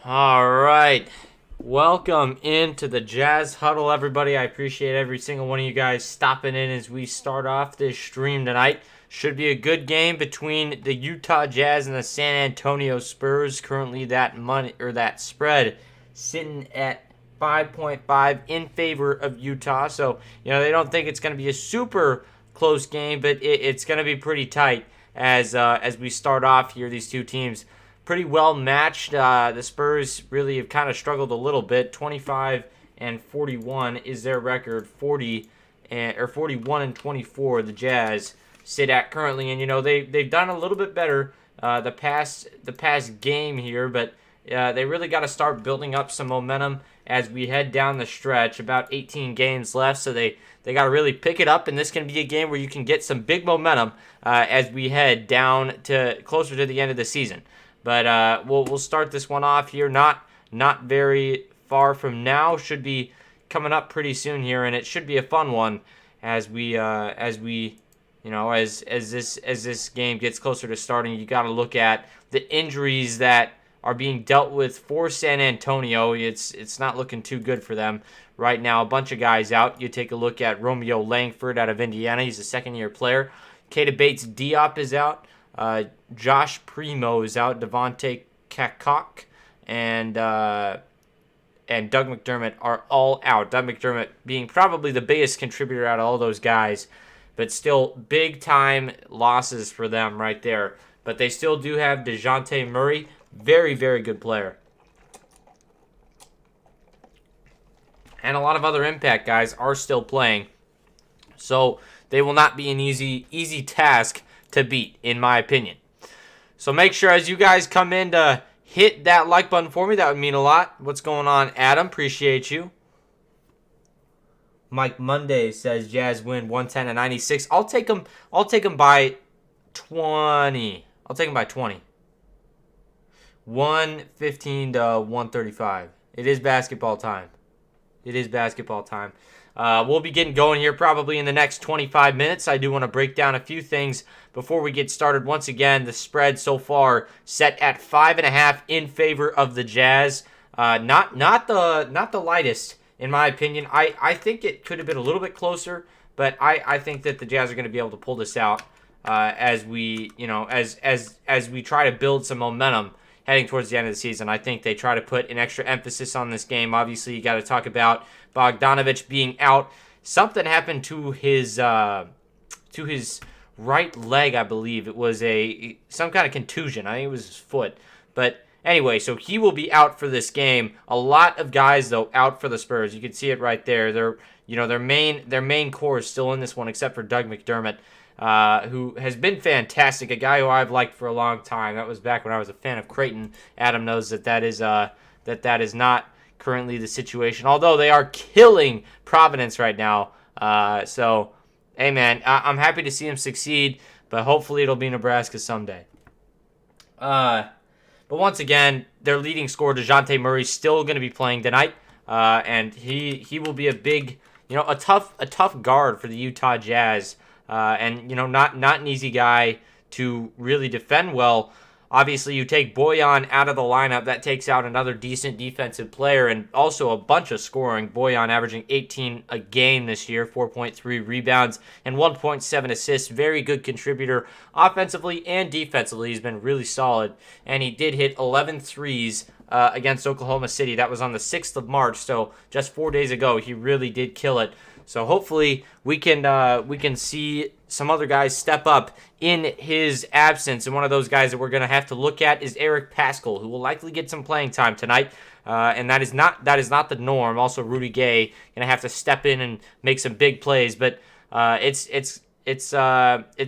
All right. Welcome into the Jazz Huddle, everybody. I appreciate every single one of you guys stopping in as we start off this stream tonight. Should be a good game between the Utah Jazz and the San Antonio Spurs. Currently, that spread sitting at 5.5 in favor of Utah. So, they don't think it's going to be a super close game, but it's going to be pretty tight as we start off here. These two teams pretty well matched. The Spurs really have kind of struggled a little bit. 25 and 41 is their record. 41 and 24 the Jazz sit at currently, and they've done a little bit better the past game here, but they really got to start building up some momentum as we head down the stretch. About 18 games left, so they got to really pick it up, and this can be a game where you can get some big momentum as we head down to closer to the end of the season. But we'll start this one off here. Not very far from now. Should be coming up pretty soon here, and it should be a fun one as this game gets closer to starting. You got to look at the injuries that are being dealt with for San Antonio. It's not looking too good for them right now. A bunch of guys out. You take a look at Romeo Langford out of Indiana. He's a second-year player. Keita Bates-Diop is out. Josh Primo is out. Devontae Kakok and Doug McDermott are all out. Doug McDermott being probably the biggest contributor out of all those guys, but still big-time losses for them right there. But they still do have Dejounte Murray, very, very good player. And a lot of other impact guys are still playing. So they will not be an easy task to beat, in my opinion. So make sure as you guys come in to hit that like button for me. That would mean a lot. What's going on, Adam? Appreciate you. Mike Monday says Jazz win 110-96. I'll take them by 20. I'll take them by 20. 115 to 135. It is basketball time. We'll be getting going here probably in the next 25 minutes. I do want to break down a few things before we get started. Once again, the spread so far set at 5.5 in favor of the Jazz. Not the lightest, in my opinion. I think it could have been a little bit closer, but I think that the Jazz are going to be able to pull this out as we try to build some momentum heading towards the end of the season. I think they try to put an extra emphasis on this game. Obviously, you got to talk about Bogdanovich being out. Something happened to his right leg, I believe. It was some kind of contusion. I think it was his foot. But anyway, so he will be out for this game. A lot of guys though out for the Spurs. You can see it right there. Their main core is still in this one, except for Doug McDermott, who has been fantastic. A guy who I've liked for a long time. That was back when I was a fan of Creighton. Adam knows that is not currently the situation, although they are killing Providence right now. So, hey man, I'm happy to see him succeed, but hopefully it'll be Nebraska someday. But once again, their leading scorer, Dejounte Murray, still going to be playing tonight, and he will be a tough guard for the Utah Jazz, and not an easy guy to really defend well. Obviously, you take Bojan out of the lineup, that takes out another decent defensive player and also a bunch of scoring. Bojan averaging 18 a game this year, 4.3 rebounds and 1.7 assists. Very good contributor offensively and defensively. He's been really solid, and he did hit 11 threes against Oklahoma City. That was on the 6th of March, so just 4 days ago. He really did kill it. So hopefully we can see some other guys step up in his absence. And one of those guys that we're going to have to look at is Eric Paschall, who will likely get some playing time tonight. And that is not the norm. Also, Rudy Gay going to have to step in and make some big plays. But it's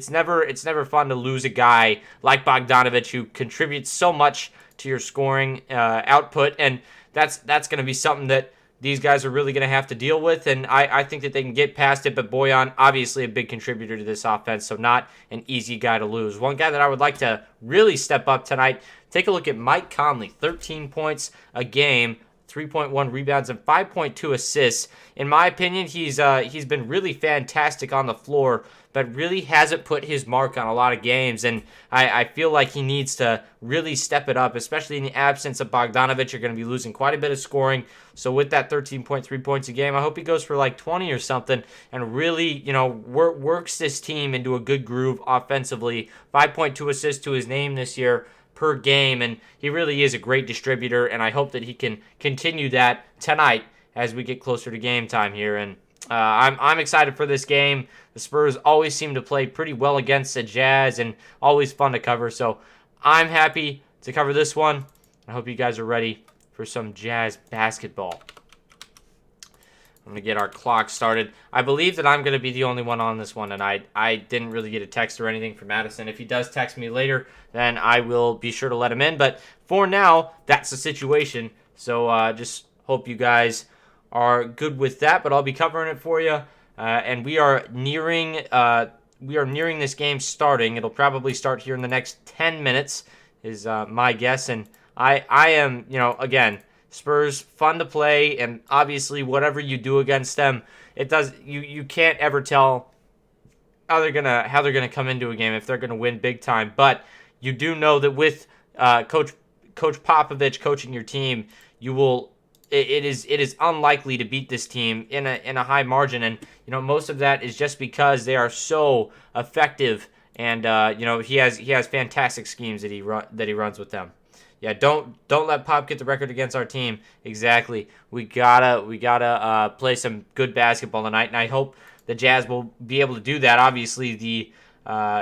never fun to lose a guy like Bogdanovich who contributes so much to your scoring output. And that's going to be something that these guys are really going to have to deal with, and I think that they can get past it. But Bojan, obviously a big contributor to this offense, so not an easy guy to lose. One guy that I would like to really step up tonight, take a look at Mike Conley. 13 points a game, 3.1 rebounds, and 5.2 assists. In my opinion, he's been really fantastic on the floor, but really hasn't put his mark on a lot of games. And I feel like he needs to really step it up, especially in the absence of Bogdanovic. You're going to be losing quite a bit of scoring. So with that 13.3 points a game, I hope he goes for like 20 or something and really, works this team into a good groove offensively. 5.2 assists to his name this year per game, and he really is a great distributor, and I hope that he can continue that tonight as we get closer to game time here. And I'm excited for this game. The Spurs always seem to play pretty well against the Jazz and always fun to cover, so I'm happy to cover this one. I hope you guys are ready for some Jazz basketball. I'm going to get our clock started. I believe that I'm going to be the only one on this one tonight. I didn't really get a text or anything from Madison. If he does text me later, then I will be sure to let him in. But for now, that's the situation. So just hope you guys are good with that. But I'll be covering it for you. And we are nearing this game starting. It'll probably start here in the next 10 minutes is my guess. And I am, again, Spurs, fun to play, and obviously whatever you do against them, you can't ever tell how they're gonna come into a game, if they're gonna win big time. But you do know that with Coach Popovich coaching your team, it is unlikely to beat this team in a high margin, and most of that is just because they are so effective, and he has fantastic schemes that he runs with them. Yeah, don't let Pop get the record against our team. Exactly. We gotta play some good basketball tonight, and I hope the Jazz will be able to do that. Obviously, the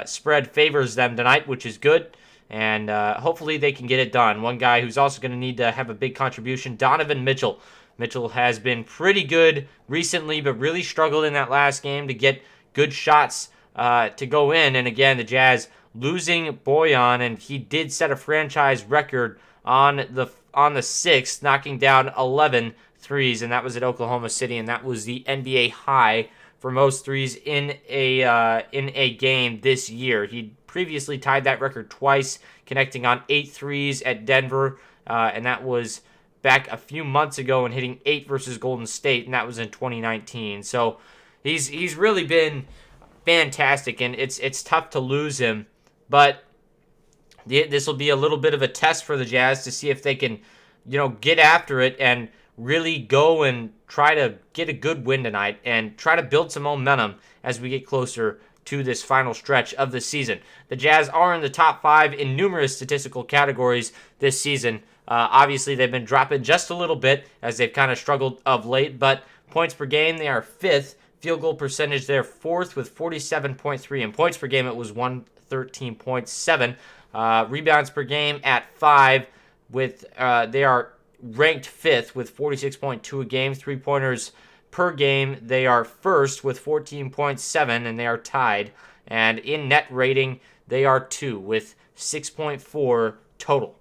spread favors them tonight, which is good, and hopefully they can get it done. One guy who's also going to need to have a big contribution, Donovan Mitchell. Mitchell has been pretty good recently, but really struggled in that last game to get good shots to go in. And again, the Jazz losing Boyan, and he did set a franchise record on the 6th, knocking down 11 threes, and that was at Oklahoma City, and that was the NBA high for most threes in a game this year. He previously tied that record twice, connecting on 8 threes at Denver, and that was back a few months ago, and hitting 8 versus Golden State, and that was in 2019. So he's really been fantastic, and it's tough to lose him. But this will be a little bit of a test for the Jazz to see if they can, get after it and really go and try to get a good win tonight and try to build some momentum as we get closer to this final stretch of the season. The Jazz are in the top 5 in numerous statistical categories this season. Obviously, they've been dropping just a little bit as they've kind of struggled of late, but points per game, they are 5th. Field goal percentage, they're 4th with 47.3. And points per game, it was 113.7. Rebounds per game at 5. They are ranked 5th with 46.2 a game. 3-pointers per game, they are 1st with 14.7, and they are tied. And in net rating, they are 2 with 6.4 total.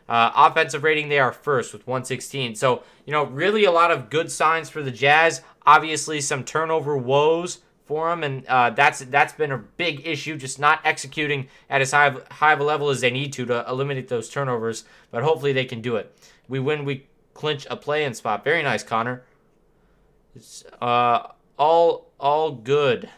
Offensive rating, they are 1st with 116. So, really a lot of good signs for the Jazz. Obviously, some turnover woes for them, and that's been a big issue, just not executing at as high of a level as they need to eliminate those turnovers. But hopefully they can do it. We win, we clinch a play-in spot. Very nice, Connor. It's all good.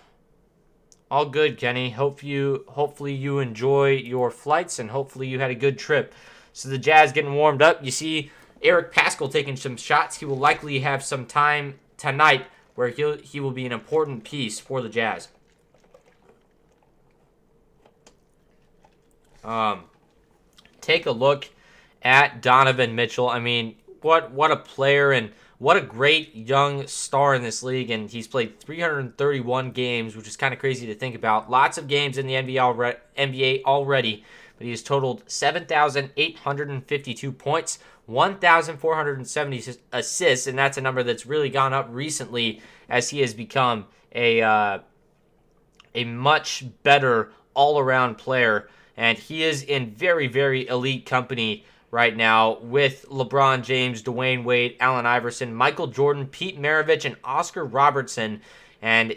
All good, Kenny. Hopefully you enjoy your flights, and hopefully you had a good trip. So the Jazz getting warmed up. You see Eric Paschall taking some shots. He will likely have some time tonight where he will be an important piece for the Jazz. Take a look at Donovan Mitchell. I mean, what a player, and what a great young star in this league. And he's played 331 games, which is kind of crazy to think about. Lots of games in the NBA already. But he has totaled 7,852 points, 1,470 assists, and that's a number that's really gone up recently as he has become a much better all-around player. And he is in very, very elite company right now with LeBron James, Dwayne Wade, Allen Iverson, Michael Jordan, Pete Maravich, and Oscar Robertson. And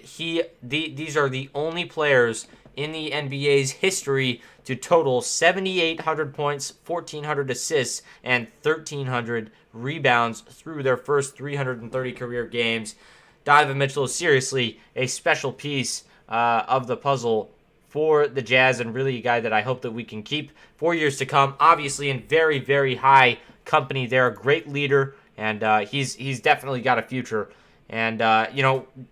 these are the only players in the NBA's history to total 7,800 points, 1,400 assists, and 1,300 rebounds through their first 330 career games. Donovan Mitchell is seriously a special piece of the puzzle for the Jazz, and really a guy that I hope that we can keep for years to come. Obviously in very, very high company there, a great leader, and he's definitely got a future. And,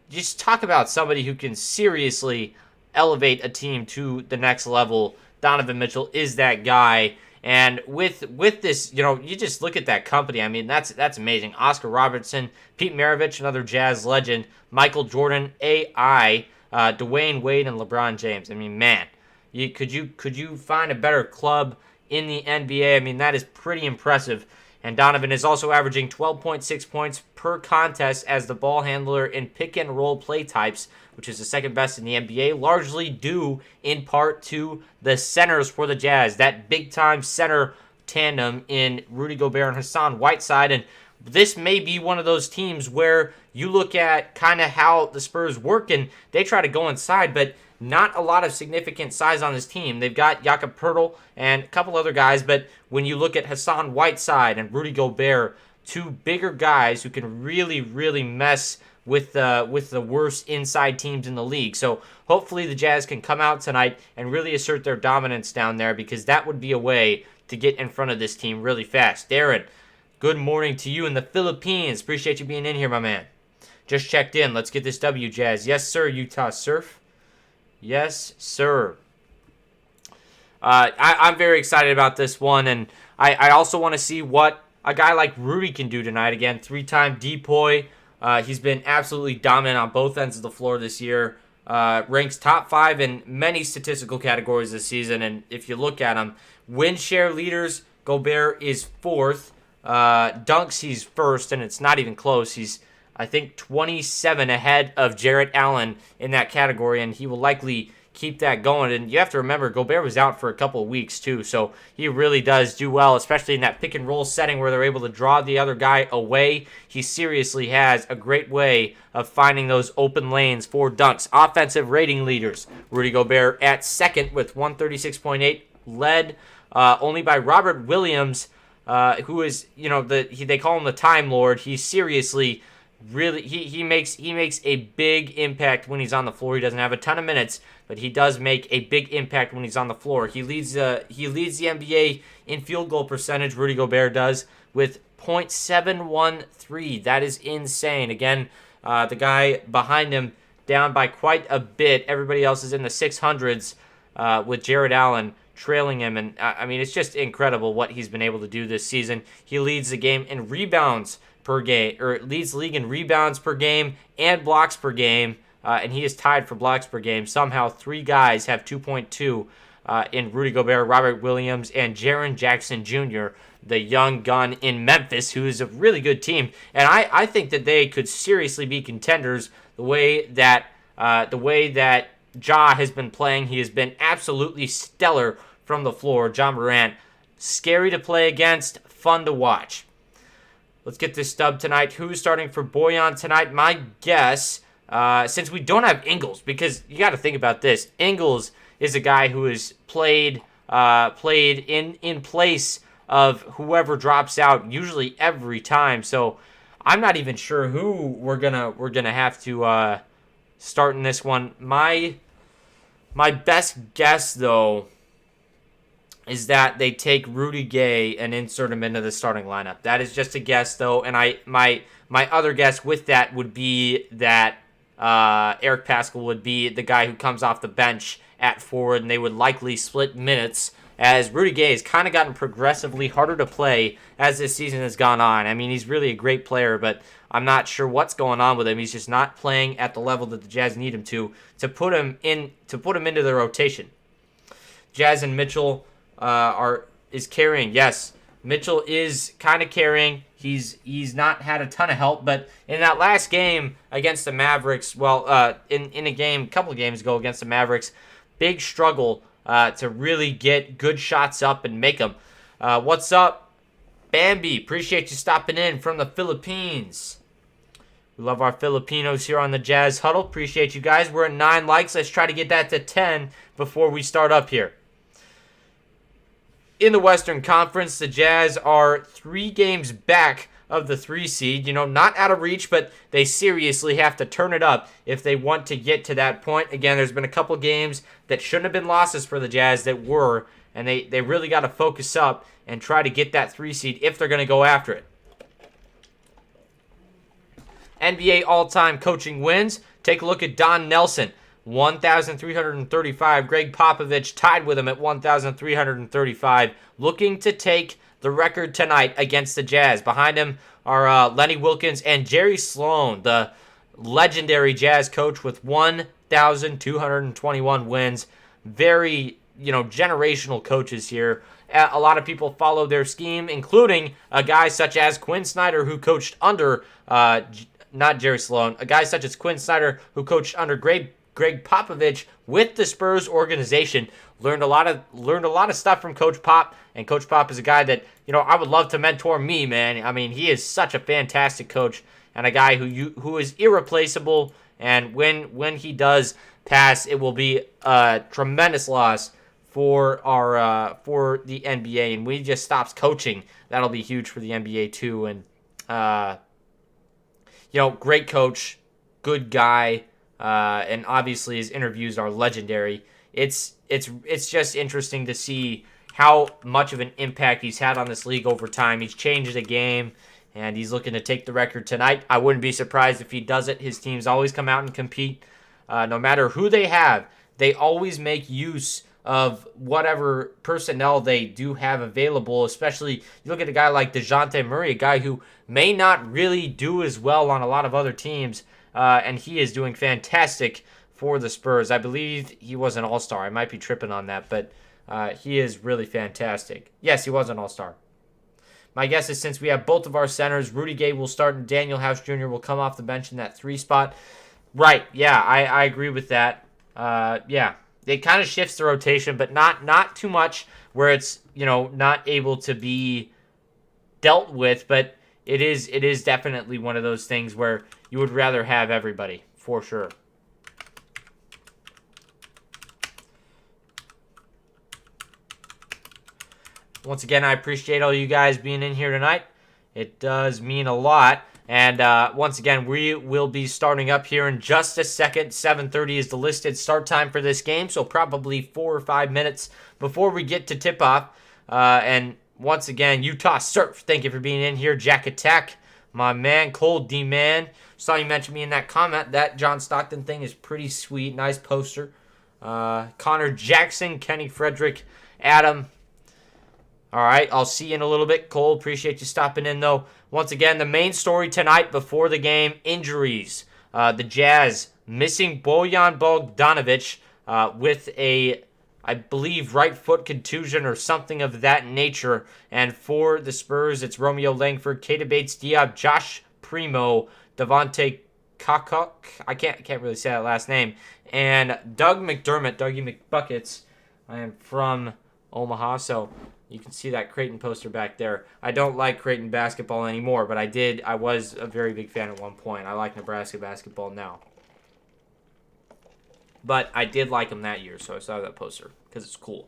just talk about somebody who can seriously elevate a team to the next level. Donovan Mitchell is that guy. And with this, you just look at that company. I mean, that's amazing. Oscar Robertson, Pete Maravich, another Jazz legend, Michael Jordan, AI, Dwayne Wade, and LeBron James. I mean, man, could you find a better club in the NBA? I mean, that is pretty impressive. And Donovan is also averaging 12.6 points per contest as the ball handler in pick and roll play types, which is the second best in the NBA, largely due in part to the centers for the Jazz, that big-time center tandem in Rudy Gobert and Hassan Whiteside. And this may be one of those teams where you look at kind of how the Spurs work, and they try to go inside, but not a lot of significant size on this team. They've got Jakob Poeltl and a couple other guys, but when you look at Hassan Whiteside and Rudy Gobert, two bigger guys who can really, really mess with the worst inside teams in the league. So hopefully the Jazz can come out tonight and really assert their dominance down there, because that would be a way to get in front of this team really fast. Darren, good morning to you in the Philippines. Appreciate you being in here, my man. Just checked in. Let's get this W, Jazz. Yes, sir, Utah Surf. Yes, sir. I'm very excited about this one, and I also want to see what a guy like Rudy can do tonight. Again, three-time DPOY. He's been absolutely dominant on both ends of the floor this year. Ranks top 5 in many statistical categories this season, and if you look at him, win share leaders, Gobert is 4th. Dunks, he's 1st, and it's not even close. He's, I think, 27 ahead of Jarrett Allen in that category, and he will likely keep that going. And you have to remember, Gobert was out for a couple of weeks too, so he really does do well, especially in that pick and roll setting where they're able to draw the other guy away. He seriously has a great way of finding those open lanes for dunks. Offensive rating leaders, Rudy Gobert at 2nd with 136.8, led only by Robert Williams, who is, they call him the Time Lord. He's seriously really, he makes a big impact when he's on the floor. He doesn't have a ton of minutes, but he does make a big impact when he's on the floor. He leads the NBA in field goal percentage, Rudy Gobert does, with .713. That is insane. Again, the guy behind him down by quite a bit. Everybody else is in the 600s, with Jarrett Allen trailing him. And I mean, it's just incredible what he's been able to do this season. He leads the game in rebounds per game, or leads the league in rebounds per game and blocks per game, and he is tied for blocks per game. Somehow 3 guys have 2.2 in Rudy Gobert, Robert Williams, and Jaren Jackson Jr., the young gun in Memphis, who is a really good team. And I think that they could seriously be contenders the way that Ja has been playing. He has been absolutely stellar from the floor. Ja Morant, scary to play against, fun to watch. Let's get this stub tonight. Who's starting for Bojan tonight? My guess, since we don't have Ingles, because you got to think about this. Ingles is a guy who is played in place of whoever drops out, usually every time. So I'm not even sure who we're gonna have to start in this one. My best guess, though, is that they take Rudy Gay and insert him into the starting lineup. That is just a guess, though, and my other guess with that would be that Eric Paschall would be the guy who comes off the bench at forward, and they would likely split minutes, as Rudy Gay has kind of gotten progressively harder to play as this season has gone on. I mean, he's really a great player, but I'm not sure what's going on with him. He's just not playing at the level that the Jazz need him to put him into the rotation. Jazz and Mitchell is carrying. Yes, Mitchell is kind of carrying. He's not had a ton of help, but in that last game against the Mavericks, in a couple of games ago against the Mavericks, big struggle to really get good shots up and make them. What's up, Bambi? Appreciate you stopping in from the Philippines. We love our Filipinos here on the Jazz Huddle. Appreciate you guys. We're at 9 likes. Let's try to get that to 10 before we start up here. In the Western Conference, the Jazz are 3 games back of the 3 seed. Not out of reach, but they seriously have to turn it up if they want to get to that point. Again, there's been a couple games that shouldn't have been losses for the Jazz that were, and they really got to focus up and try to get that 3 seed if they're going to go after it. NBA all-time coaching wins. Take a look at Don Nelson, 1,335. Greg Popovich tied with him at 1,335, looking to take the record tonight against the Jazz. Behind him are Lenny Wilkens and Jerry Sloan, the legendary Jazz coach with 1,221 wins. Very, generational coaches here. A lot of people follow their scheme, including a guy such as Quinn Snyder, who coached under, not Jerry Sloan, a guy such as Quinn Snyder, who coached under Greg Popovich with the Spurs organization. Learned a lot of stuff from Coach Pop, and Coach Pop is a guy that I would love to mentor me, man. I mean, he is such a fantastic coach and a guy who is irreplaceable. And when he does pass, it will be a tremendous loss for the NBA. And when he just stops coaching, that'll be huge for the NBA too. And great coach, good guy, and obviously his interviews are legendary. It's just interesting to see how much of an impact he's had on this league over time. He's changed the game, and he's looking to take the record tonight. I wouldn't be surprised if he does it. His teams always come out and compete. No matter who they have, they always make use of whatever personnel they do have available. Especially, you look at a guy like Dejounte Murray, a guy who may not really do as well on a lot of other teams, and he is doing fantastic for the Spurs. I believe he was an all-star. I might be tripping on that, but he is really fantastic. Yes, he was an all-star. My guess is since we have both of our centers, Rudy Gay will start and Daniel House Jr. will come off the bench in that 3 spot. Right, yeah, I agree with that. Yeah, it kind of shifts the rotation, but not too much where it's, not able to be dealt with, but it is definitely one of those things where you would rather have everybody, for sure. Once again, I appreciate all you guys being in here tonight. It does mean a lot. And once again, we will be starting up here in just a second. 7:30 is the listed start time for this game, so probably 4 or 5 minutes before we get to tip-off. And once again, Utah Surf, thank you for being in here. Jack Attack, my man, Cold D-Man. Saw you mention me in that comment. That John Stockton thing is pretty sweet. Nice poster. Connor Jackson, Kenny Frederick, Adam. All right, I'll see you in a little bit. Cole, appreciate you stopping in, though. Once again, the main story tonight before the game, injuries. The Jazz missing Bojan Bogdanovic with a, I believe, right foot contusion or something of that nature. And for the Spurs, it's Romeo Langford, Keita Bates-Diop, Josh Primo, Devontae Kakok, I can't really say that last name, and Doug McDermott, Dougie McBuckets. I am from Omaha, so you can see that Creighton poster back there. I don't like Creighton basketball anymore, but I was a very big fan at one point. I like Nebraska basketball now. But I did like them that year, so I saw that poster because it's cool.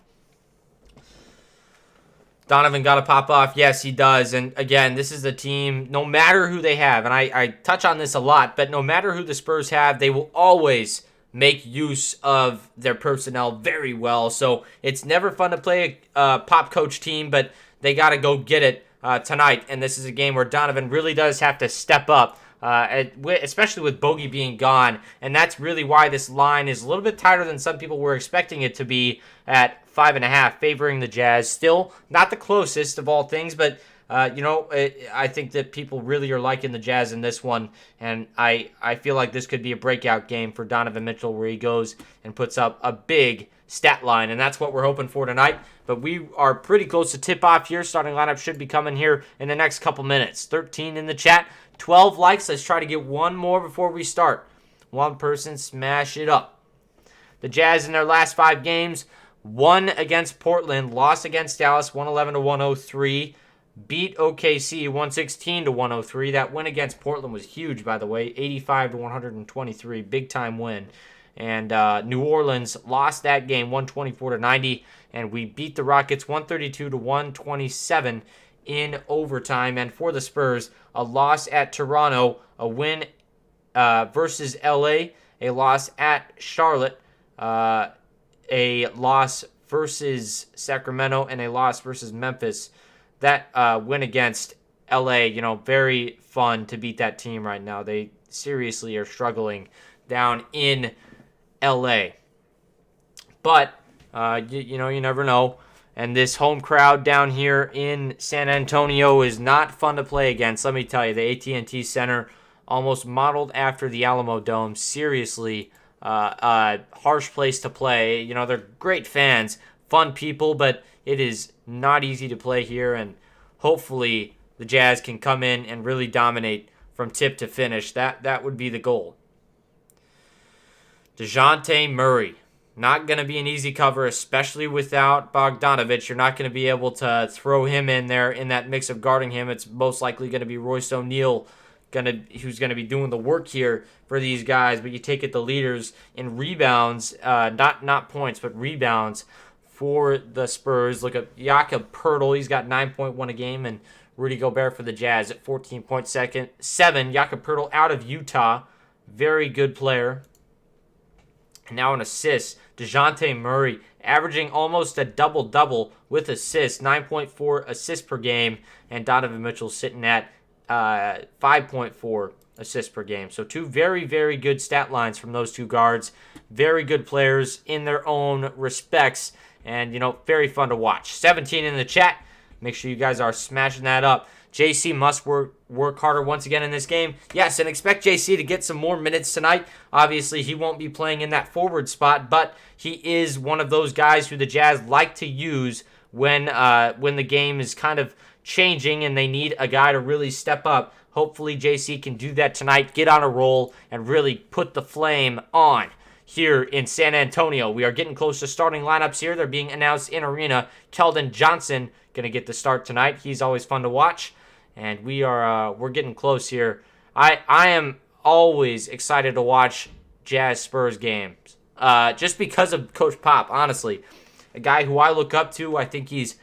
Donovan got to pop off. Yes, he does. And again, this is a team, no matter who they have, and I touch on this a lot, but no matter who the Spurs have, they will always make use of their personnel very well. So it's never fun to play a pop coach team, but they got to go get it tonight. And this is a game where Donovan really does have to step up, especially with Bogey being gone. And that's really why this line is a little bit tighter than some people were expecting it to be at 5.5, favoring the Jazz. Still not the closest of all things, but I think that people really are liking the Jazz in this one, and I feel like this could be a breakout game for Donovan Mitchell where he goes and puts up a big stat line, and that's what we're hoping for tonight. But we are pretty close to tip-off here. Starting lineup should be coming here in the next couple minutes. 13 in the chat, 12 likes. Let's try to get one more before we start. One person, smash it up. The Jazz in their last 5 games, won against Portland, lost against Dallas, 111-103. Beat OKC 116-103. That win against Portland was huge, by the way, 85-123, big time win. And New Orleans lost that game 124-90, and we beat the Rockets 132-127 in overtime. And for the Spurs, a loss at Toronto, a win versus LA, a loss at Charlotte, a loss versus Sacramento, and a loss versus Memphis. That win against LA, very fun to beat that team right now. They seriously are struggling down in LA. But, you never know. And this home crowd down here in San Antonio is not fun to play against. Let me tell you, the AT&T Center, almost modeled after the Alamo Dome. Seriously, a harsh place to play. They're great fans, fun people, but it is not easy to play here. And hopefully the Jazz can come in and really dominate from tip to finish. That would be the goal. Dejounte Murray. Not going to be an easy cover, especially without Bogdanovich. You're not going to be able to throw him in there in that mix of guarding him. It's most likely going to be Royce O'Neal who's going to be doing the work here for these guys. But you take it the leaders in rebounds, not points, but rebounds for the Spurs. Look at Jakob Poeltl. He's got 9.1 a game, and Rudy Gobert for the Jazz at 14.7. Jakob Poeltl out of Utah. Very good player. And now an assist. Dejounte Murray averaging almost a double-double with assists, 9.4 assists per game, and Donovan Mitchell sitting at 5.4 assists per game. So two very, very good stat lines from those two guards. Very good players in their own respects, and, very fun to watch. 17 in the chat. Make sure you guys are smashing that up. JC must work harder once again in this game. Yes, and expect JC to get some more minutes tonight. Obviously, he won't be playing in that forward spot, but he is one of those guys who the Jazz like to use when the game is kind of changing and they need a guy to really step up. Hopefully, JC can do that tonight, get on a roll, and really put the flame on here in San Antonio. We are getting close to starting lineups here. They're being announced in arena. Keldon Johnson going to get the start tonight. He's always fun to watch. And we're getting close here. I am always excited to watch Jazz Spurs games, just because of Coach Pop. Honestly, a guy who I look up to. I think he's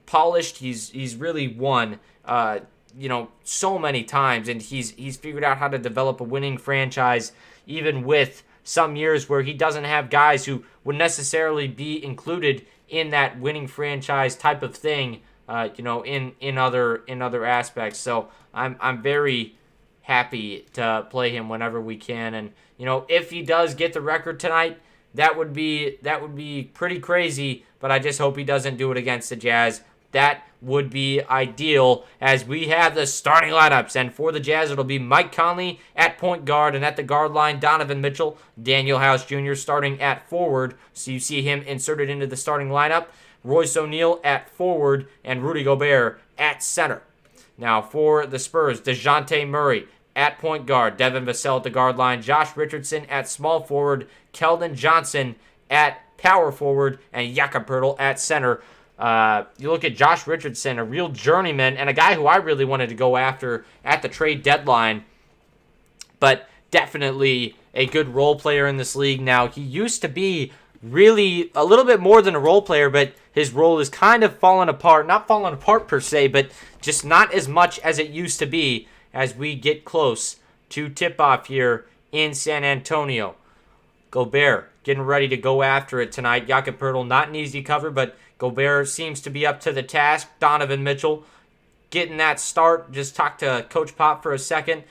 polished. He's really won, so many times, and he's figured out how to develop a winning franchise, even with some years where he doesn't have guys who would necessarily be included in that winning franchise type of thing. In other aspects. So I'm very happy to play him whenever we can. And if he does get the record tonight, that would be pretty crazy. But I just hope he doesn't do it against the Jazz. That would be ideal, as we have the starting lineups. And for the Jazz, it'll be Mike Conley at point guard, and at the guard line, Donovan Mitchell, Daniel House Jr. starting at forward. So you see him inserted into the starting lineup. Royce O'Neal at forward, and Rudy Gobert at center. Now for the Spurs, Dejounte Murray at point guard, Devin Vassell at the guard line, Josh Richardson at small forward, Keldon Johnson at power forward, and Jakob Poeltl at center. You look at Josh Richardson, a real journeyman, and a guy who I really wanted to go after at the trade deadline, but definitely a good role player in this league now. He used to be really a little bit more than a role player, but his role is kind of fallen apart. Not fallen apart per se, but just not as much as it used to be as we get close to tip-off here in San Antonio. Gobert getting ready to go after it tonight. Jakob Poeltl, not an easy cover, but Gobert seems to be up to the task. Donovan Mitchell getting that start. Just talked to Coach Pop for a second.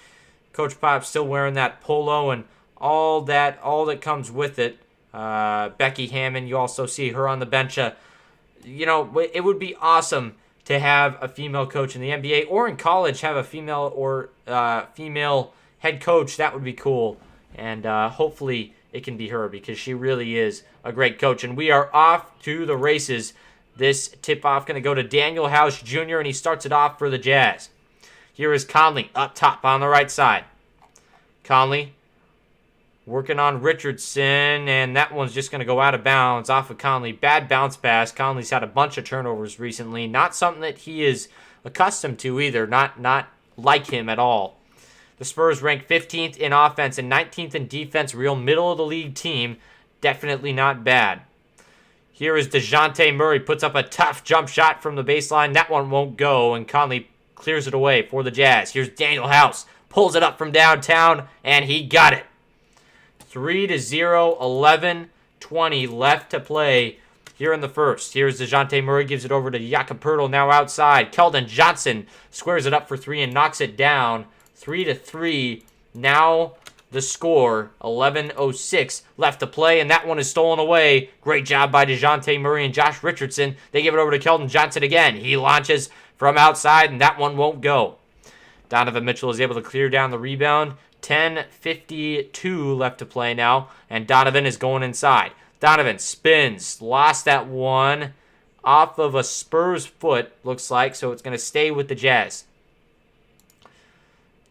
Coach Pop still wearing that polo and all that comes with it. Becky Hammon, you also see her on the bench. It would be awesome to have a female coach in the NBA or in college, have a female head coach. That would be cool. And hopefully it can be her, because she really is a great coach. And we are off to the races. This tip-off going to go to Daniel House Jr., and he starts it off for the Jazz. Here is Conley up top on the right side. Conley working on Richardson, and that one's just going to go out of bounds off of Conley. Bad bounce pass. Conley's had a bunch of turnovers recently. Not something that he is accustomed to either. Not like him at all. The Spurs rank 15th in offense and 19th in defense. Real middle-of-the-league team. Definitely not bad. Here is Dejounte Murray, puts up a tough jump shot from the baseline. That one won't go, and Conley clears it away for the Jazz. Here's Daniel House, pulls it up from downtown, and he got it. 3-0, 11:20 left to play here in the first. Here's Dejounte Murray, gives it over to Jakob Poeltl, now outside. Keldon Johnson squares it up for three and knocks it down. 3-3. Now the score, 11:06 left to play, and that one is stolen away. Great job by Dejounte Murray and Josh Richardson. They give it over to Keldon Johnson again. He launches from outside, and that one won't go. Donovan Mitchell is able to clear down the rebound. 10:52 left to play now, and Donovan is going inside. Donovan spins, lost that one off of a Spurs foot, looks like, so it's going to stay with the Jazz.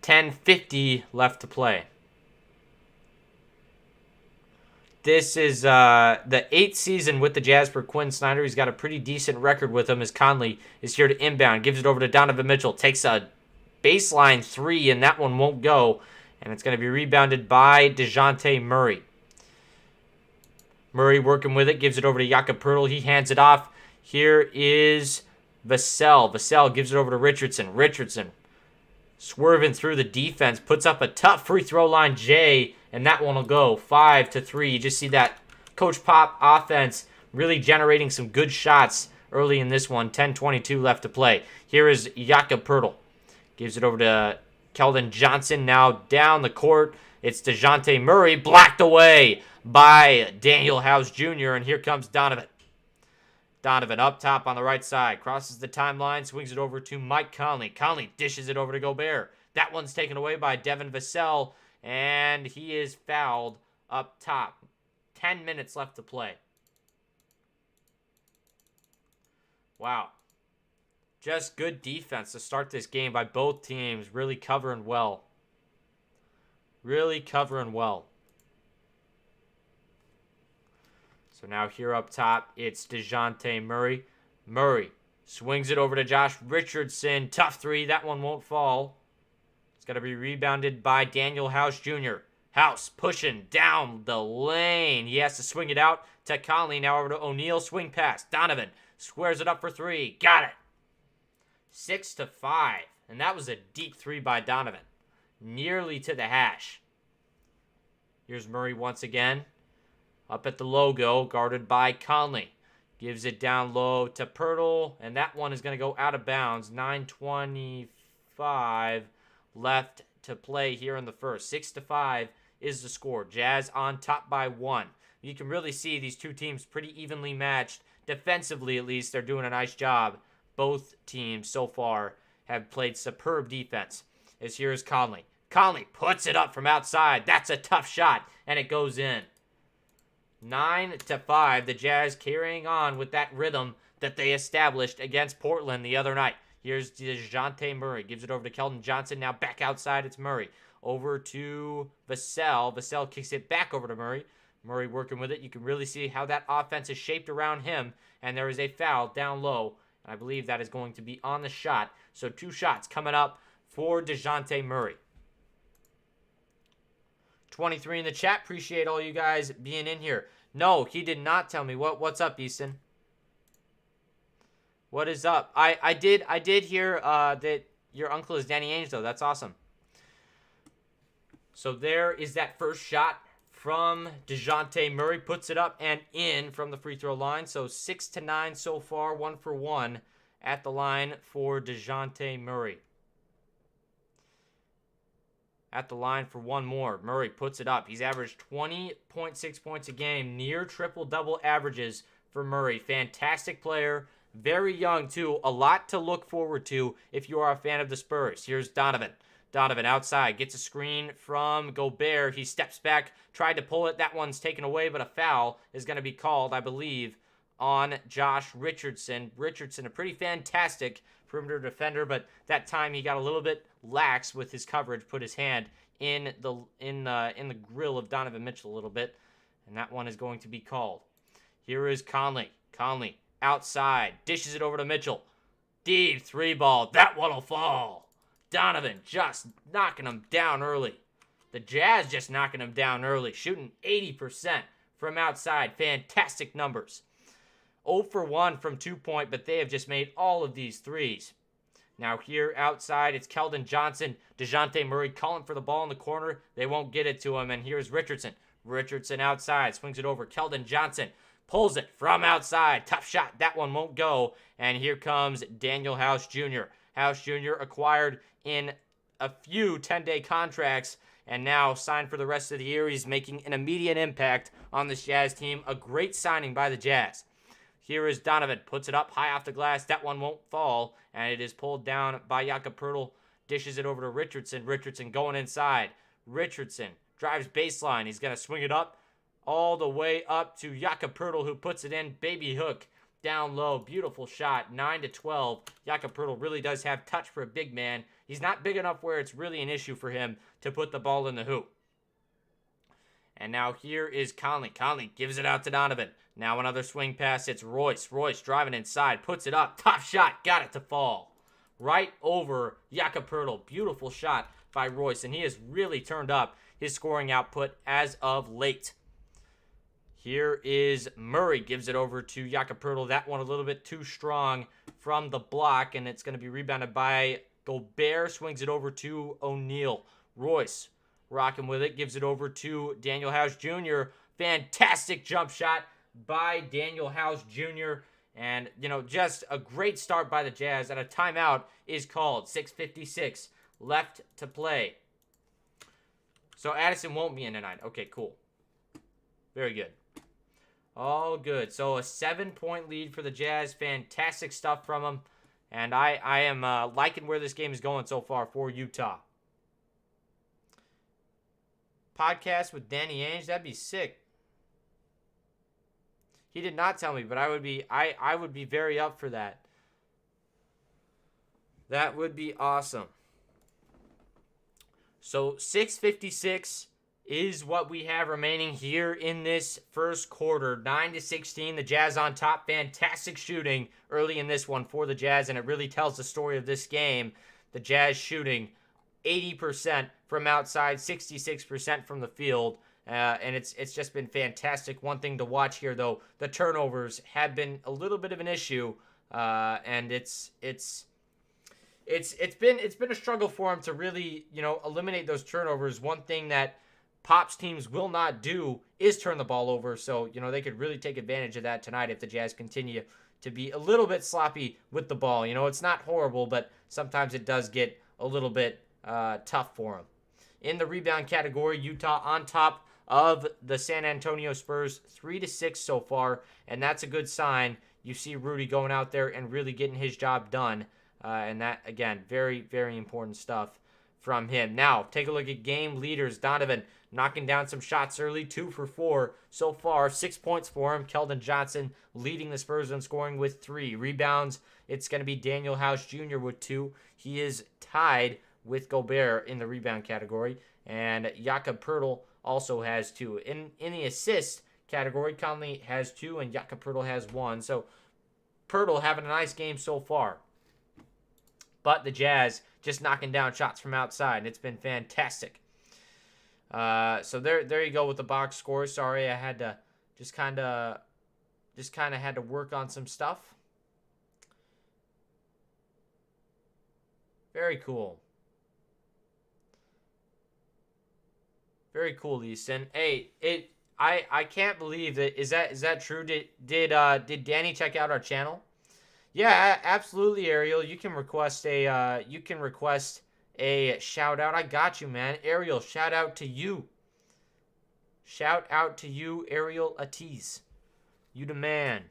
10:50 left to play. This is the 8th season with the Jazz for Quinn Snyder. He's got a pretty decent record with him as Conley is here to inbound. Gives it over to Donovan Mitchell. Takes a baseline three, and that one won't go. And it's going to be rebounded by Dejounte Murray. Murray working with it. Gives it over to Jakob Poeltl. He hands it off. Here is Vassell. Vassell gives it over to Richardson. Richardson swerving through the defense. Puts up a tough free throw line J. And that one will go 5-3. You just see that Coach Pop offense really generating some good shots early in this one. 10:22 left to play. Here is Jakob Poeltl. Gives it over to Keldon Johnson. Now down the court. It's Dejounte Murray. Blocked away by Daniel House Jr. And here comes Donovan. Donovan up top on the right side. Crosses the timeline. Swings it over to Mike Conley. Conley dishes it over to Gobert. That one's taken away by Devin Vassell. And he is fouled up top. 10 minutes left to play. Wow. Just good defense to start this game by both teams. Really covering well. Really covering well. So now here up top, it's Dejounte Murray. Murray swings it over to Josh Richardson. Tough three. That one won't fall. It's going to be rebounded by Daniel House Jr. House pushing down the lane. He has to swing it out to Conley. Now over to O'Neal. Swing pass. Donovan squares it up for three. Got it. 6-5. And that was a deep three by Donovan. Nearly to the hash. Here's Murray once again. Up at the logo. Guarded by Conley. Gives it down low to Poeltl. And that one is going to go out of bounds. 9:25 left to play here in the first. 6-5 is the score. Jazz on top by 1. You can really see these two teams pretty evenly matched. Defensively, at least, they're doing a nice job. Both teams so far have played superb defense. As here's Conley. Conley puts it up from outside. That's a tough shot, and it goes in. 9-5. The Jazz carrying on with that rhythm that they established against Portland the other night. Here's Dejounte Murray. Gives it over to Keldon Johnson. Now back outside, it's Murray. Over to Vassell. Vassell kicks it back over to Murray. Murray working with it. You can really see how that offense is shaped around him. And there is a foul down low. And I believe that is going to be on the shot. So 2 shots coming up for Dejounte Murray. 23 in the chat. Appreciate all you guys being in here. No, he did not tell me. What's up, Easton? What is up? I did hear that your uncle is Danny Ainge, though. That's awesome. So there is that first shot from Dejounte Murray. Puts it up and in from the free throw line. So 6-9 so far. 1 for 1 at the line for Dejounte Murray. At the line for one more. Murray puts it up. He's averaged 20.6 points a game. Near triple-double averages for Murray. Fantastic player. Very young, too. A lot to look forward to if you are a fan of the Spurs. Here's Donovan. Donovan outside. Gets a screen from Gobert. He steps back. Tried to pull it. That one's taken away, but a foul is going to be called, I believe, on Josh Richardson. Richardson, a pretty fantastic perimeter defender, but that time he got a little bit lax with his coverage. Put his hand in the grill of Donovan Mitchell a little bit, and that one is going to be called. Here is Conley. Conley outside, dishes it over to Mitchell. Deep 3-ball. That one will fall. Donovan just knocking him down early. The Jazz just knocking him down early. Shooting 80% from outside. Fantastic numbers. 0 for 1 from 2-point, but they have just made all of these threes. Now here outside, it's Keldon Johnson, Dejounte Murray calling for the ball in the corner. They won't get it to him, and here's Richardson. Richardson outside, swings it over. Keldon Johnson pulls it from outside. Tough shot. That one won't go. And here comes Daniel House Jr. House Jr. acquired in a few 10-day contracts and now signed for the rest of the year. He's making an immediate impact on this Jazz team. A great signing by the Jazz. Here is Donovan. Puts it up high off the glass. That one won't fall. And it is pulled down by Jakob Poeltl. Dishes it over to Richardson. Richardson going inside. Richardson drives baseline. He's going to swing it up all the way up to Jakob Poeltl, who puts it in. Baby hook down low. Beautiful shot. 9-12. Jakob Poeltl really does have touch for a big man. He's not big enough where it's really an issue for him to put the ball in the hoop. And now here is Conley. Conley gives it out to Donovan. Now another swing pass. It's Royce. Royce driving inside. Puts it up. Top shot. Got it to fall. Right over Jakob Poeltl. Beautiful shot by Royce. And he has really turned up his scoring output as of late. Here is Murray. Gives it over to Jakob Poeltl. That one a little bit too strong from the block. And it's going to be rebounded by Gobert. Swings it over to O'Neal. Royce rocking with it. Gives it over to Daniel House Jr. Fantastic jump shot by Daniel House Jr. And, just a great start by the Jazz. And a timeout is called. 6:56 left to play. So Addison won't be in tonight. Okay, cool. Very good. All good. So a 7-point lead for the Jazz. Fantastic stuff from them. And I am liking where this game is going so far for Utah. Podcast with Danny Ainge, that'd be sick. He did not tell me, but I would be very up for that. That would be awesome. So 6:56 is what we have remaining here in this first quarter. 9-16, the Jazz on top. Fantastic shooting early in this one for the Jazz, and it really tells the story of this game. The Jazz shooting 80% from outside, 66% from the field, and it's just been fantastic. One thing to watch here, though, the turnovers have been a little bit of an issue, and it's been a struggle for him to really eliminate those turnovers. One thing that Pop's teams will not do is turn the ball over, so they could really take advantage of that tonight if the Jazz continue to be a little bit sloppy with the ball. It's not horrible, but sometimes it does get a little bit tough for them. In the rebound category, Utah on top of the San Antonio Spurs, 3-6 so far, and that's a good sign. You see Rudy going out there and really getting his job done, and that, again, very, very important stuff from him. Now, take a look at game leaders. Donovan knocking down some shots early, 2 for 4 so far, 6 points for him. Keldon Johnson leading the Spurs in scoring with 3 rebounds. It's going to be Daniel House Jr. with 2. He is tied with Gobert in the rebound category, and Jakob Poeltl also has 2. In the assist category, Conley has 2, and Jakob Poeltl has 1. So Poeltl having a nice game so far. But the Jazz just knocking down shots from outside, and it's been fantastic. So there you go with the box score. Sorry, I had to just kind of had to work on some stuff. Very cool. Very cool, Easton. Hey, I can't believe that. Is that true? Did Danny check out our channel? Yeah, absolutely, Ariel. You can request a shout out. I got you, man. Ariel, shout out to you. Shout out to you, Ariel Atiz. You the man.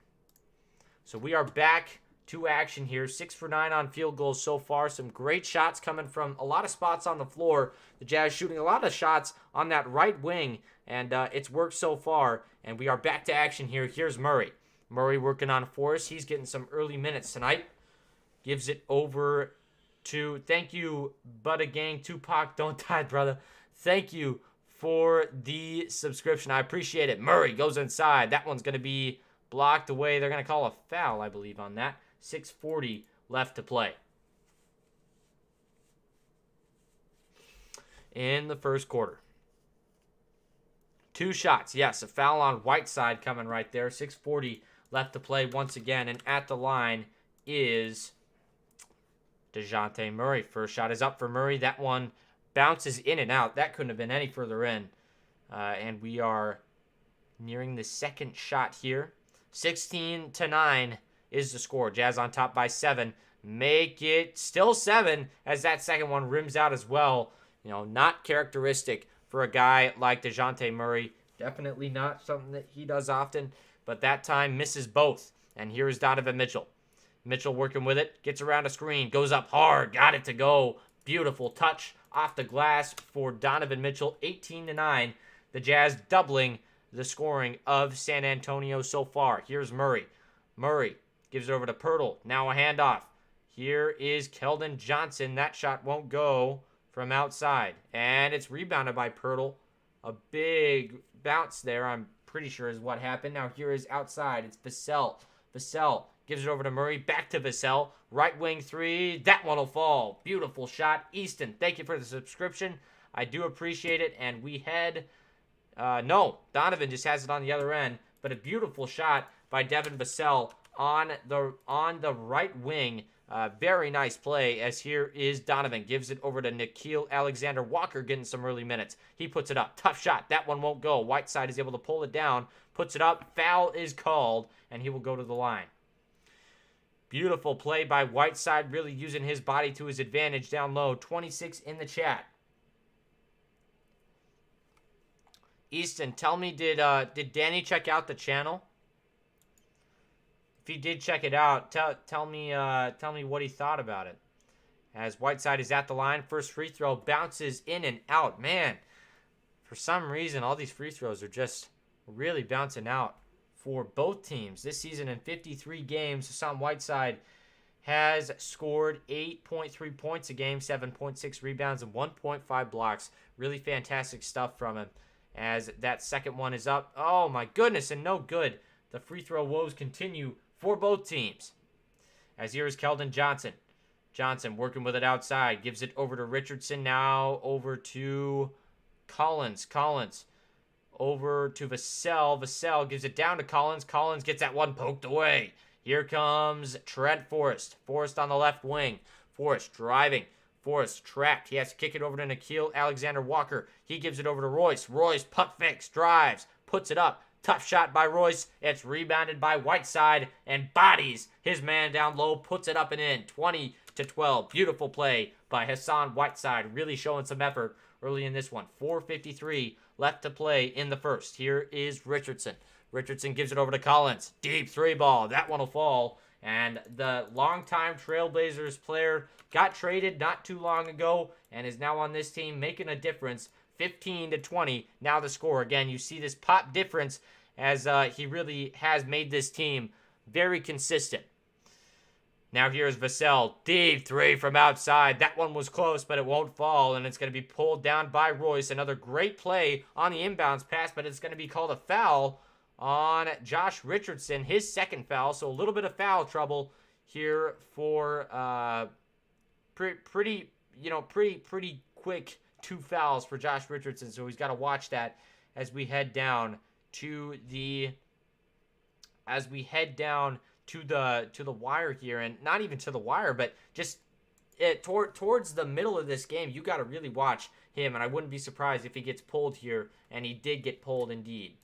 So we are back to action here. 6 for 9 on field goals so far. Some great shots coming from a lot of spots on the floor. The Jazz shooting a lot of shots on that right wing, and it's worked so far. And we are back to action here. Here's Murray. Murray working on for us. He's getting some early minutes tonight. Gives it over to, thank you, Butta Gang, Tupac, don't die, brother. Thank you for the subscription. I appreciate it. Murray goes inside. That one's going to be blocked away. They're going to call a foul, I believe, on that. 6:40 left to play in the first quarter. 2 shots. Yes, a foul on Whiteside coming right there. 6:40 left to play once again. And at the line is Dejounte Murray. First shot is up for Murray. That one bounces in and out. That couldn't have been any further in. And we are nearing the second shot here. 16-9 is the score. Jazz on top by 7. Make it still 7 as that second one rims out as well. Not characteristic for a guy like Dejounte Murray. Definitely not something that he does often, but that time misses both. And here is Donovan Mitchell. Mitchell working with it, gets around a screen, goes up hard, got it to go. Beautiful touch off the glass for Donovan Mitchell. 18-9. The Jazz doubling the scoring of San Antonio so far. Here's Murray. Murray gives it over to Poeltl. Now a handoff. Here is Keldon Johnson. That shot won't go from outside. And it's rebounded by Poeltl. A big bounce there, I'm pretty sure, is what happened. Now here is outside. It's Vassell. Vassell gives it over to Murray. Back to Vassell. Right wing 3. That one will fall. Beautiful shot. Easton, thank you for the subscription. I do appreciate it. And we head... no, Donovan just has it on the other end. But a beautiful shot by Devin Vassell on the right wing. Very nice play, as here is Donovan. Gives it over to Nickeil Alexander-Walker, getting some early minutes. He puts it up. Tough shot. That one won't go. Whiteside is able to pull it down. Puts it up. Foul is called, and he will go to the line. Beautiful play by Whiteside, really using his body to his advantage down low. 26 in the chat. Easton, tell me, did Danny check out the channel? If he did check it out, tell me what he thought about it. As Whiteside is at the line, first free throw bounces in and out. Man, for some reason, all these free throws are just really bouncing out for both teams. This season in 53 games, Hassan Whiteside has scored 8.3 points a game, 7.6 rebounds, and 1.5 blocks. Really fantastic stuff from him. As that second one is up. Oh my goodness, and no good. The free throw woes continue for both teams. As here is Keldon Johnson. Johnson working with it outside. Gives it over to Richardson. Now over to Collins. Collins over to Vassell. Vassell gives it down to Collins. Collins gets that one poked away. Here comes Trent Forrest. Forrest on the left wing. Forrest driving. Forrest trapped. He has to kick it over to Nickeil Alexander-Walker. He gives it over to Royce. Royce puck fakes, drives, puts it up. Tough shot by Royce. It's rebounded by Whiteside and bodies his man down low. Puts it up and in. 20-12. Beautiful play by Hassan Whiteside. Really showing some effort early in this one. 4:53 left to play in the first. Here is Richardson. Richardson gives it over to Collins. Deep 3 ball. That one will fall. And the longtime Trailblazers player got traded not too long ago and is now on this team making a difference. 15-20. Now the score. Again, you see this pop difference as he really has made this team very consistent. Now here's Vassell. Deep 3 from outside. That one was close, but it won't fall, and it's going to be pulled down by Royce. Another great play on the inbounds pass, but it's going to be called a foul on Josh Richardson, his second foul. So a little bit of foul trouble here for pretty quick 2 fouls for Josh Richardson. So he's got to watch that as we head down to the wire here, and not even to the wire, but just towards the middle of this game. You got to really watch him, and I wouldn't be surprised if he gets pulled here, and he did get pulled indeed.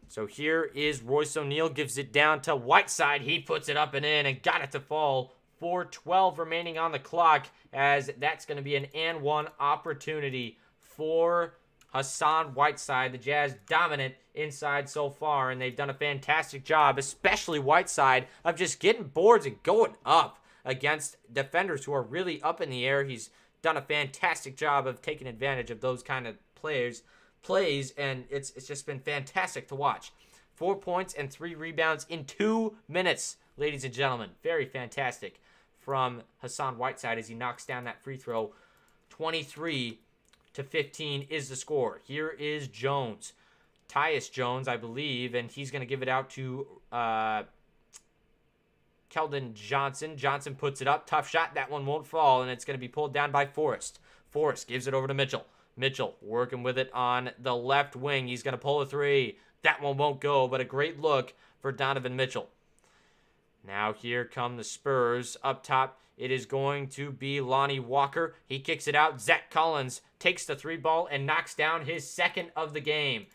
So here is Royce O'Neal, gives it down to Whiteside. He puts it up and in and got it to fall. 4:12 remaining on the clock, as that's going to be an and one opportunity for Hassan Whiteside. The Jazz dominant inside so far, and they've done a fantastic job, especially Whiteside, of just getting boards and going up against defenders who are really up in the air. He's done a fantastic job of taking advantage of those kind of plays, and it's just been fantastic to watch. 4 points and 3 rebounds in 2 minutes, ladies and gentlemen. Very fantastic from Hassan Whiteside as he knocks down that free throw. 23-15 is the score. Here is Jones. Tyus Jones, I believe, and he's going to give it out to Keldon Johnson. Johnson puts it up. Tough shot. That one won't fall, and it's going to be pulled down by Forrest. Forrest gives it over to Mitchell. Mitchell working with it on the left wing. He's going to pull a 3. That one won't go, but a great look for Donovan Mitchell. Now here come the Spurs up top. It is going to be Lonnie Walker. He kicks it out. Zach Collins takes the 3 ball and knocks down his second of the game.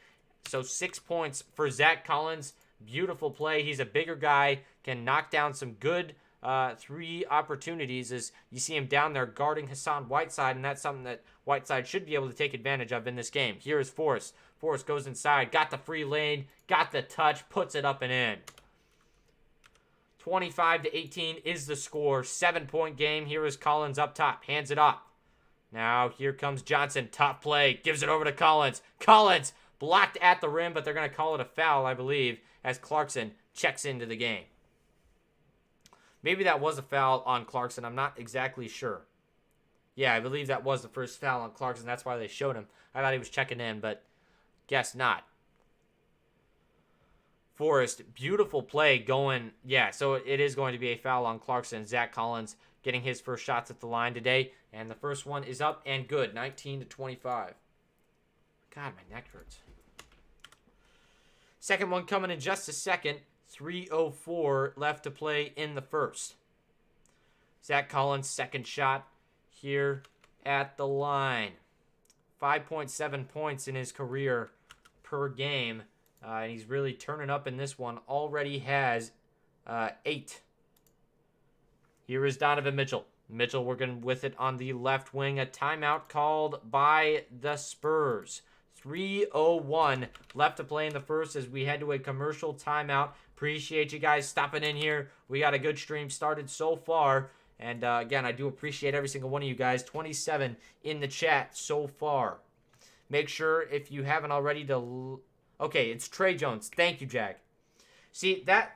So 6 points for Zach Collins. Beautiful play. He's a bigger guy, can knock down some good 3 opportunities as you see him down there guarding Hassan Whiteside, and that's something that Whiteside should be able to take advantage of in this game. Here is Forrest. Forrest goes inside, got the free lane, got the touch, puts it up and in. 25-18 is the score. 7-point game. Here is Collins up top. Hands it up. Now here comes Johnson. Top play. Gives it over to Collins. Collins blocked at the rim, but they're going to call it a foul, I believe, as Clarkson checks into the game. Maybe that was a foul on Clarkson. I'm not exactly sure. Yeah, I believe that was the first foul on Clarkson. That's why they showed him. I thought he was checking in, but guess not. Forrest, beautiful play going. Yeah, so it is going to be a foul on Clarkson. Zach Collins getting his first shots at the line today. And the first one is up and good, 19-25. God, my neck hurts. Second one coming in just a second. 3:04 left to play in the first. Zach Collins' second shot here at the line. 5.7 points in his career per game. And he's really turning up in this one. Already has 8. Here is Donovan Mitchell. Mitchell working with it on the left wing. A timeout called by the Spurs. 3:01 left to play in the first as we head to a commercial timeout. Appreciate you guys stopping in here. We got a good stream started so far. And again, I do appreciate every single one of you guys. 27 in the chat so far. Make sure if you haven't already to... Okay, it's Trey Jones. Thank you, Jack. See, I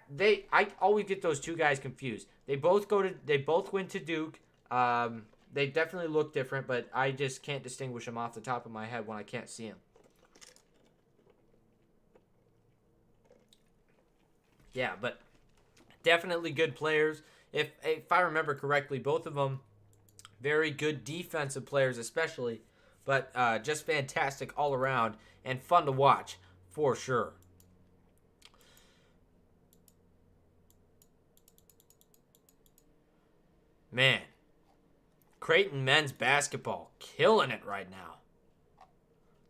always get those 2 guys confused. They both went to Duke. They definitely look different, but I just can't distinguish them off the top of my head when I can't see them. Yeah, but definitely good players. If I remember correctly, both of them very good defensive players especially, but just fantastic all around and fun to watch. For sure. Man, Creighton men's basketball killing it right now.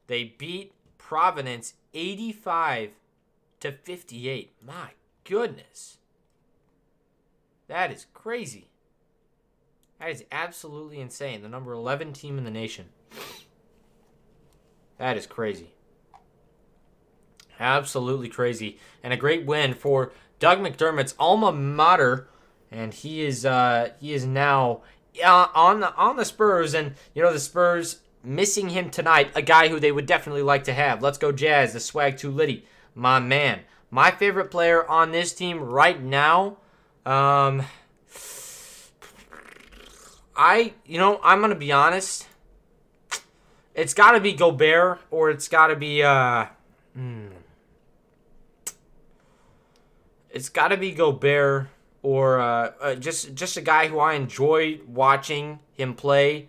They beat Providence 85-58. My goodness. That is crazy. That is absolutely insane. The number 11 team in the nation. That is crazy. Absolutely crazy. And a great win for Doug McDermott's alma mater. And he is now on the Spurs. And, you know, the Spurs missing him tonight. A guy who they would definitely like to have. Let's go Jazz. The swag too litty. My man. My favorite player on this team right now. I'm going to be honest. It's got to be Gobert or it's got to be... It's got to be Gobert or just a guy who I enjoy watching him play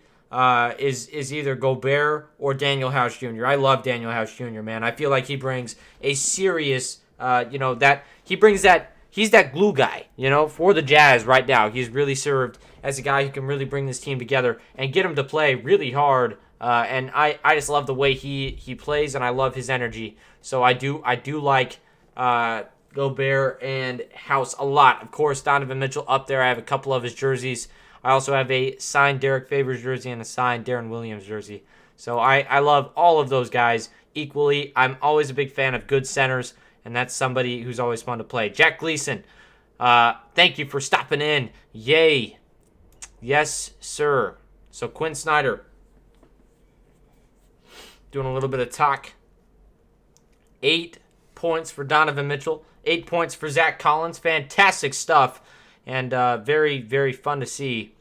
is either Gobert or Daniel House Jr. I love Daniel House Jr., man. I feel like he brings a serious, he's that glue guy, for the Jazz right now. He's really served as a guy who can really bring this team together and get them to play really hard. And I just love the way he plays, and I love his energy. So I do like Gobert and House a lot. Of course, Donovan Mitchell up there. I have a couple of his jerseys. I also have a signed Derek Favors jersey and a signed Darren Williams jersey. So I love all of those guys equally. I'm always a big fan of good centers, and that's somebody who's always fun to play. Jack Gleason, thank you for stopping in. Yay. Yes, sir. So Quinn Snyder, doing a little bit of talk. 8 points for Donovan Mitchell. 8 points for Zach Collins. Fantastic stuff. And very, very fun to see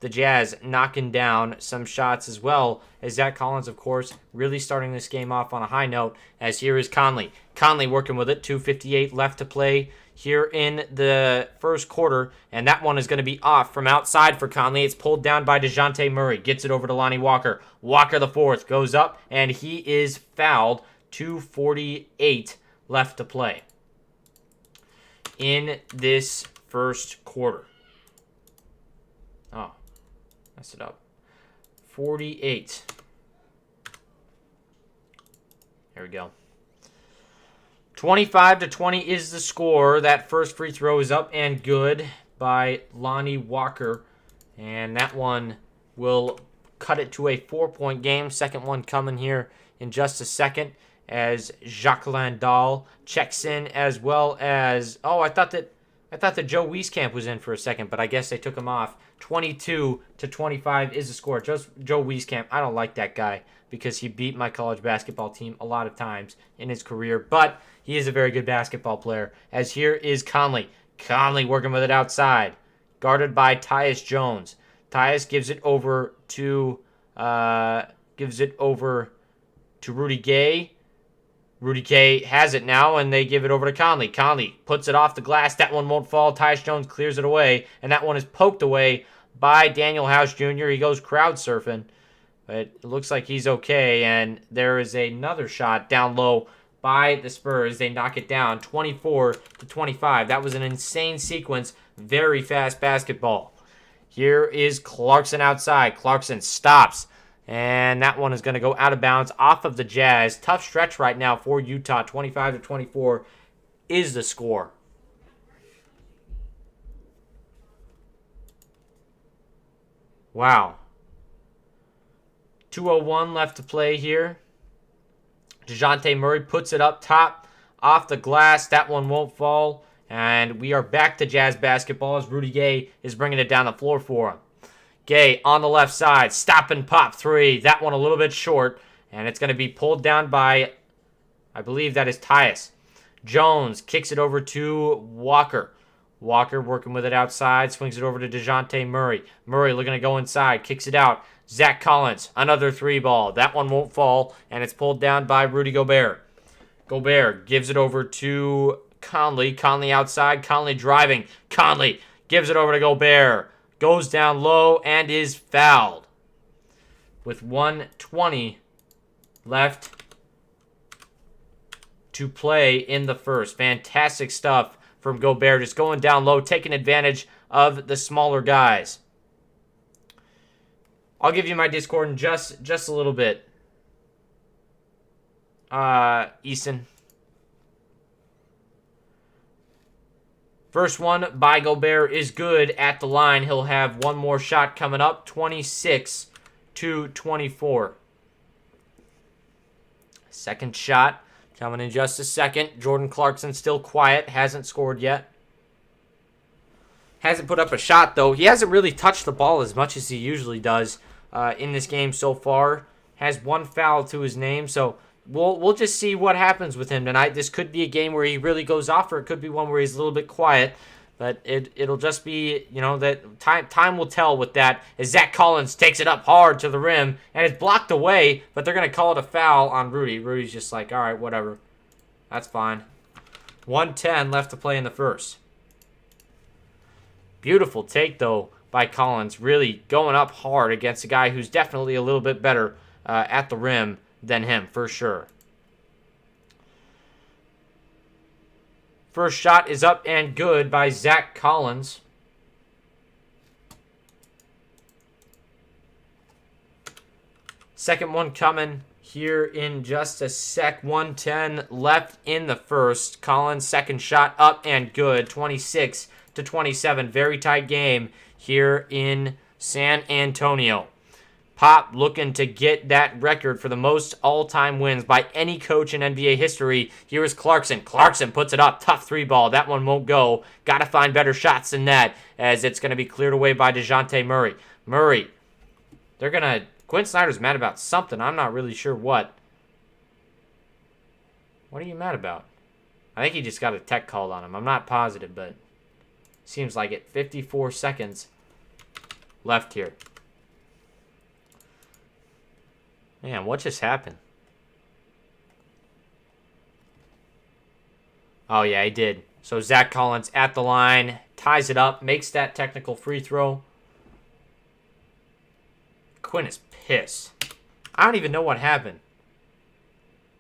the Jazz knocking down some shots as well as Zach Collins, of course, really starting this game off on a high note as here is Conley. Conley working with it. 2:58 left to play here in the first quarter. And that one is going to be off from outside for Conley. It's pulled down by Dejounte Murray. Gets it over to Lonnie Walker. Walker the fourth goes up and he is fouled. 2:48 left to play in this first quarter. Oh, messed it up. 48. There we go. 25-20 is the score. That first free throw is up and good by Lonnie Walker. And that one will cut it to a 4-point game. Second one coming here in just a second as Jacques Landau checks in, as well as... Oh, I thought that Joe Wieskamp was in for a second, but I guess they took him off. 22-25 is the score. Just Joe Wieskamp, I don't like that guy because he beat my college basketball team a lot of times in his career, but he is a very good basketball player. As here is Conley. Conley working with it outside, guarded by Tyus Jones. Tyus gives it over to Rudy Gay. Rudy Gay has it now, and they give it over to Conley. Conley puts it off the glass. That one won't fall. Tyus Jones clears it away, and that one is poked away by Daniel House Jr. He goes crowd surfing, but it looks like he's okay, and there is another shot down low by the Spurs. They knock it down 24-25. That was an insane sequence. Very fast basketball. Here is Clarkson outside. Clarkson stops. And that one is going to go out of bounds off of the Jazz. Tough stretch right now for Utah. 25-24 is the score. Wow. 2:01 left to play here. Dejounte Murray puts it up top off the glass. That one won't fall. And we are back to Jazz basketball as Rudy Gay is bringing it down the floor for him. Gay on the left side, stop and pop three. That one a little bit short, and it's going to be pulled down by, I believe that is Tyus. Jones kicks it over to Walker. Walker working with it outside, swings it over to Dejounte Murray. Murray looking to go inside, kicks it out. Zach Collins, another three ball. That one won't fall, and it's pulled down by Rudy Gobert. Gobert gives it over to Conley. Conley outside, Conley driving. Conley gives it over to Gobert. Goes down low and is fouled. With 1:20 left to play in the first. Fantastic stuff from Gobert. Just going down low, taking advantage of the smaller guys. I'll give you my Discord in just a little bit. Easton. First one by Gobert is good at the line. He'll have one more shot coming up. 26-24. Second shot coming in just a second. Jordan Clarkson still quiet. Hasn't scored yet. Hasn't put up a shot, though. He hasn't really touched the ball as much as he usually does in this game so far. Has one foul to his name, so... We'll just see what happens with him tonight. This could be a game where he really goes off, or it could be one where he's a little bit quiet. But it'll just be, that time will tell with that. As Zach Collins takes it up hard to the rim, and it's blocked away, but they're going to call it a foul on Rudy. Rudy's just like, all right, whatever. That's fine. 1:10 left to play in the first. Beautiful take, though, by Collins. Really going up hard against a guy who's definitely a little bit better at the rim than him, for sure. First shot is up and good by Zach Collins. Second one coming here in just a sec. 1:10 left in the first. Collins' second shot up and good. 26-27. Very tight game here in San Antonio. Pop looking to get that record for the most all-time wins by any coach in NBA history. Here is Clarkson. Clarkson puts it up. Tough three ball. That one won't go. Got to find better shots than that, as it's going to be cleared away by Dejounte Murray. Murray. They're going to... Quinn Snyder's mad about something. I'm not really sure what. What are you mad about? I think he just got a tech called on him. I'm not positive, but seems like it. 54 seconds left here. Man, what just happened? Oh, yeah, he did. So Zach Collins at the line, ties it up, makes that technical free throw. Quinn is pissed. I don't even know what happened.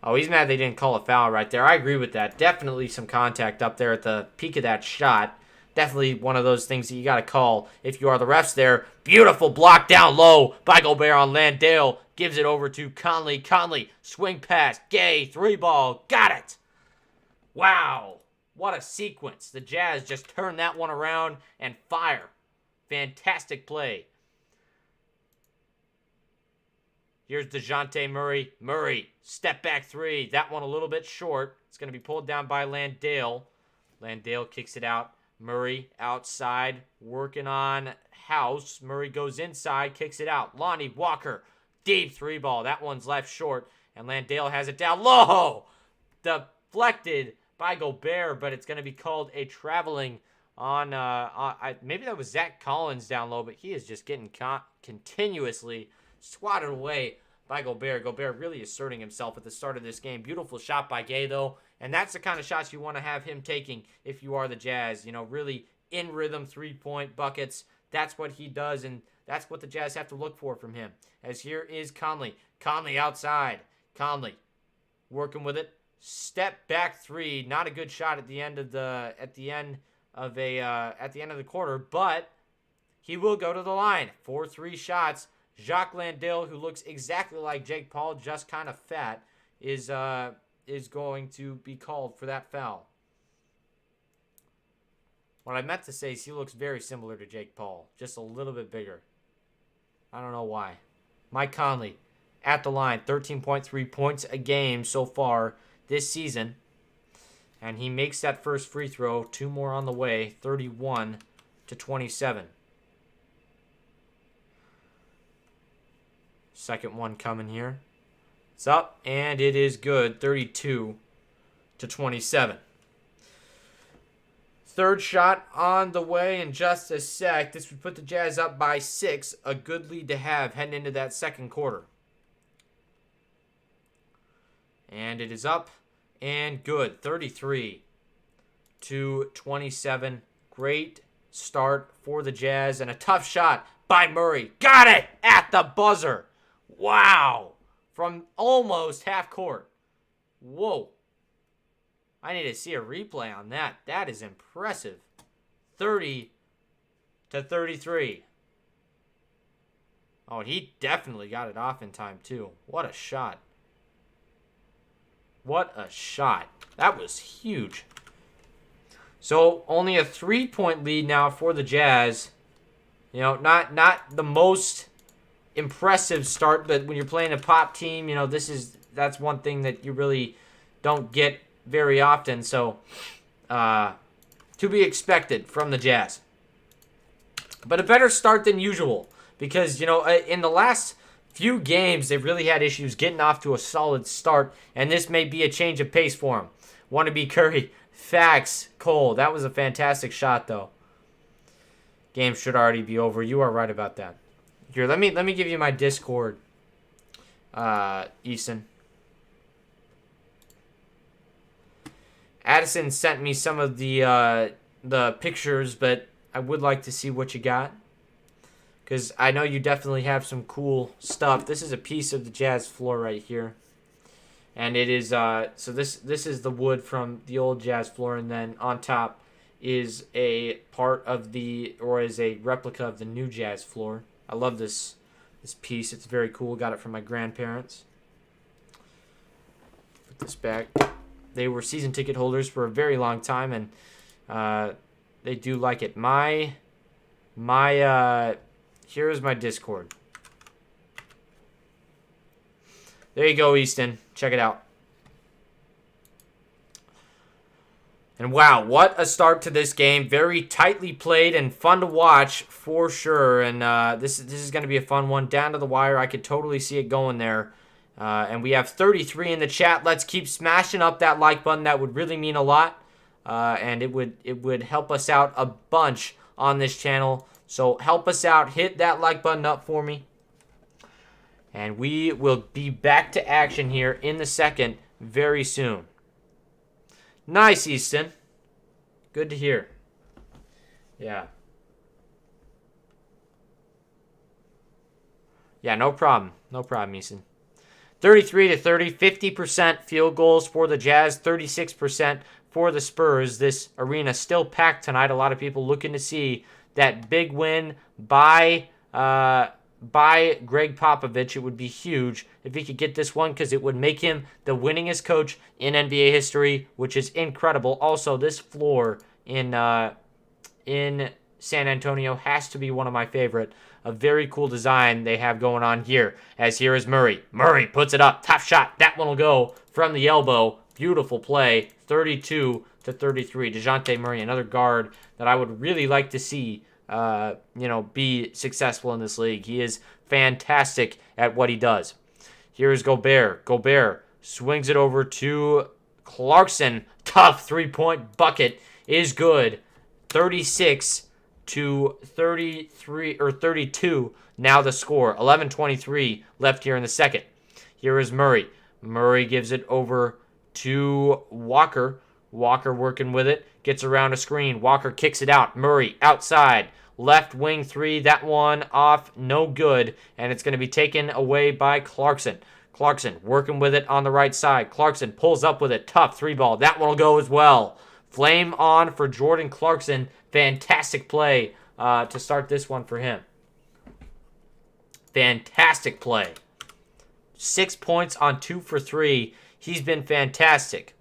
Oh, he's mad they didn't call a foul right there. I agree with that. Definitely some contact up there at the peak of that shot. Definitely one of those things that you got to call if you are the refs there. Beautiful block down low by Gobert on Landale. Gives it over to Conley. Conley, swing pass. Gay, 3-ball. Got it. Wow. What a sequence. The Jazz just turned that one around and fire. Fantastic play. Here's Dejounte Murray. Murray, step back 3. That one a little bit short. It's going to be pulled down by Landale. Landale kicks it out. Murray outside, working on House. Murray goes inside, kicks it out. Lonnie Walker, deep 3-ball. That one's left short, and Landale has it down low. Deflected by Gobert, but it's going to be called a traveling on, maybe that was Zach Collins down low, but he is just getting continuously swatted away by Gobert. Gobert really asserting himself at the start of this game. Beautiful shot by Gay, though. And that's the kind of shots you want to have him taking if you are the Jazz. You know, really in rhythm 3-point buckets. That's what he does, and that's what the Jazz have to look for from him. As here is Conley. Conley outside. Conley working with it. Step back 3. Not a good shot at the end of the quarter, but he will go to the line for 3 shots. Jacques Landale, who looks exactly like Jake Paul, just kind of fat, is going to be called for that foul. What I meant to say is he looks very similar to Jake Paul, just a little bit bigger. I don't know why. Mike Conley at the line, 13.3 points a game so far this season. And he makes that first free throw. 2 more on the way, 31-27. Second one coming here. It's up, and it is good, 32-27. Third shot on the way in just a sec. This would put the Jazz up by 6. A good lead to have heading into that second quarter. And it is up and good, 33-27. Great start for the Jazz, and a tough shot by Murray. Got it at the buzzer. Wow. From almost half court. Whoa. I need to see a replay on that. That is impressive. 30-33. Oh, he definitely got it off in time, too. What a shot. What a shot. That was huge. So, only a 3-point lead now for the Jazz. You know, not the most impressive start, but when you're playing a pop team, you know, that's one thing that you really don't get very often. So, to be expected from the Jazz. But a better start than usual because, you know, in the last few games, they've really had issues getting off to a solid start, and this may be a change of pace for them. Wannabe Curry, facts, Cole. That was a fantastic shot, though. Game should already be over. You are right about that. Here, let me give you my Discord, Easton. Addison sent me some of the pictures, but I would like to see what you got, because I know you definitely have some cool stuff. This is a piece of the Jazz floor right here, and it is so this is the wood from the old Jazz floor, and then on top is a part of is a replica of the new Jazz floor. I love this piece. It's very cool. Got it from my grandparents. Put this back. They were season ticket holders for a very long time, and they do like it. Here is my Discord. There you go, Easton. Check it out. And wow, what a start to this game. Very tightly played and fun to watch for sure. And this is going to be a fun one. Down to the wire. I could totally see it going there. And we have 33 in the chat. Let's keep smashing up that like button. That would really mean a lot. And it would help us out a bunch on this channel. So help us out. Hit that like button up for me. And we will be back to action here in the second very soon. Nice, Easton. Good to hear. Yeah. Yeah, no problem. No problem, Easton. 33-30, 50% field goals for the Jazz, 36% for the Spurs. This arena still packed tonight. A lot of people looking to see that big win by Greg Popovich. It would be huge if he could get this one because it would make him the winningest coach in NBA history, which is incredible. Also, this floor in San Antonio has to be one of my favorite. A very cool design they have going on here. As here is Murray. Murray puts it up. Top shot. That one will go from the elbow. Beautiful play. 32-33. Dejounte Murray, another guard that I would really like to see be successful in this league. He is fantastic at what he does. Here is Gobert. Gobert swings it over to Clarkson. Tough three-point bucket is good. 36-33 or 32. Now the score. 11:23 left here in the second. Here is Murray. Murray gives it over to Walker. Walker working with it. Gets around a screen. Walker kicks it out. Murray outside. Left wing three. That one off. No good. And it's going to be taken away by Clarkson. Clarkson working with it on the right side. Clarkson pulls up with it. Tough three ball. That one will go as well. Flame on for Jordan Clarkson. Fantastic play to start this one for him. Fantastic play. 6 points on 2 for 3. He's been fantastic.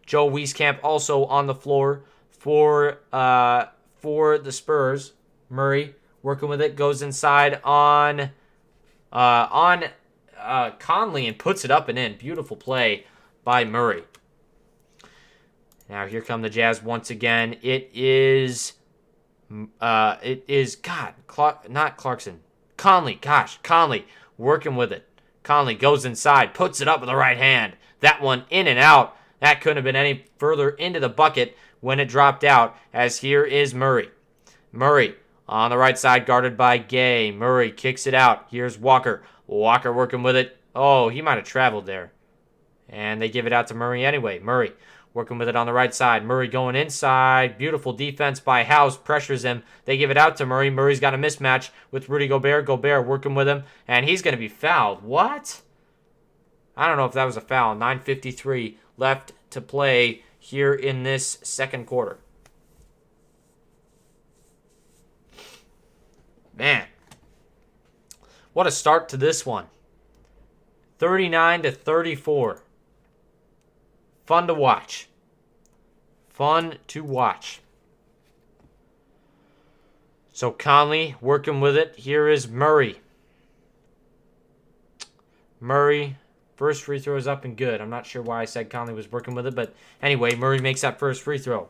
Joe Wieskamp also on the floor for the Spurs. Murray working with it, goes inside on Conley and puts it up and in. Beautiful play by Murray. Now here come the Jazz once again. It is not Clarkson. Conley. Gosh, Conley working with it. Conley goes inside, puts it up with the right hand. That one in and out. That couldn't have been any further into the bucket when it dropped out, as here is Murray. Murray on the right side, guarded by Gay. Murray kicks it out. Here's Walker. Walker working with it. Oh, he might have traveled there. And they give it out to Murray anyway. Murray working with it on the right side. Murray going inside. Beautiful defense by House. Pressures him. They give it out to Murray. Murray's got a mismatch with Rudy Gobert. Gobert working with him. And he's going to be fouled. What? I don't know if that was a foul. 9:53 left to play here in this second quarter. Man. What a start to this one. 39-34. Fun to watch. Fun to watch. So Conley working with it. Here is Murray. Murray, first free throw is up and good. I'm not sure why I said Conley was working with it, but anyway, Murray makes that first free throw.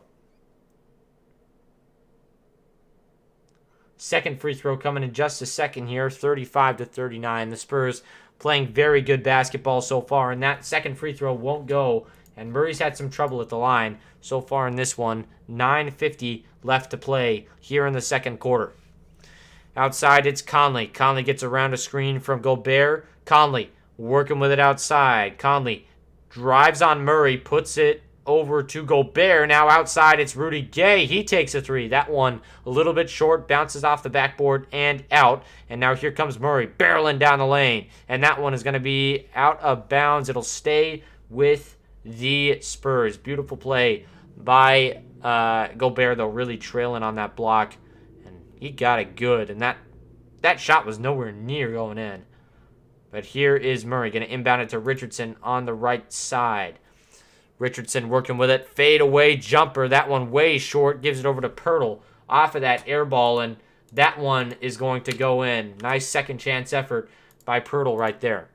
Second free throw coming in just a second here, 35-39. The Spurs playing very good basketball so far, and that second free throw won't go. And Murray's had some trouble at the line so far in this one. 9:50 left to play here in the second quarter. Outside, it's Conley. Conley gets around a screen from Gobert. Conley working with it outside. Conley drives on Murray, puts it over to Gobert. Now outside, it's Rudy Gay. He takes a three. That one a little bit short, bounces off the backboard and out. And now here comes Murray barreling down the lane. And that one is going to be out of bounds. It'll stay with the Spurs. Beautiful play by Gobert, though, really trailing on that block. And he got it good. And that shot was nowhere near going in. But here is Murray going to inbound it to Richardson on the right side. Richardson working with it. Fade away jumper. That one way short. Gives it over to Pirtle off of that air ball. And that one is going to go in. Nice second chance effort by Pirtle right there.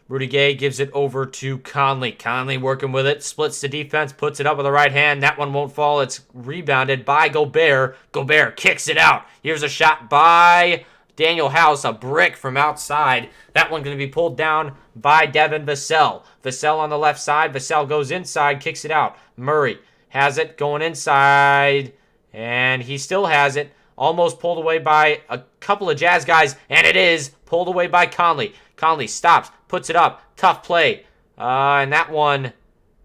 Rudy Gay gives it over to Conley. Conley working with it. Splits the defense. Puts it up with the right hand. That one won't fall. It's rebounded by Gobert. Gobert kicks it out. Here's a shot by Daniel House. A brick from outside. That one going to be pulled down by Devin Vassell. Vassell on the left side. Vassell goes inside. Kicks it out. Murray has it going inside. And he still has it. Almost pulled away by a couple of Jazz guys. And it is pulled away by Conley. Conley stops. Puts it up. Tough play. And that one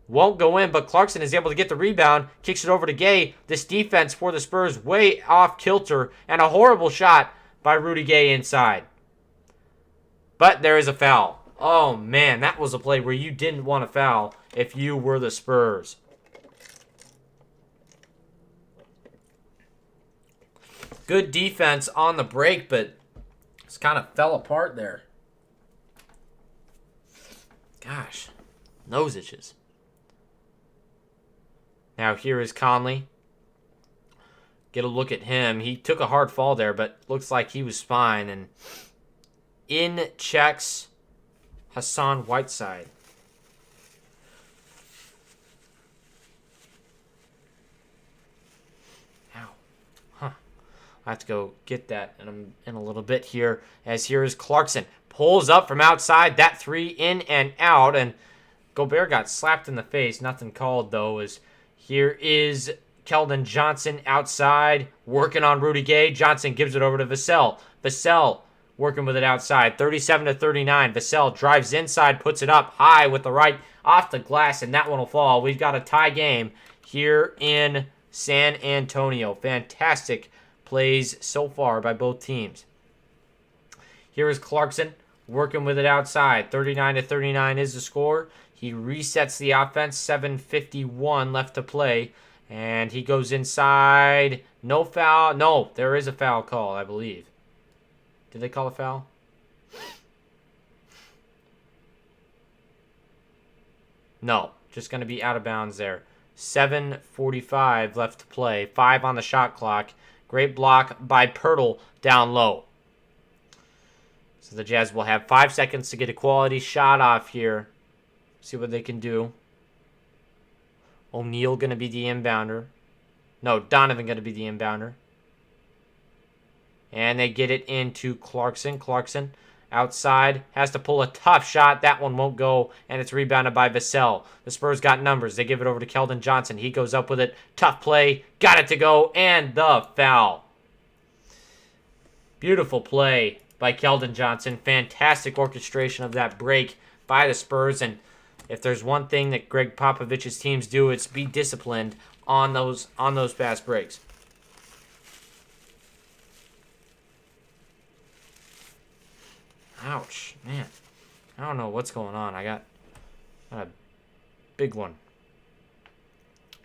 won't go in, but Clarkson is able to get the rebound. Kicks it over to Gay. This defense for the Spurs way off kilter. And a horrible shot by Rudy Gay inside. But there is a foul. Oh, man, that was a play where you didn't want to foul if you were the Spurs. Good defense on the break, but it's kind of fell apart there. Gosh, nose itches. Now here is Conley. Get a look at him. He took a hard fall there, but looks like he was fine. And in checks Hassan Whiteside. Ow. Huh. I have to go get that in a little bit here. As here is Clarkson. Pulls up from outside. That three in and out. And Gobert got slapped in the face. Nothing called, though. As here is Keldon Johnson outside, working on Rudy Gay. Johnson gives it over to Vassell. Vassell working with it outside, 37-39. Vassell drives inside, puts it up high with the right off the glass, and that one will fall. We've got a tie game here in San Antonio. Fantastic plays so far by both teams. Here is Clarkson working with it outside. 39-39 is the score. He resets the offense. 7:51 left to play. And he goes inside. No foul. No, there is a foul call, I believe. Did they call a foul? No, just going to be out of bounds there. 7:45 left to play. 5 on the shot clock. Great block by Pirtle down low. So the Jazz will have 5 seconds to get a quality shot off here. See what they can do. O'Neal going to be the inbounder. No, Donovan going to be the inbounder. And they get it into Clarkson. Clarkson outside has to pull a tough shot. That one won't go, and it's rebounded by Vassell. The Spurs got numbers. They give it over to Keldon Johnson. He goes up with it. Tough play. Got it to go, and the foul. Beautiful play by Keldon Johnson. Fantastic orchestration of that break by the Spurs, and if there's one thing that Greg Popovich's teams do, it's be disciplined on those fast breaks. Ouch, man. I don't know what's going on. I got a big one.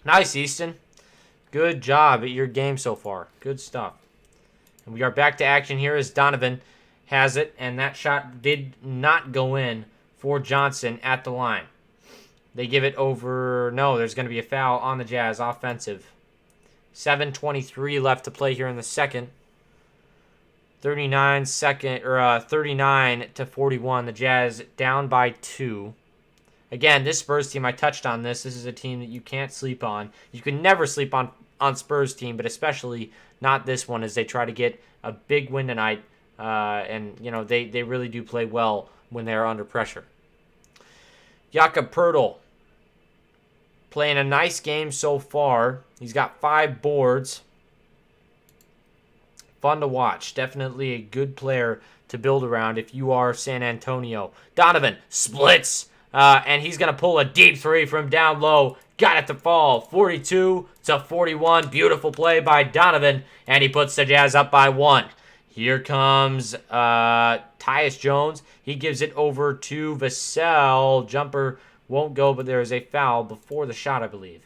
Nice, Easton. Good job at your game so far. Good stuff. And we are back to action here as Donovan has it, and that shot did not go in for Johnson at the line. They give it over. No, there's going to be a foul on the Jazz, offensive. 7:23 left to play here in the second. 39-41. The Jazz down by 2. Again, this Spurs team, I touched on this. This is a team that you can't sleep on. You can never sleep on Spurs team, but especially not this one as they try to get a big win tonight. And, you know, they really do play well when they're under pressure. Jakob Poeltl playing a nice game so far. He's got 5 boards. Fun to watch. Definitely a good player to build around if you are San Antonio. Donovan splits, and he's going to pull a deep 3 from down low. Got it to fall. 42-41. Beautiful play by Donovan, and he puts the Jazz up by 1. Here comes Tyus Jones. He gives it over to Vassell. Jumper won't go, but there is a foul before the shot, I believe.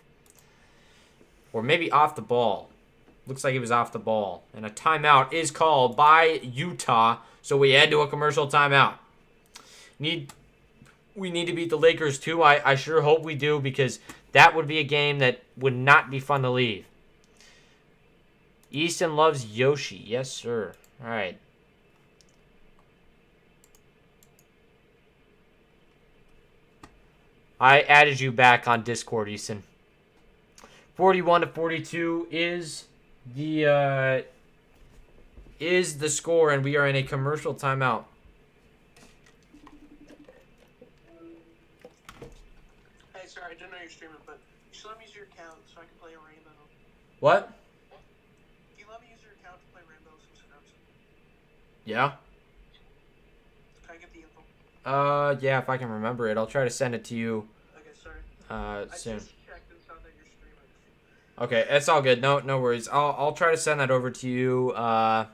Or maybe off the ball. Looks like he was off the ball. And a timeout is called by Utah, so we head to a commercial timeout. We need to beat the Lakers, too. I sure hope we do, because that would be a game that would not be fun to leave. Easton loves Yoshi. Yes, sir. All right. I added you back on Discord, Easton. 41-42 is the score, and we are in a commercial timeout. Hey, sorry, I didn't know you're streaming, but you should let me use your account so I can play a Rainbow. What? Can you let me use your account to play Rainbow Six Sims? Yeah. Can I get the info? Yeah, if I can remember it. I'll try to send it to you. Okay, sorry. Soon. I just checked and saw that you're streaming. Okay, it's all good. No worries. I'll try to send that over to you. I'll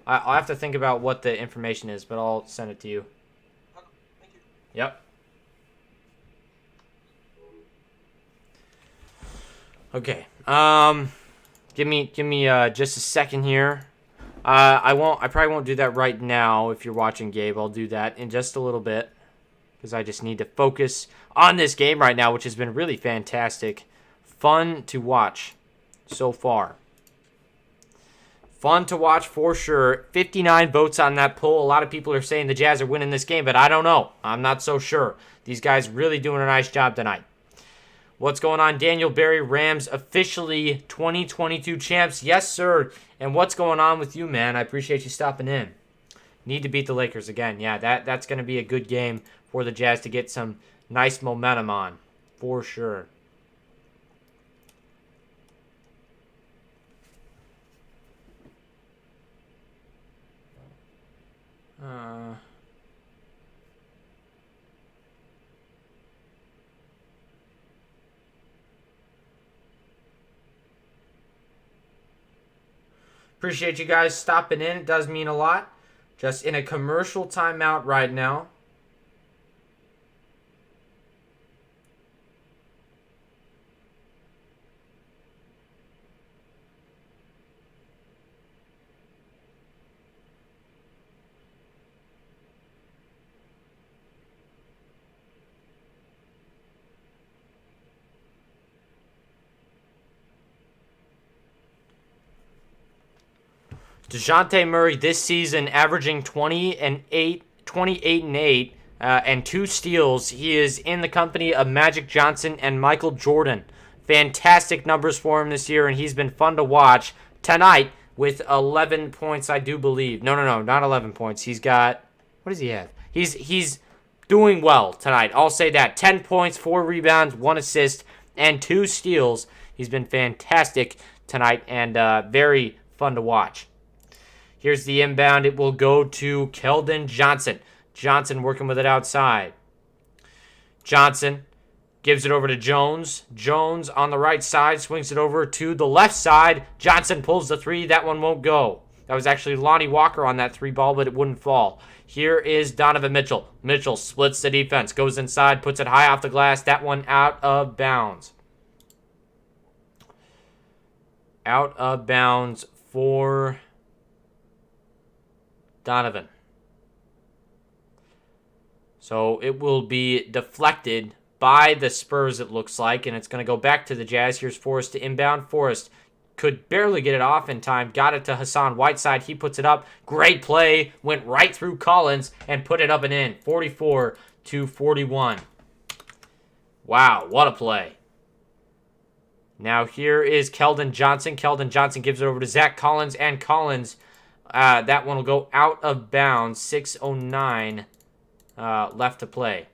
have to think about what the information is, but I'll send it to you. Okay, thank you. Yep. Okay. Give me just a second here. I probably won't do that right now if you're watching, Gabe. I'll do that in just a little bit because I just need to focus on this game right now, which has been really fantastic. Fun to watch so far. Fun to watch for sure. 59 votes on that poll. A lot of people are saying the Jazz are winning this game, but I don't know. I'm not so sure. These guys really doing a nice job tonight. What's going on, Daniel Berry? Rams officially 2022 champs. Yes, sir. And what's going on with you, man? I appreciate you stopping in. Need to beat the Lakers again. Yeah, that's going to be a good game for the Jazz to get some nice momentum on, for sure. Appreciate you guys stopping in. It does mean a lot. Just in a commercial timeout right now. Dejounte Murray this season averaging 28 and 8 and 2 steals. He is in the company of Magic Johnson and Michael Jordan. Fantastic numbers for him this year, and he's been fun to watch tonight with 11 points, I do believe. No, not 11 points. He's got, what does he have? He's doing well tonight. I'll say that. 10 points, 4 rebounds, 1 assist, and 2 steals. He's been fantastic tonight and very fun to watch. Here's the inbound. It will go to Keldon Johnson. Johnson working with it outside. Johnson gives it over to Jones. Jones on the right side swings it over to the left side. Johnson pulls the 3. That one won't go. That was actually Lonnie Walker on that 3 ball, but it wouldn't fall. Here is Donovan Mitchell. Mitchell splits the defense, goes inside, puts it high off the glass. That one out of bounds. Out of bounds for Donovan. So it will be deflected by the Spurs, it looks like, and it's going to go back to the Jazz. Here's Forrest to inbound. Forrest could barely get it off in time. Got it to Hassan Whiteside. He puts it up. Great play. Went right through Collins and put it up and in. 44-41. Wow, what a play. Now here is Keldon Johnson. Keldon Johnson gives it over to Zach Collins, and Collins, that one will go out of bounds. 6:09 left to play.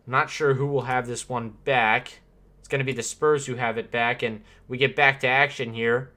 Not sure who will have this one back. It's going to be the Spurs who have it back, and we get back to action here.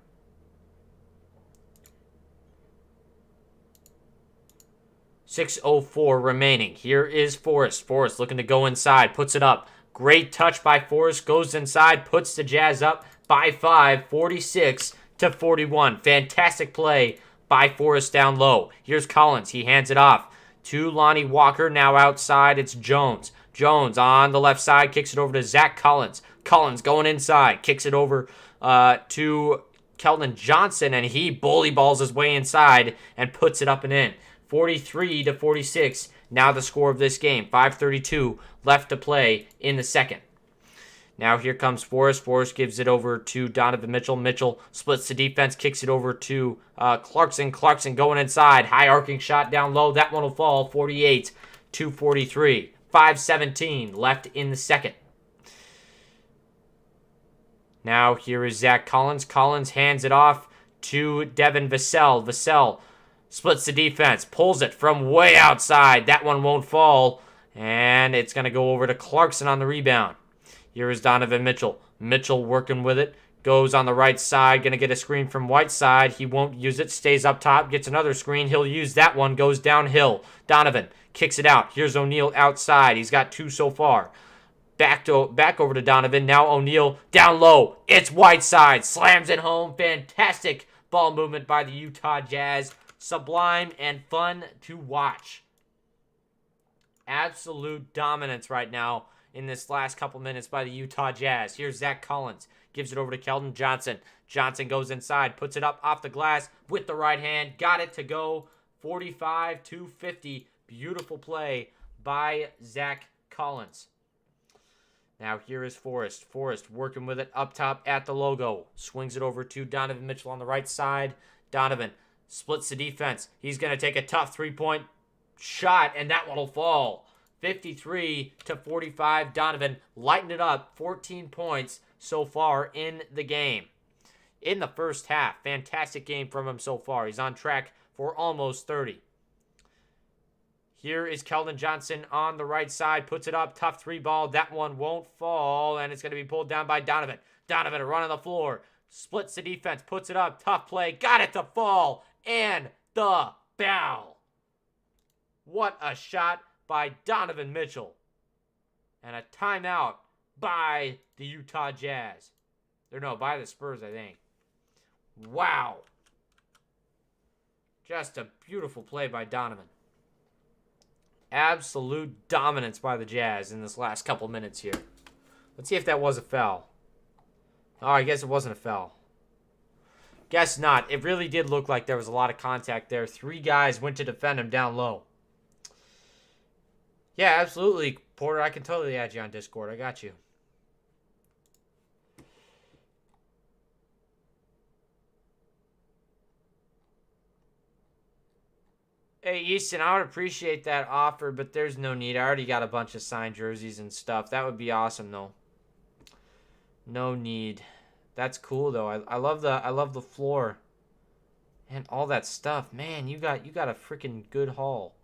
.604 remaining. Here is Forrest. Forrest looking to go inside. Puts it up. Great touch by Forrest. Goes inside. Puts the Jazz up by 5. 46-41. Fantastic play by Forrest down low. Here's Collins. He hands it off to Lonnie Walker. Now outside, it's Jones. Jones on the left side. Kicks it over to Zach Collins. Collins going inside. Kicks it over to Keldon Johnson, and he bully balls his way inside and puts it up and in. 43-46, now the score of this game. 5:32 left to play in the second. Now here comes Forrest. Forrest gives it over to Donovan Mitchell. Mitchell splits the defense, kicks it over to Clarkson. Clarkson going inside. High arcing shot down low. That one will fall. 48-43. 5:17 left in the second. Now here is Zach Collins. Collins hands it off to Devin Vassell. Vassell splits the defense, pulls it from way outside. That one won't fall, and it's going to go over to Clarkson on the rebound. Here is Donovan Mitchell. Mitchell working with it. Goes on the right side, going to get a screen from Whiteside. He won't use it. Stays up top, gets another screen. He'll use that one. Goes downhill. Donovan kicks it out. Here's O'Neal outside. He's got 2 so far. Back over to Donovan. Now O'Neal down low. It's Whiteside. Slams it home. Fantastic ball movement by the Utah Jazz. sublime and fun to watch. Absolute dominance right now in this last couple minutes by the Utah Jazz. Here's Zach Collins. Gives it over to Keldon Johnson. Johnson goes inside. Puts it up off the glass with the right hand. Got it to go. 45-50. Beautiful play by Zach Collins. Now here is Forrest. Forrest working with it up top at the logo. Swings it over to Donovan Mitchell on the right side. Donovan splits the defense. He's going to take a tough three-point shot, and that one will fall. 53-45. Donovan lighting it up. 14 points so far in the game. In the first half, fantastic game from him so far. He's on track for almost 30. Here is Keldon Johnson on the right side. Puts it up. Tough three ball. That one won't fall, and it's going to be pulled down by Donovan. Donovan run on the floor. Splits the defense. Puts it up. Tough play. Got it to fall. And the foul. What a shot by Donovan Mitchell. And a timeout by the Utah Jazz. Or no, by the Spurs, I think. Wow. Just a beautiful play by Donovan. Absolute dominance by the Jazz in this last couple minutes here. Let's see if that was a foul. Oh, I guess it wasn't a foul. Guess not. It really did look like there was a lot of contact there. 3 guys went to defend him down low. Yeah, absolutely, Porter. I can totally add you on Discord. I got you. Hey, Easton, I would appreciate that offer, but there's no need. I already got a bunch of signed jerseys and stuff. That would be awesome, though. No need. That's cool, though. I love the floor and all that stuff. Man, you got a freaking good haul.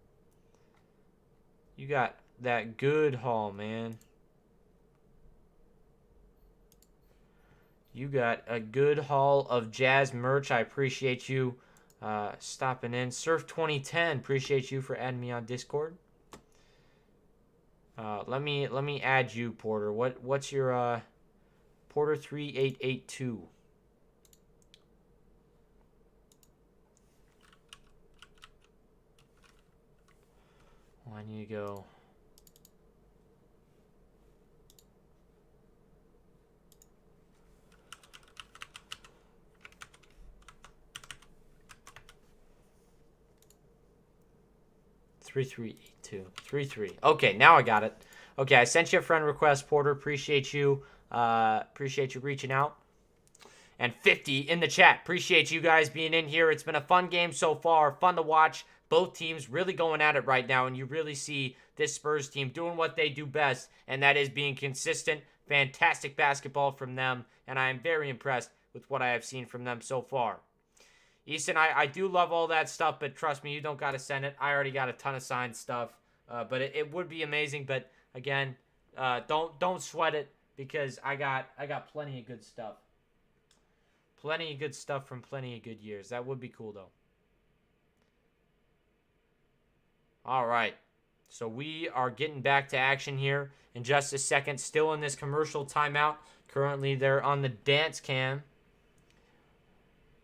You got that good haul, man. You got a good haul of Jazz merch. I appreciate you stopping in. Surf 2010, appreciate you for adding me on Discord. Let me add you, Porter. What's your Porter 3882? I need to go. $3382. Okay, now I got it. Okay, I sent you a friend request, Porter. Appreciate you. Appreciate you reaching out. And 50 in the chat. Appreciate you guys being in here. It's been a fun game so far. Fun to watch. Both teams really going at it right now, and you really see this Spurs team doing what they do best, and that is being consistent. Fantastic basketball from them, and I am very impressed with what I have seen from them so far. Easton, I do love all that stuff, but trust me, you don't got to send it. I already got a ton of signed stuff, but it would be amazing. But again, don't sweat it because I got plenty of good stuff. Plenty of good stuff from plenty of good years. That would be cool though. All right, so we are getting back to action here in just a second. Still in this commercial timeout. Currently, they're on the dance cam.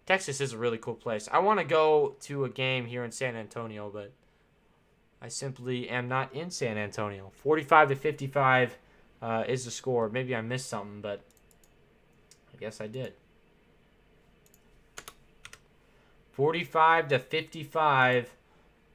Texas is a really cool place. I want to go to a game here in San Antonio, but I simply am not in San Antonio. 45-55 is the score. Maybe I missed something, but I guess I did. 45-55.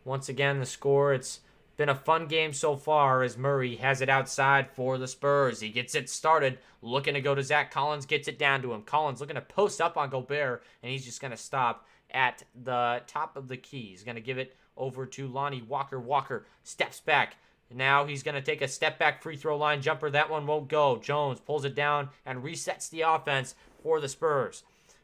Once again, the score. It's been a fun game so far as Murray has it outside for the Spurs. He gets it started, looking to go to Zach Collins, gets it down to him. Collins looking to post up on Gobert, and he's just going to stop at the top of the key. He's going to give it over to Lonnie Walker. Walker steps back. Now he's going to take a step back free throw line jumper. That one won't go. Jones pulls it down and resets the offense for the Spurs.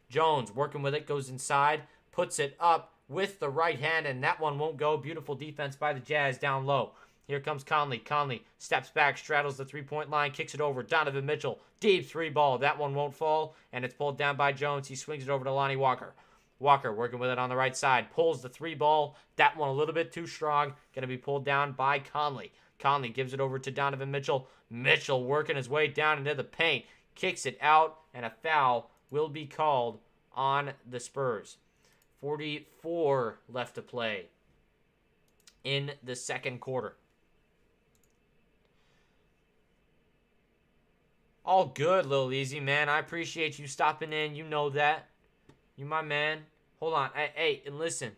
Jones working with it, goes inside, puts it up with the right hand, and that one won't go. Beautiful defense by the Jazz down low. Here comes Conley. Conley steps back, straddles the three-point line, kicks it over. Donovan Mitchell, deep three ball. That one won't fall, and it's pulled down by Jones. He swings it over to Lonnie Walker. Walker working with it on the right side. Pulls the three ball. That one a little bit too strong. Going to be pulled down by Conley. Conley gives it over to Donovan Mitchell. Mitchell working his way down into the paint. Kicks it out, and a foul will be called on the Spurs. 44 left to play in the second quarter. All good, Lil Easy, man. I appreciate you stopping in. You know that. You my man. Hold on. Hey, and listen.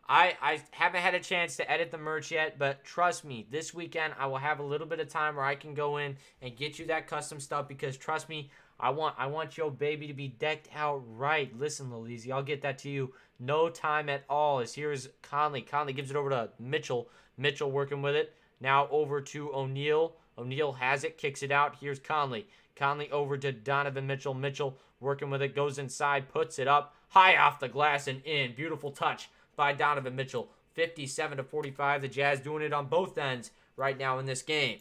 I haven't had a chance to edit the merch yet, but trust me, this weekend I will have a little bit of time where I can go in and get you that custom stuff because trust me, I want your baby to be decked out right. Listen, Lil Easy, I'll get that to you no time at all. As here's Conley. Conley gives it over to Mitchell. Mitchell working with it. Now over to O'Neal. O'Neal has it, kicks it out. Here's Conley. Conley over to Donovan Mitchell. Mitchell working with it, goes inside, puts it up, high off the glass and in. Beautiful touch by Donovan Mitchell. 57-45. The Jazz doing it on both ends right now in this game.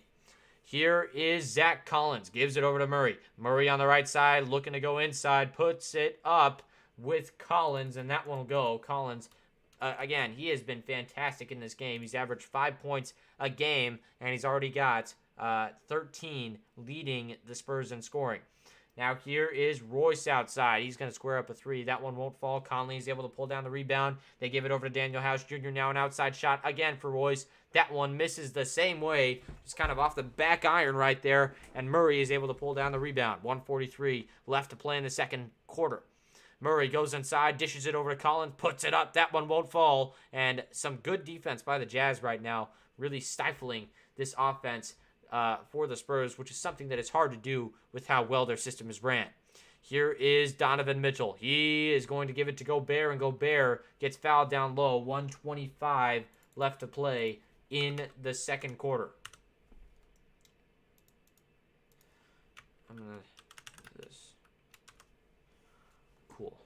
Here is Zach Collins. Gives it over to Murray. Murray on the right side, looking to go inside, puts it up with Collins, and that one will go. Collins, again, he has been fantastic in this game. He's averaged 5 points a game, and he's already got 13 leading the Spurs in scoring. Now here is Royce outside. He's going to square up a three. That one won't fall. Conley is able to pull down the rebound. They give it over to Daniel House Jr. Now an outside shot again for Royce. That one misses the same way. Just kind of off the back iron right there. And Murray is able to pull down the rebound. 1:43 left to play in the second quarter. Murray goes inside, dishes it over to Collins, puts it up. That one won't fall. And some good defense by the Jazz right now, really stifling this offense for the Spurs, which is something that is hard to do with how well their system is ran. Here is Donovan Mitchell. He is going to give it to Gobert, and Gobert gets fouled down low. 1:25 left to play in the second quarter. I'm going to do this. Cool.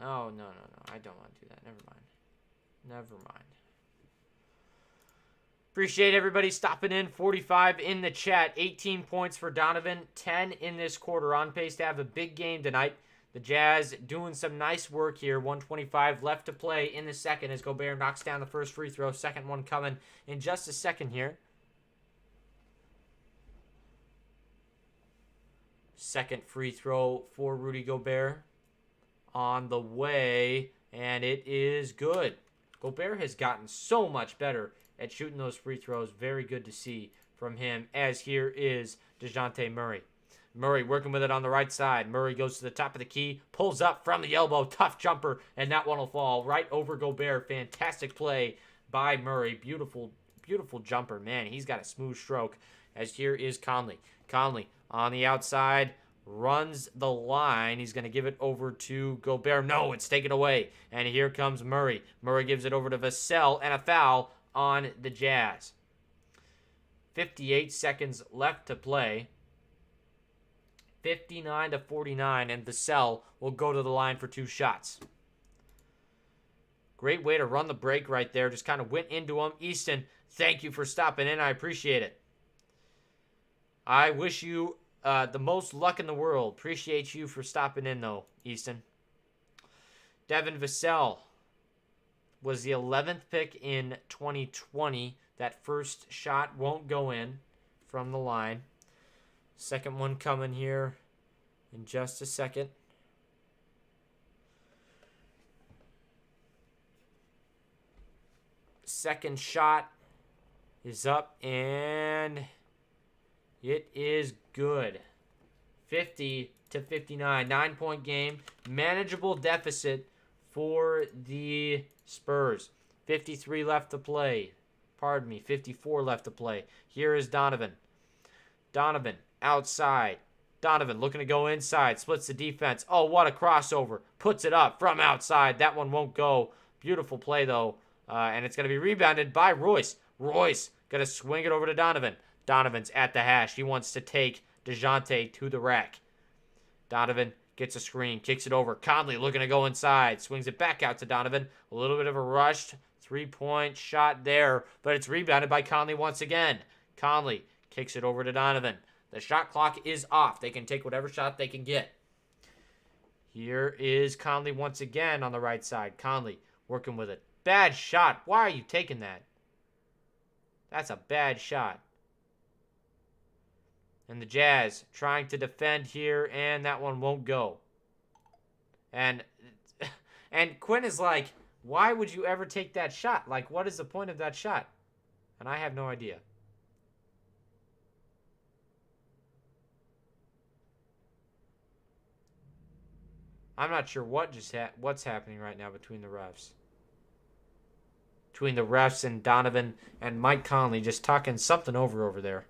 Oh, no. I don't want to do that. Never mind. Appreciate everybody stopping in. 45 in the chat. 18 points for Donovan. 10 in this quarter. On pace to have a big game tonight. The Jazz doing some nice work here. 1:25 left to play in the second as Gobert knocks down the first free throw. Second one coming in just a second here. Second free throw for Rudy Gobert on the way, and it is good. Gobert has gotten so much better at shooting those free throws. Very good to see from him, as here is Dejounte Murray. Murray working with it on the right side. Murray goes to the top of the key, pulls up from the elbow, tough jumper, and that one will fall right over Gobert. Fantastic play by Murray. Beautiful jumper. Man, he's got a smooth stroke. As here is Conley. Conley on the outside, runs the line. He's going to give it over to Gobert. No, it's taken away. And here comes Murray. Murray gives it over to Vassell, and a foul on the Jazz. 58 seconds left to play. 59-49, and Vassell will go to the line for two shots. Great way to run the break right there. Just kind of went into him. Easton, thank you for stopping in. I appreciate it. I wish you the most luck in the world. Appreciate you for stopping in, though, Easton. Devin Vassell was the 11th pick in 2020. That first shot won't go in from the line. Second one coming here in just a second. Second shot is up, and it is good. 50-59. 9-point game. Manageable deficit for the Spurs. 53 left to play. 54 left to play. Here is Donovan. Donovan outside. Donovan looking to go inside. Splits the defense. Oh, what a crossover. Puts it up from outside. That one won't go. Beautiful play, though. And it's going to be rebounded by Royce. Royce going to swing it over to Donovan. Donovan's at the hash. He wants to take Dejounte to the rack. Donovan gets a screen. Kicks it over. Conley looking to go inside. Swings it back out to Donovan. A little bit of a rushed three-point shot there. But it's rebounded by Conley once again. Conley kicks it over to Donovan. The shot clock is off. They can take whatever shot they can get. Here is Conley once again on the right side. Conley working with it. Bad shot. Why are you taking that? That's a bad shot. And the Jazz trying to defend here, and that one won't go. And Quinn is like, Why would you ever take that shot? Like, what is the point of that shot? And I have no idea. I'm not sure what's happening right now between the refs. Between the refs and Donovan and Mike Conley just talking something over there.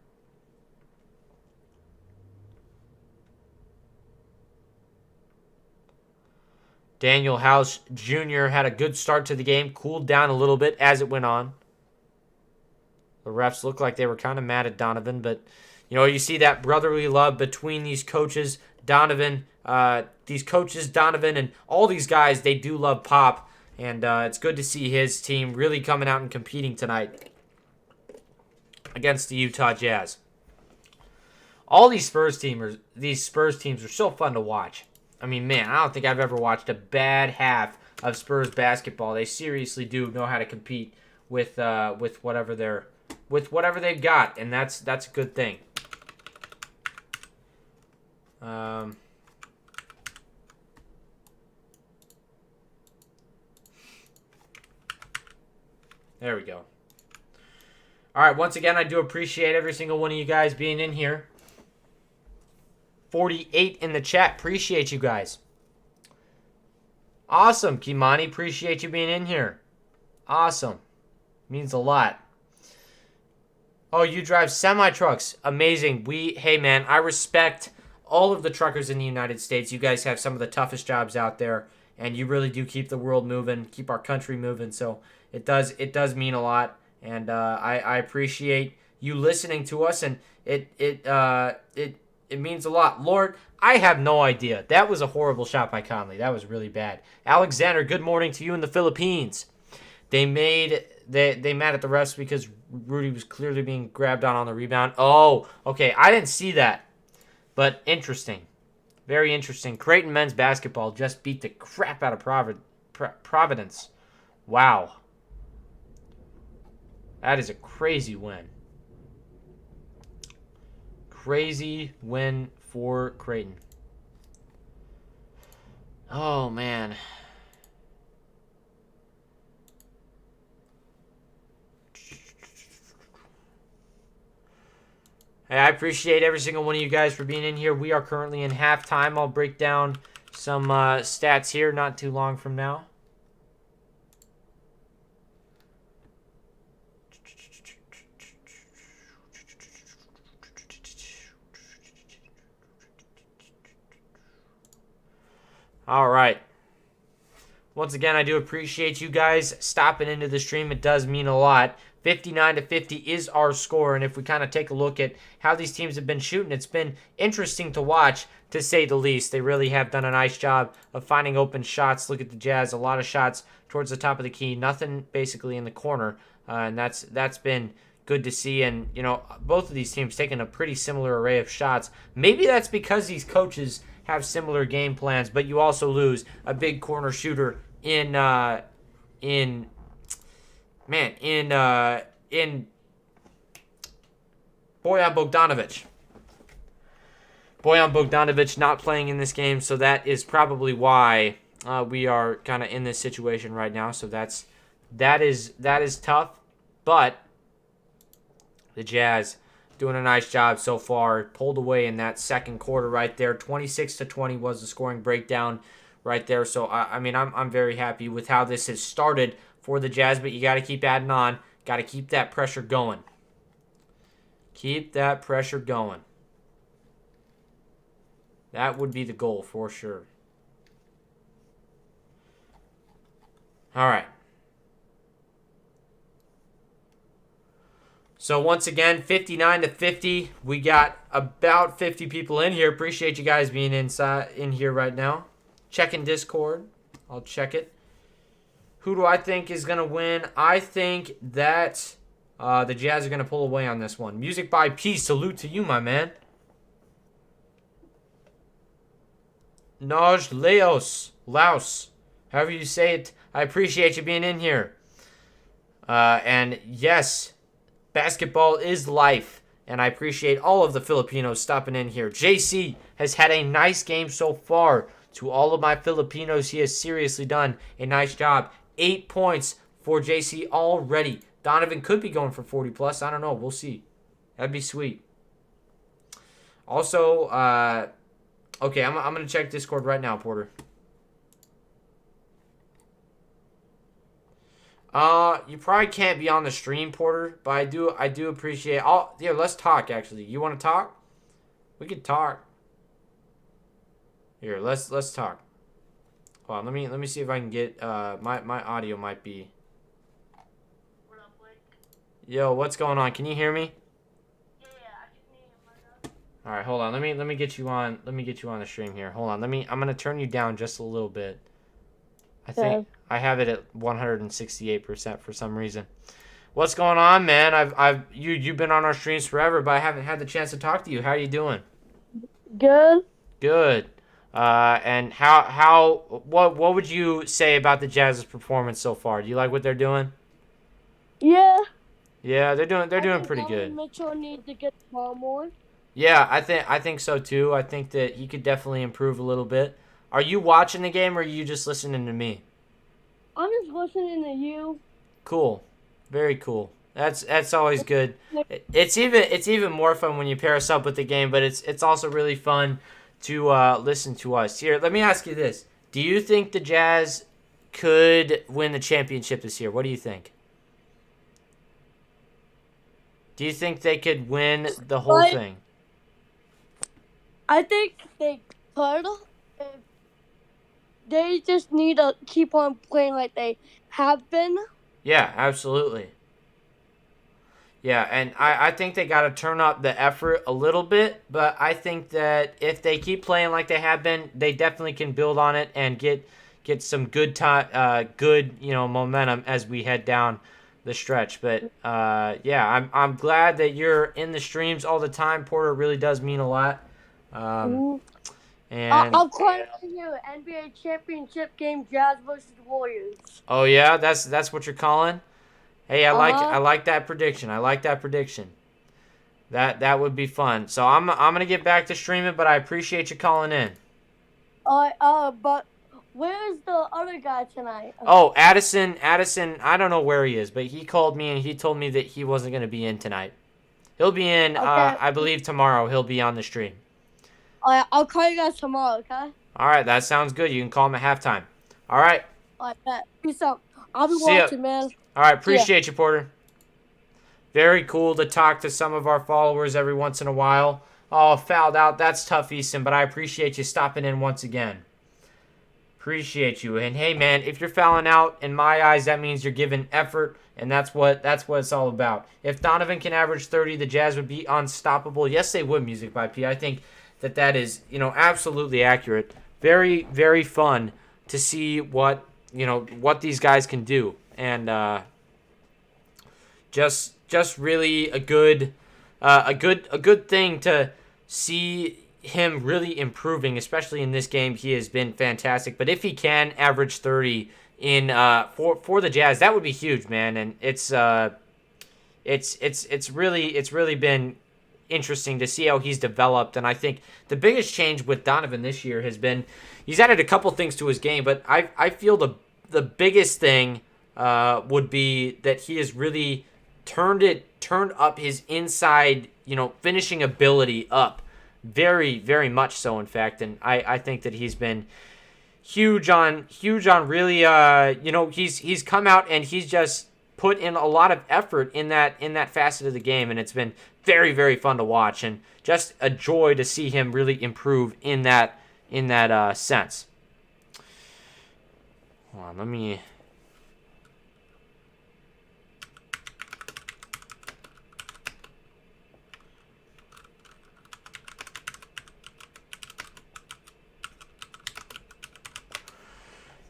Daniel House Jr. had a good start to the game, cooled down a little bit as it went on. The refs looked like they were kind of mad at Donovan, but you see that brotherly love between these coaches, Donovan, and all these guys. They do love Pop, and it's good to see his team really coming out and competing tonight against the Utah Jazz. All these Spurs teams are so fun to watch. I mean, man, I don't think I've ever watched a bad half of Spurs basketball. They seriously do know how to compete with whatever they've got, and that's a good thing. There we go. All right, once again, I do appreciate every single one of you guys being in here. 48 in the chat. Appreciate you guys. Awesome, Kimani. Appreciate you being in here. Awesome. Means a lot. Oh, you drive semi-trucks. Amazing. Hey, man, I respect all of the truckers in the United States. You guys have some of the toughest jobs out there, and you really do keep the world moving, keep our country moving. So it does mean a lot, and I appreciate you listening to us, and it means a lot. Lord, I have no idea. That was a horrible shot by Conley. That was really bad. Alexander, good morning to you in the Philippines. They mad at the refs because Rudy was clearly being grabbed on the rebound. Oh, okay. I didn't see that. But interesting. Very interesting. Creighton men's basketball just beat the crap out of Providence. Wow. That is a crazy win. Crazy win for Creighton. Oh, man. Hey, I appreciate every single one of you guys for being in here. We are currently in halftime. I'll break down some stats here not too long from now. All right. Once again, I do appreciate you guys stopping into the stream. It does mean a lot. 59-50 is our score, and if we kind of take a look at how these teams have been shooting, it's been interesting to watch, to say the least. They really have done a nice job of finding open shots. Look at the Jazz, a lot of shots towards the top of the key, nothing basically in the corner, and that's been good to see. And both of these teams taking a pretty similar array of shots. Maybe that's because these coaches have similar game plans, but you also lose a big corner shooter in Bojan Bogdanovic. Bojan Bogdanovic not playing in this game, so that is probably why we are kind of in this situation right now. So that is tough, but the Jazz doing a nice job so far. Pulled away in that second quarter right there. 26-20 was the scoring breakdown right there. So I'm very happy with how this has started for the Jazz, but you got to keep adding on. Got to keep that pressure going. Keep that pressure going. That would be the goal for sure. All right. So once again, 59-50. We got about 50 people in here. Appreciate you guys being in here right now. Checking Discord. I'll check it. Who do I think is going to win? I think that the Jazz are going to pull away on this one. Music by P. Salute to you, my man. Naj Laos. However you say it. I appreciate you being in here. And yes, basketball is life. And I appreciate all of the Filipinos stopping in here. JC has had a nice game so far. To all of my Filipinos, he has seriously done a nice job. 8 points for JC already. Donovan could be going for 40 plus. I don't know. We'll see. That'd be sweet. Also, okay, I'm going to check Discord right now, Porter. You probably can't be on the stream, Porter, but I do appreciate. Yeah, let's talk. Actually, you want to talk? We could talk. Here, let's talk. Hold on, let me see if I can get my audio might be. What up, Blake? Yo, what's going on? Can you hear me? Yeah, I can hear you, All right, hold on. Let me get you on. Let me get you on the stream here. Hold on. I'm gonna turn you down just a little bit. I think I have it at 168% for some reason. What's going on, man? You've been on our streams forever, but I haven't had the chance to talk to you. How are you doing? Good. Good. And what would you say about the Jazz's performance so far? Do you like what they're doing? Yeah. Yeah, they're doing pretty good. Mitchell needs to get the ball more. Yeah, I think so too. I think that he could definitely improve a little bit. Are you watching the game or are you just listening to me? I'm just listening to you. Cool. Very cool. That's always good. It's even more fun when you pair us up with the game, but it's also really fun to listen to us. Here, let me ask you this. Do you think the Jazz could win the championship this year? What do you think? Do you think they could win the whole thing? I think they could. If they just need to keep on playing like they have been. Yeah, absolutely. Yeah, and I think they got to turn up the effort a little bit, but I think that if they keep playing like they have been, they definitely can build on it and get some good momentum as we head down the stretch. But yeah, I'm glad that you're in the streams all the time, Porter. It really does mean a lot. And I'll call you NBA championship game, Jazz versus Warriors. Oh yeah, that's what you're calling. Hey, I like that prediction. I like that prediction. That would be fun. So I'm gonna get back to streaming, but I appreciate you calling in. But where's the other guy tonight? Oh, Addison. I don't know where he is, but he called me and he told me that he wasn't gonna be in tonight. He'll be in. Okay. I believe tomorrow. He'll be on the stream. I'll call you guys tomorrow, okay? All right, that sounds good. You can call him at halftime. All right. Alright, bet. Peace out. I'll be See ya. watching, man. All right, appreciate you, Porter. Very cool to talk to some of our followers every once in a while. Oh, fouled out. That's tough, Easton, but I appreciate you stopping in once again. Appreciate you. And hey, man, if you're fouling out, in my eyes, that means you're giving effort, and that's what it's all about. If Donovan can average 30, the Jazz would be unstoppable. Yes, they would, Music by P. I think that is, absolutely accurate. Very, very fun to see what these guys can do. And just really a good thing to see him really improving, especially in this game. He has been fantastic. But if he can average 30 in for the Jazz, that would be huge, man. And it's really been interesting to see how he's developed. And I think the biggest change with Donovan this year has been he's added a couple things to his game, but I feel the biggest thing would be that he has really turned up his inside, finishing ability up very, very much so, in fact. And I think that he's been huge on really, he's come out and he's just put in a lot of effort in that facet of the game, and it's been very, very fun to watch and just a joy to see him really improve in that sense. Hold on, let me.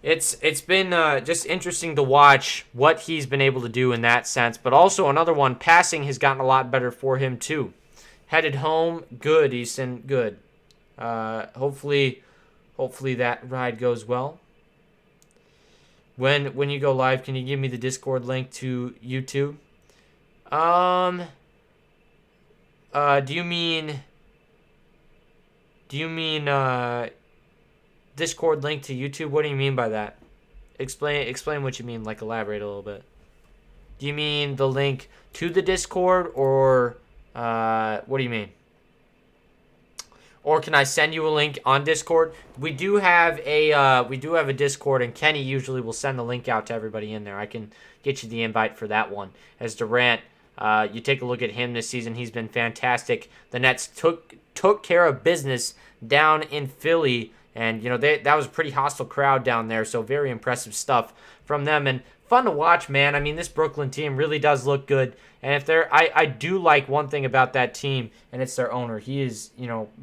It's been just interesting to watch what he's been able to do in that sense, but also another one, passing has gotten a lot better for him too. Headed home, good, Easton, good. Hopefully that ride goes well. When you go live, can you give me the Discord link to YouTube? Do you mean Discord link to YouTube? What do you mean by that? Explain what you mean. Like, elaborate a little bit. Do you mean the link to the Discord, or what do you mean? Or can I send you a link on Discord? We do have a Discord, and Kenny usually will send the link out to everybody in there. I can get you the invite for that one. As Durant, you take a look at him this season. He's been fantastic. The Nets took care of business down in Philly, and that was a pretty hostile crowd down there. So very impressive stuff from them, and fun to watch, man. I mean, this Brooklyn team really does look good. And if I do like one thing about that team, and it's their owner. He is,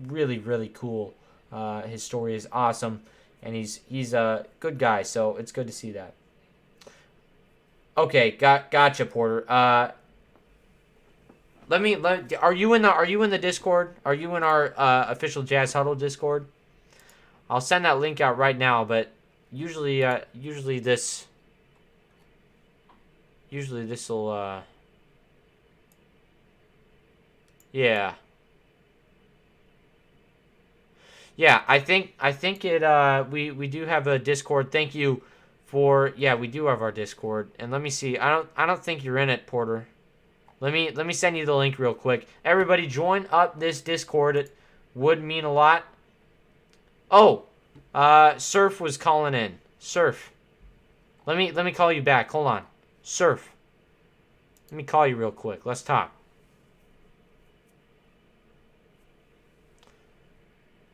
really, really cool. His story is awesome, and he's a good guy. So it's good to see that. Okay, gotcha, Porter. Are you in the Discord? Are you in our official Jazz Huddle Discord? I'll send that link out right now. But usually this will. Yeah. Yeah, I think it we do have a Discord. Thank you for we do have our Discord. And let me see. I don't think you're in it, Porter. Let me send you the link real quick. Everybody join up this Discord. It would mean a lot. Oh, Surf was calling in. Surf. Let me call you back. Hold on. Surf. Let me call you real quick. Let's talk.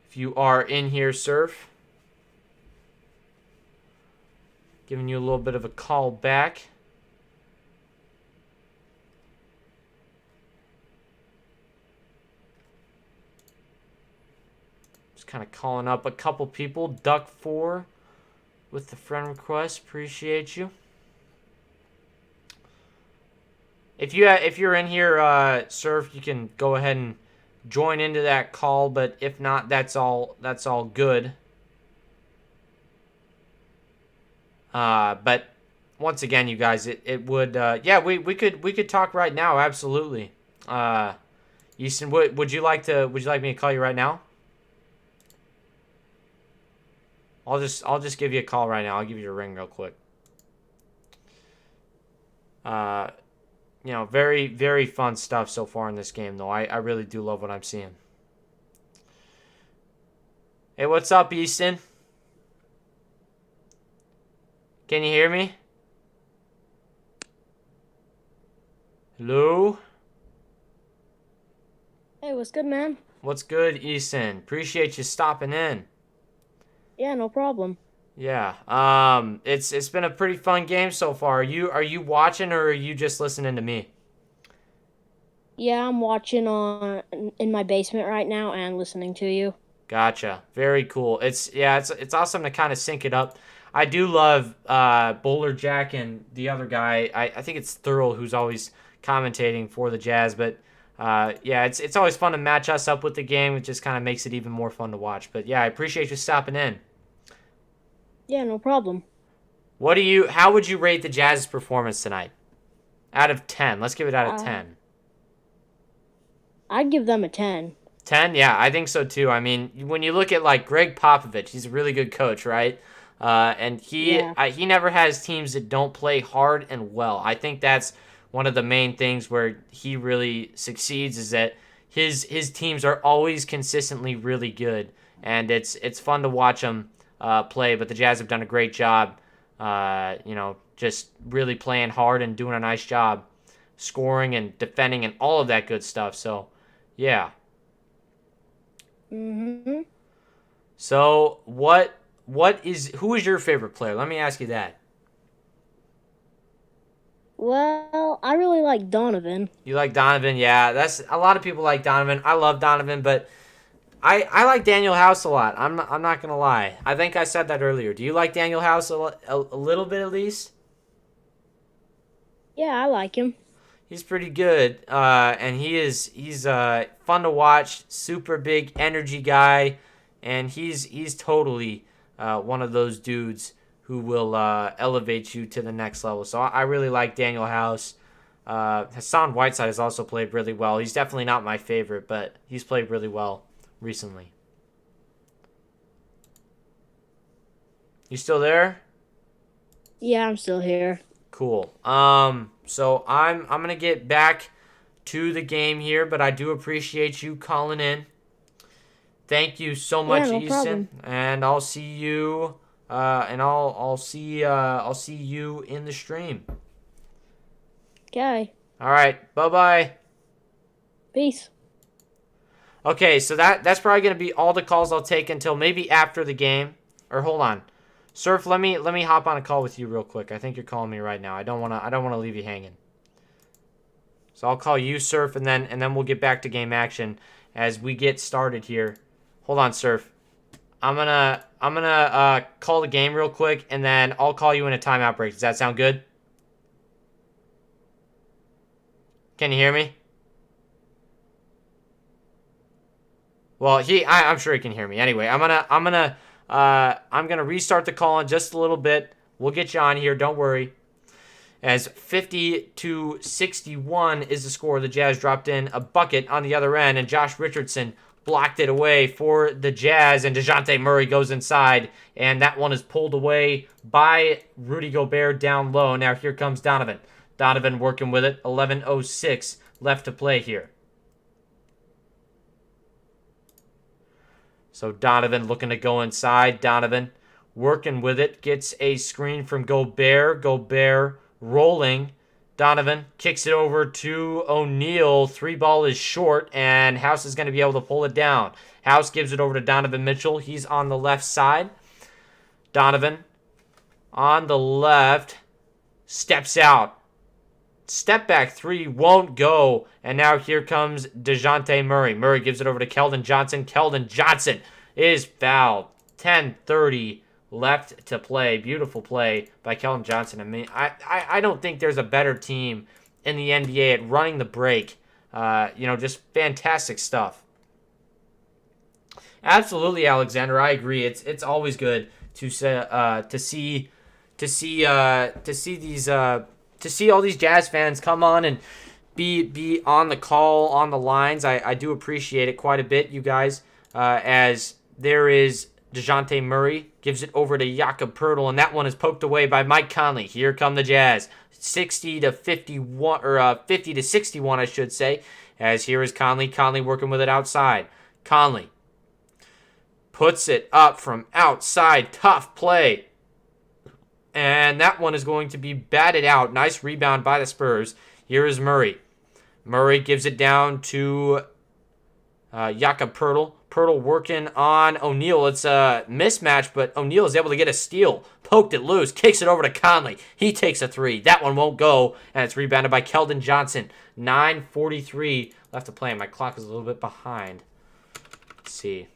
If you are in here, Surf. Giving you a little bit of a call back. Just kind of calling up a couple people. Duck4 with the friend request. Appreciate you. If you're in here, Surf, you can go ahead and join into that call, but if not, that's all good. But once again, you guys, it would we could talk right now, absolutely. Easton, would you like me to call you right now? I'll just give you a call right now. I'll give you a ring real quick. Very, very fun stuff so far in this game, though. I really do love what I'm seeing. Hey, what's up, Easton? Can you hear me? Hello? Hey, what's good, man? What's good, Easton? Appreciate you stopping in. Yeah, no problem. Yeah. It's been a pretty fun game so far. Are you watching, or are you just listening to me? Yeah, I'm watching in my basement right now and listening to you. Gotcha. Very cool. It's awesome to kind of sync it up. I do love Bowler Jack and the other guy. I think it's Thurl who's always commentating for the Jazz, but it's always fun to match us up with the game. It just kind of makes it even more fun to watch. But yeah, I appreciate you stopping in. Yeah, no problem. How would you rate the Jazz's performance tonight? Out of 10. Let's give it out of 10. I'd give them a 10. 10? Yeah, I think so too. I mean, when you look at like Greg Popovich, he's a really good coach, right? And he never has teams that don't play hard and well. I think that's one of the main things where he really succeeds, is that his teams are always consistently really good, and it's fun to watch them play. But the Jazz have done a great job, just really playing hard and doing a nice job scoring and defending and all of that good stuff. So, yeah. Mm-hmm. So, who is your favorite player? Let me ask you that. Well, I really like Donovan. You like Donovan? Yeah, that's a lot of people like Donovan. I love Donovan, but I like Daniel House a lot. I'm not gonna lie. I think I said that earlier. Do you like Daniel House a little bit at least? Yeah, I like him. He's pretty good, and he's fun to watch. Super big energy guy, and he's totally one of those dudes who will elevate you to the next level. So I really like Daniel House. Hassan Whiteside has also played really well. He's definitely not my favorite, but he's played really well recently. You still there? Yeah, I'm still here. Cool. So I'm gonna get back to the game here, but I do appreciate you calling in. Thank you so Yeah, much, no Easton, problem. and I'll see you. I'll see you in the stream. Okay. All right. Bye bye. Peace. Okay, so that's probably gonna be all the calls I'll take until maybe after the game. Or hold on, Surf. Let me hop on a call with you real quick. I think you're calling me right now. I don't wanna leave you hanging. So I'll call you, Surf, and then we'll get back to game action as we get started here. Hold on, Surf. I'm gonna call the game real quick, and then I'll call you in a timeout break. Does that sound good? Can you hear me? Well, I'm sure he can hear me. Anyway, I'm gonna restart the call in just a little bit. We'll get you on here. Don't worry. As 50-61 is the score. The Jazz dropped in a bucket on the other end, and Josh Richardson blocked it away for the Jazz, and Dejounte Murray goes inside, and that one is pulled away by Rudy Gobert down low. Now here comes Donovan. Donovan working with it. 11:06 left to play here. So Donovan looking to go inside. Donovan working with it. Gets a screen from Gobert. Gobert rolling. Donovan kicks it over to O'Neal. 3-ball is short, and House is going to be able to pull it down. House gives it over to Donovan Mitchell. He's on the left side. Donovan on the left. Steps out. Step back three won't go. And now here comes Dejounte Murray. Murray gives it over to Keldon Johnson. Keldon Johnson is fouled. 10:30 left to play. Beautiful play by Keldon Johnson. I mean, I don't think there's a better team in the NBA at running the break. Just fantastic stuff. Absolutely, Alexander. I agree. It's always good to see all these Jazz fans come on and be on the call, on the lines. I do appreciate it quite a bit, you guys. As there is Dejounte Murray, gives it over to Jakob Poeltl, and that one is poked away by Mike Conley. Here come the Jazz. 60-51, or 50-61, I should say. As here is Conley. Conley working with it outside. Conley puts it up from outside. Tough play. And that one is going to be batted out. Nice rebound by the Spurs. Here is Murray. Murray gives it down to Jakob Poeltl. Poeltl working on O'Neal. It's a mismatch, but O'Neal is able to get a steal. Poked it loose. Kicks it over to Conley. He takes a three. That one won't go. And it's rebounded by Keldon Johnson. 9:43 left to play. My clock is a little bit behind. Let's see.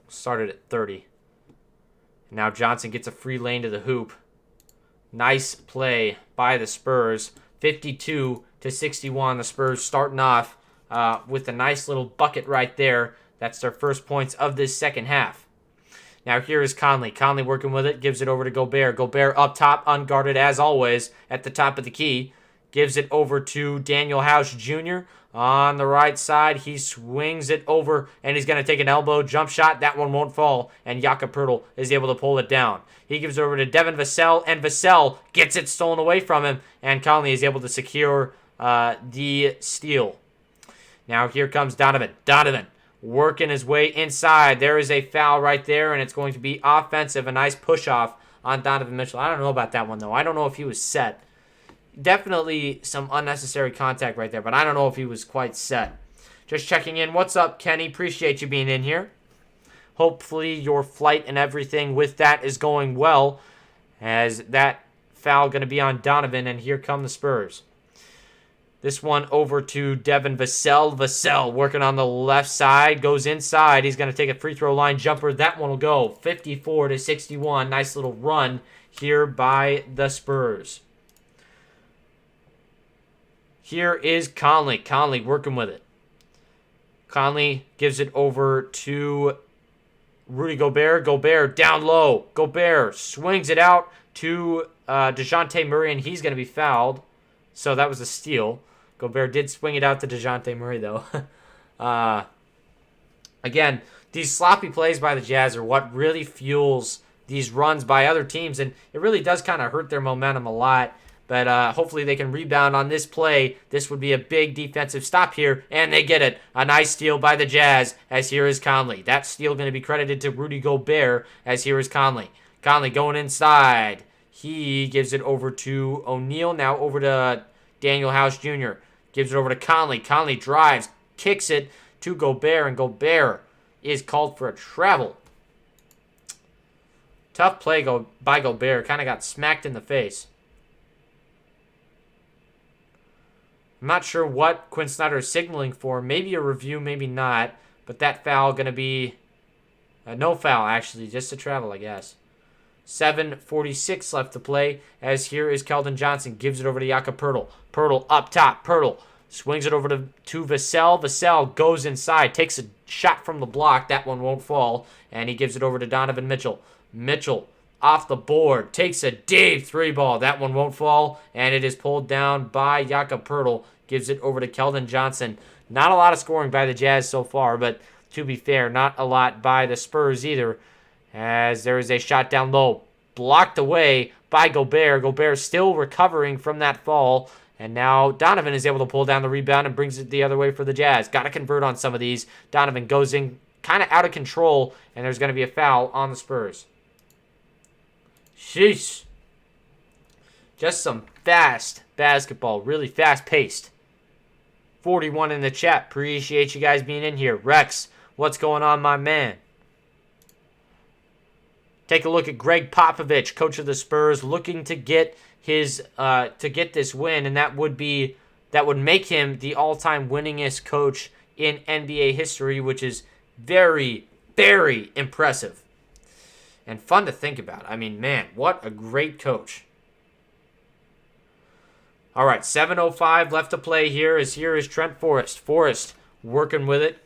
Started at 30. Now Johnson gets a free lane to the hoop. Nice play by the Spurs. 52-61. The Spurs starting off with a nice little bucket right there. That's their first points of this second half. Now here is Conley. Conley working with it. Gives it over to Gobert. Gobert up top, unguarded as always at the top of the key. Gives it over to Daniel House Jr. On the right side, he swings it over, and he's going to take an elbow jump shot. That one won't fall, and Jakob Poeltl is able to pull it down. He gives it over to Devin Vassell, and Vassell gets it stolen away from him, and Conley is able to secure the steal. Now here comes Donovan. Donovan working his way inside. There is a foul right there, and it's going to be offensive. A nice push-off on Donovan Mitchell. I don't know about that one, though. I don't know if he was set. Definitely some unnecessary contact right there, but I don't know if he was quite set. Just checking in. What's up, Kenny? Appreciate you being in here. Hopefully your flight and everything with that is going well, as that foul going to be on Donovan, and here come the Spurs. This one over to Devin Vassell. Vassell working on the left side, goes inside. He's going to take a free throw line jumper. That one will go. 54-61. Nice little run here by the Spurs. Here is Conley. Conley working with it. Conley gives it over to Rudy Gobert. Gobert down low. Gobert swings it out to Dejounte Murray, and he's going to be fouled. So that was a steal. Gobert did swing it out to Dejounte Murray, though. Again, these sloppy plays by the Jazz are what really fuels these runs by other teams, and it really does kind of hurt their momentum a lot. But hopefully they can rebound on this play. This would be a big defensive stop here, and they get it. A nice steal by the Jazz, as here is Conley. That steal going to be credited to Rudy Gobert, as here is Conley. Conley going inside. He gives it over to O'Neal. Now over to Daniel House Jr. Gives it over to Conley. Conley drives, kicks it to Gobert, and Gobert is called for a travel. Tough play by Gobert. Kind of got smacked in the face. I'm not sure what Quinn Snyder is signaling for. Maybe a review, maybe not. But that foul going to be no foul, actually. Just a travel, I guess. 7:46 left to play. As here is Keldon Johnson. Gives it over to Jakob Poeltl. Poeltl up top. Poeltl swings it over to Vassell. Vassell goes inside. Takes a shot from the block. That one won't fall. And he gives it over to Donovan Mitchell. Mitchell off the board. Takes a deep three ball. That one won't fall. And it is pulled down by Jakob Poeltl. Gives it over to Keldon Johnson. Not a lot of scoring by the Jazz so far, but to be fair, not a lot by the Spurs either, as there is a shot down low. Blocked away by Gobert. Gobert still recovering from that fall, and now Donovan is able to pull down the rebound and brings it the other way for the Jazz. Got to convert on some of these. Donovan goes in kind of out of control, and there's going to be a foul on the Spurs. Sheesh. Just some fast basketball, really fast-paced. 41 in the chat. Appreciate you guys being in here. Rex, what's going on, my man? Take a look at Greg Popovich, coach of the Spurs, looking to get his this win, and that would make him the all-time winningest coach in NBA history, which is very, very impressive and fun to think about. I mean, man, what a great coach. All right, 7:05 left to play here is Trent Forrest. Forrest working with it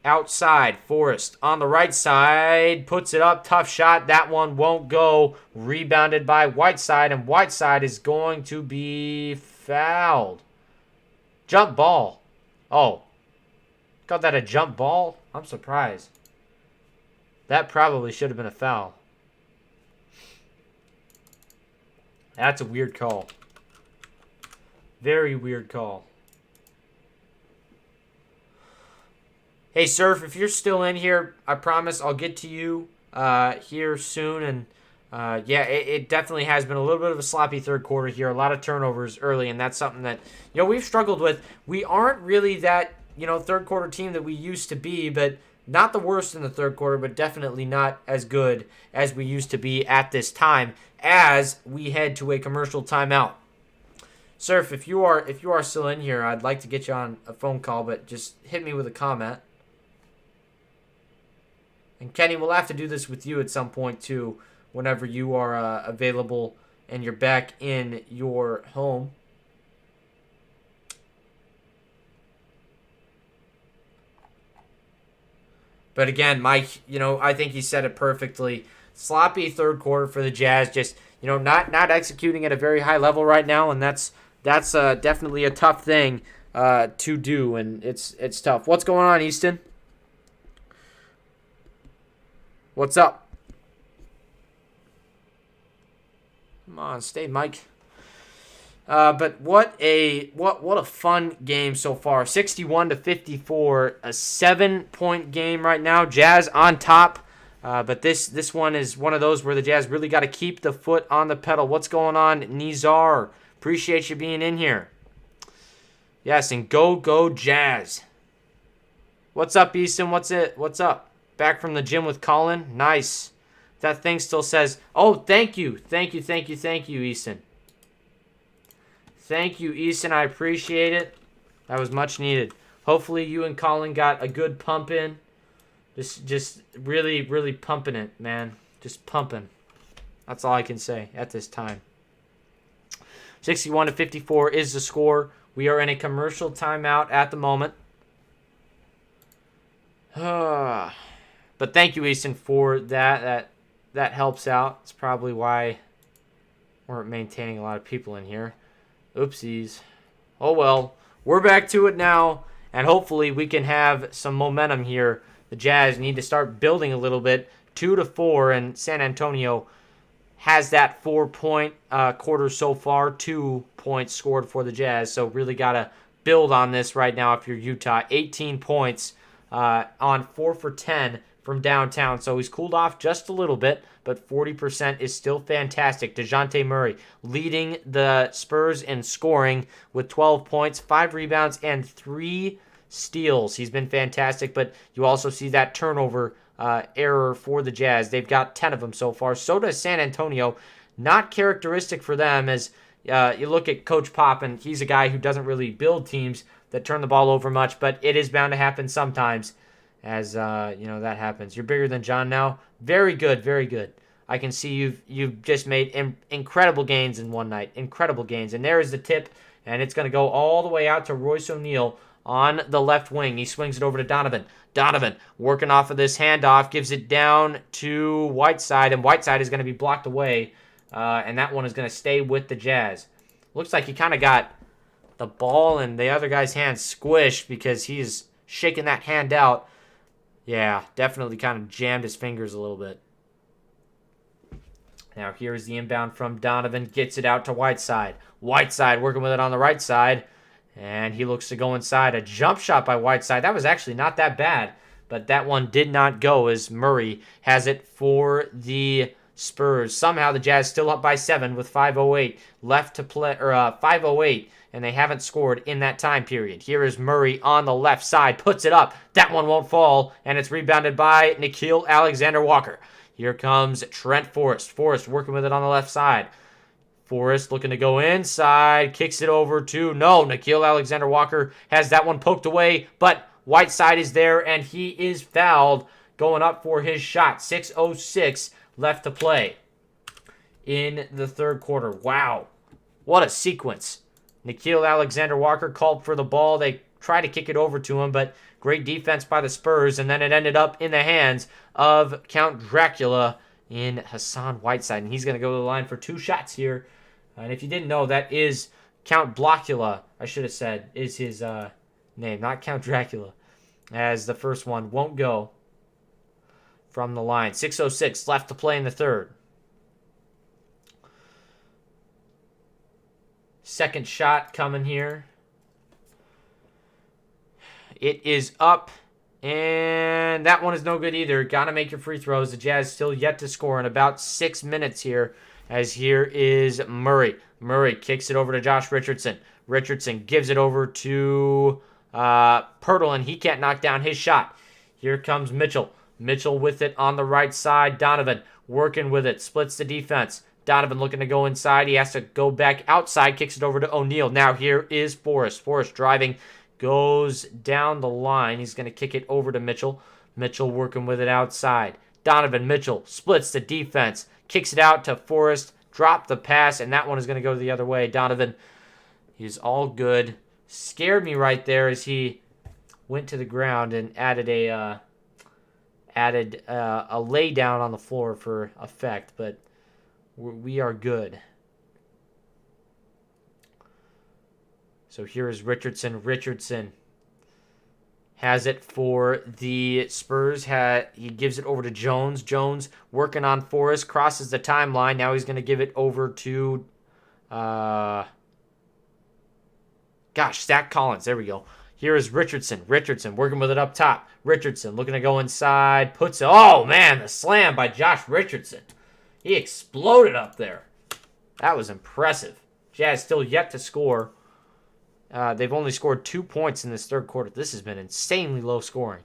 outside. Forrest on the right side, puts it up. Tough shot. That one won't go. Rebounded by Whiteside, and Whiteside is going to be fouled. Jump ball. Oh, got that a jump ball? I'm surprised. That probably should have been a foul. That's a weird call. Very weird call. Hey, Surf, if you're still in here, I promise I'll get to you here soon. And, yeah, it definitely has been a little bit of a sloppy third quarter here. A lot of turnovers early, and that's something that, we've struggled with. We aren't really that, third quarter team that we used to be, but not the worst in the third quarter, but definitely not as good as we used to be at this time as we head to a commercial timeout. Surf, if you are still in here, I'd like to get you on a phone call, but just hit me with a comment. And Kenny, we'll have to do this with you at some point too, whenever you are available and you're back in your home. But again, Mike, I think he said it perfectly. Sloppy third quarter for the Jazz, just not executing at a very high level right now, and that's definitely a tough thing to do, and it's tough. What's going on, Easton? What's up? Come on, stay, Mike. But what a fun game so far. 61-54, a 7-point game right now. Jazz on top. But this one is one of those where the Jazz really got to keep the foot on the pedal. What's going on, Nizar? Appreciate you being in here. Yes, and go Jazz. What's up, Easton? What's up? Back from the gym with Colin? Nice. That thing still says, oh, thank you, Easton. Thank you, Easton. I appreciate it. That was much needed. Hopefully you and Colin got a good pump in. Just really, really pumping it, man. Just pumping. That's all I can say at this time. 61-54 is the score. We are in a commercial timeout at the moment. But thank you, Easton, for that. That helps out. It's probably why we're maintaining a lot of people in here. Oopsies. Oh well. We're back to it now, and hopefully we can have some momentum here. The Jazz need to start building a little bit 2-4, and San Antonio has that 4-point quarter so far. 2 points scored for the Jazz, so really got to build on this right now if you're Utah. 18 points on 4 for 10 from downtown, so he's cooled off just a little bit, but 40% is still fantastic. Dejounte Murray leading the Spurs in scoring with 12 points, 5 rebounds, and 3 steals. He's been fantastic, but you also see that turnover error for the Jazz. They've got 10 of them so far. So does San Antonio. Not characteristic for them, as you look at Coach Pop, and he's a guy who doesn't really build teams that turn the ball over much, but it is bound to happen sometimes, as that happens. You're bigger than John now. Very good, very good. I can see you've just made incredible gains in one night. Incredible gains. And there is the tip, and it's going to go all the way out to Royce O'Neal on the left wing. He swings it over to Donovan. Donovan working off of this handoff, gives it down to Whiteside, and Whiteside is going to be blocked away, and that one is going to stay with the Jazz. Looks like he kind of got the ball in the other guy's hand squished because he's shaking that hand out. Yeah, definitely kind of jammed his fingers a little bit. Now here's the inbound from Donovan. Gets it out to Whiteside. Whiteside working with it on the right side. And he looks to go inside. A jump shot by Whiteside. That was actually not that bad. But that one did not go, as Murray has it for the Spurs. Somehow the Jazz still up by 7 with 5:08 left to play, or 5:08. And they haven't scored in that time period. Here is Murray on the left side. Puts it up. That one won't fall. And it's rebounded by Nickeil Alexander-Walker. Here comes Trent Forrest. Forrest working with it on the left side. Forrest looking to go inside. Kicks it over to, Nickeil Alexander-Walker has that one poked away. But Whiteside is there, and he is fouled going up for his shot. 6:06 left to play in the third quarter. Wow. What a sequence. Nickeil Alexander-Walker called for the ball. They tried to kick it over to him, but great defense by the Spurs, and then it ended up in the hands of Count Dracula in Hassan Whiteside, and he's going to go to the line for 2 shots here. And if you didn't know, that is Count Blocula, I should have said, is his name, not Count Dracula, as the first one won't go from the line. 6:06 left to play in the third. Second shot coming here. It is up, and that one is no good either. Got to make your free throws. The Jazz still yet to score in about 6 minutes here, as here is Murray. Murray kicks it over to Josh Richardson. Richardson gives it over to Pirtle, and he can't knock down his shot. Here comes Mitchell. Mitchell with it on the right side. Donovan working with it. Splits the defense. Donovan looking to go inside. He has to go back outside. Kicks it over to O'Neal. Now here is Forrest. Forrest driving. Goes down the line. He's going to kick it over to Mitchell. Mitchell working with it outside. Donovan Mitchell splits the defense. Kicks it out to Forrest. Drop the pass, and that one is going to go the other way. Donovan, he's all good. Scared me right there as he went to the ground and added a lay down on the floor for effect, but we are good. So here is Richardson. Richardson has it for the Spurs. He gives it over to Jones. Jones working on Forrest. Crosses the timeline. Now he's going to give it over to Zach Collins. There we go. Here is Richardson. Richardson working with it up top. Richardson looking to go inside. Puts it. Oh, man. The slam by Josh Richardson. He exploded up there. That was impressive. Jazz still yet to score. They've only scored 2 points in this third quarter. This has been insanely low scoring.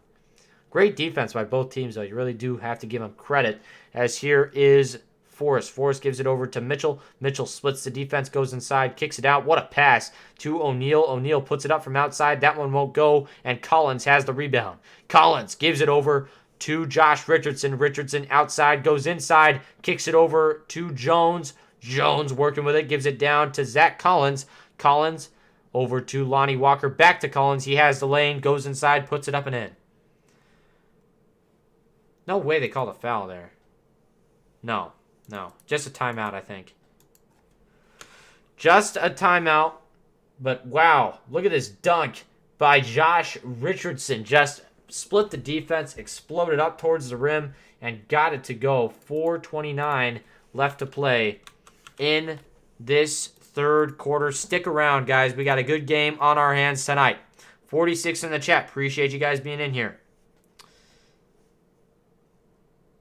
Great defense by both teams, though. You really do have to give them credit. As here is Forrest. Forrest gives it over to Mitchell. Mitchell splits the defense, goes inside, kicks it out. What a pass to O'Neal. O'Neal puts it up from outside. That one won't go, and Collins has the rebound. Collins gives it over to Josh Richardson. Richardson outside, goes inside, kicks it over to Jones. Jones working with it, gives it down to Zach Collins. Collins over to Lonnie Walker. Back to Collins. He has the lane, goes inside, puts it up and in. No way they called a foul there. No. Just a timeout, I think. Just a timeout. But wow, look at this dunk by Josh Richardson. Just split the defense, exploded up towards the rim, and got it to go. 4:29 left to play in this third quarter. Stick around, guys. We got a good game on our hands tonight. 46 in the chat. Appreciate you guys being in here.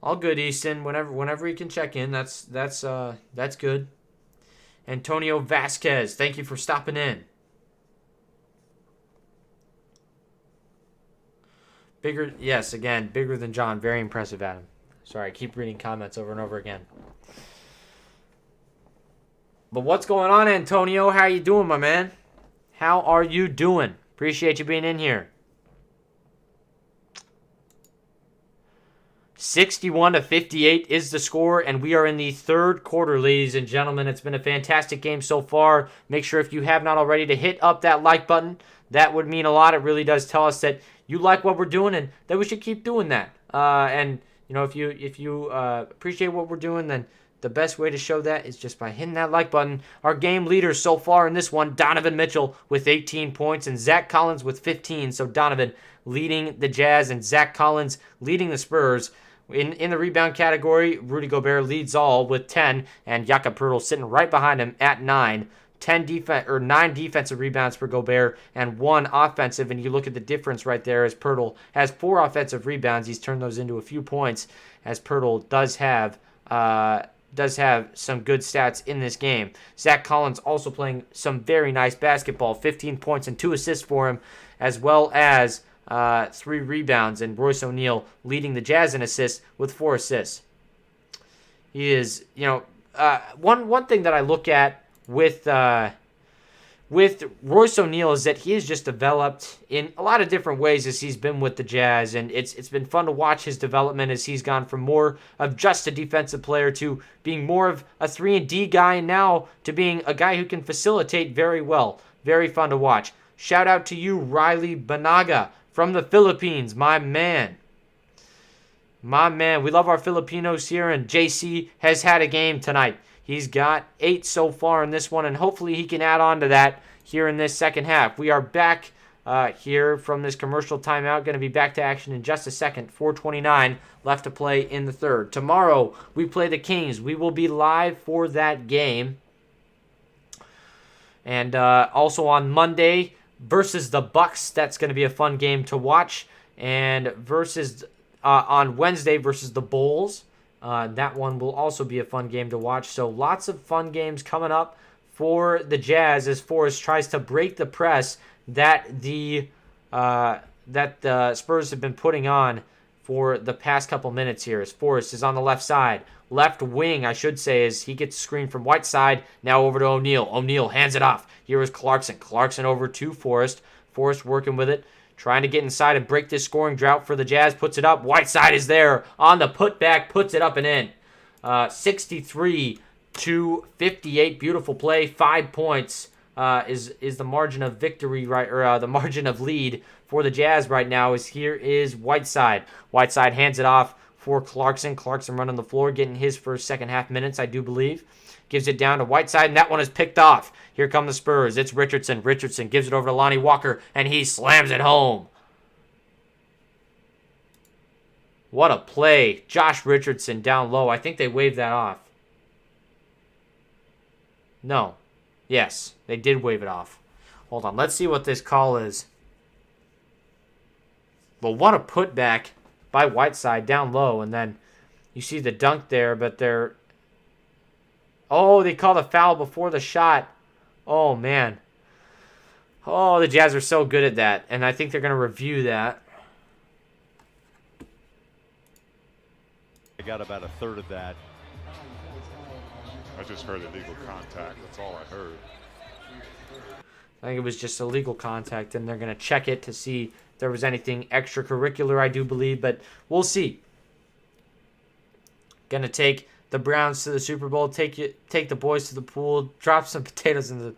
All good, Easton. Whenever you can check in, that's good. Antonio Vasquez, thank you for stopping in. Bigger, yes, again, bigger than John. Very impressive, Adam. Sorry, I keep reading comments over and over again. But what's going on, Antonio? How you doing, my man? How are you doing? Appreciate you being in here. 61-58 is the score, and we are in the third quarter, ladies and gentlemen. It's been a fantastic game so far. Make sure, if you have not already, to hit up that like button. That would mean a lot. It really does tell us that you like what we're doing and that we should keep doing that. And you know, if you appreciate what we're doing, then the best way to show that is just by hitting that like button. Our game leaders so far in this one, Donovan Mitchell with 18 points and Zach Collins with 15. So Donovan leading the Jazz and Zach Collins leading the Spurs. In the rebound category, Rudy Gobert leads all with 10, and Jakob Poeltl sitting right behind him at 9. 9 defensive rebounds for Gobert and 1 offensive, and you look at the difference right there as Poeltl has 4 offensive rebounds. He's turned those into a few points, as Poeltl does have some good stats in this game. Zach Collins also playing some very nice basketball, 15 points and 2 assists for him, as well as 3 rebounds, and Royce O'Neal leading the Jazz in assists with 4 assists. He is, one thing that I look at with Royce O'Neal is that he has just developed in a lot of different ways as he's been with the Jazz, and it's been fun to watch his development as he's gone from more of just a defensive player to being more of a 3-and-D guy, and now to being a guy who can facilitate very well. Very fun to watch. Shout out to you, Riley Banaga from the Philippines, my man. My man, we love our Filipinos here, and JC has had a game tonight. He's got 8 so far in this one, and hopefully he can add on to that here in this second half. We are back here from this commercial timeout. Going to be back to action in just a second. 4:29 left to play in the third. Tomorrow, we play the Kings. We will be live for that game. And also on Monday, versus the Bucks. That's going to be a fun game to watch. And versus on Wednesday versus the Bulls. That one will also be a fun game to watch. So lots of fun games coming up for the Jazz as Forrest tries to break the press that the Spurs have been putting on for the past couple minutes here. As Forrest is on the left side. Left wing, I should say, as he gets screened from Whiteside. Now over to O'Neal. O'Neal hands it off. Here is Clarkson. Clarkson over to Forrest. Forrest working with it. Trying to get inside and break this scoring drought for the Jazz. Puts it up. Whiteside is there on the putback. Puts it up and in. 63-58. Beautiful play. 5 points is the margin of victory, right, or the margin of lead for the Jazz right now. Is here is Whiteside. Whiteside hands it off for Clarkson. Clarkson running the floor, getting his first second half minutes, I do believe. Gives it down to Whiteside, and that one is picked off. Here come the Spurs. It's Richardson. Richardson gives it over to Lonnie Walker, and he slams it home. What a play. Josh Richardson down low. I think they waved that off. No. Yes, they did wave it off. Hold on. Let's see what this call is. Well, what a putback by Whiteside down low, and then you see the dunk there, but they're... Oh, they called a foul before the shot. Oh, man. Oh, the Jazz are so good at that, and I think they're going to review that. I got about a third of that. I just heard illegal contact. That's all I heard. I think it was just illegal contact, and they're going to check it to see if there was anything extracurricular, I do believe, but we'll see. Going to take the Browns to the Super Bowl, take the boys to the pool, drop some potatoes in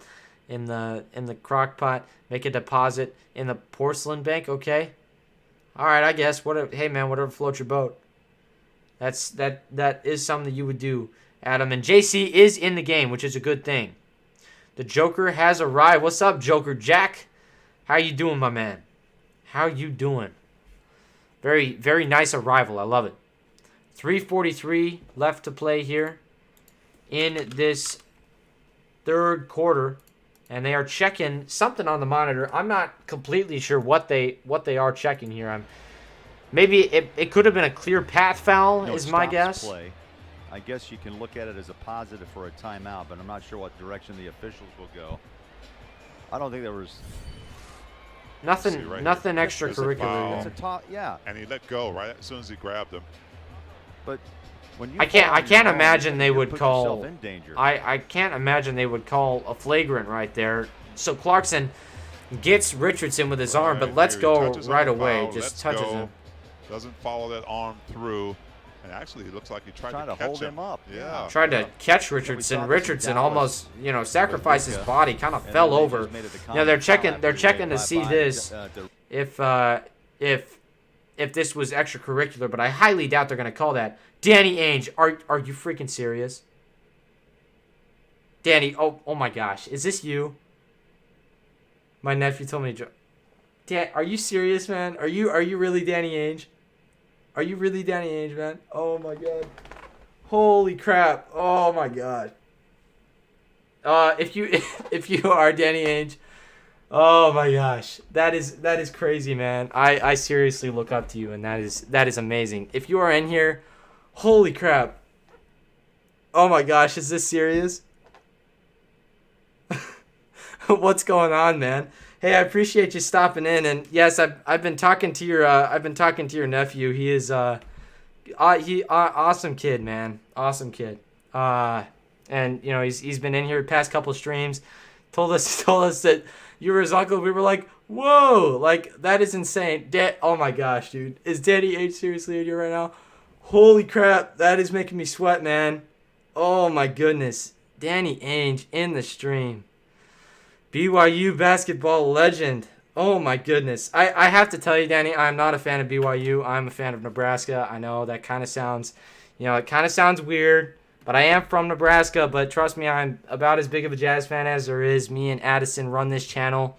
the crock pot, make a deposit in the porcelain bank, okay? All right, I guess. Hey man, whatever floats your boat. That is something that you would do, Adam. And JC is in the game, which is a good thing. The Joker has arrived. What's up, Joker Jack? How you doing, my man? How you doing? Very, very nice arrival. I love it. 3:43 left to play here in this third quarter. And they are checking something on the monitor. I'm not completely sure what they are checking here. Maybe it could have been a clear path foul, No, is my stops guess. Play. I guess you can look at it as a positive for a timeout, but I'm not sure what direction the officials will go. I don't think there was Nothing, See right nothing here. There's a extracurricular. foul. it's a top, yeah. And he let go right as soon as he grabbed him. But when you I can't fall on your imagine own, they you would put call. yourself in danger. I can't imagine they would call a flagrant right there. So Clarkson gets Richardson with his arm, but Right lets here, he go touches on right the away. foul, Just lets touches go, him. Doesn't follow that arm through. And actually, it looks like he tried Trying to to catch hold him up. Yeah. Tried to catch we Richardson. saw this in Richardson Dallas almost, sacrificed his Luka. body, kind of And fell then they over. just made it the They're common checking. foul They're after checking they to see by- this if this was extracurricular, but I highly doubt they're going to call that. Danny Ainge, are you freaking serious? Danny, oh my gosh, is this you? My nephew told me, Dan, are you serious, man? Are you really Danny Ainge? Are you really Danny Ainge, man? Oh my god. Holy crap. Oh my god. If you are Danny Ainge, oh my gosh. That is crazy, man. I seriously look up to you, and that is amazing. If you are in here, holy crap. Oh my gosh, is this serious? What's going on, man? Hey, I appreciate you stopping in, and yes, I've been talking to your nephew. He is awesome kid, man. Awesome kid. And he's been in here the past couple streams. Told us that you were his uncle. We were like, whoa, like that is insane. Oh my gosh, dude, is Daddy H seriously in here right now? Holy crap, that is making me sweat, man. Oh my goodness, Danny Ainge in the stream. BYU basketball legend. Oh my goodness. I have to tell you, Danny, I'm not a fan of BYU. I'm a fan of Nebraska. I know that kind of sounds, weird, but I am from Nebraska. But trust me, I'm about as big of a Jazz fan as there is. Me and Addison run this channel,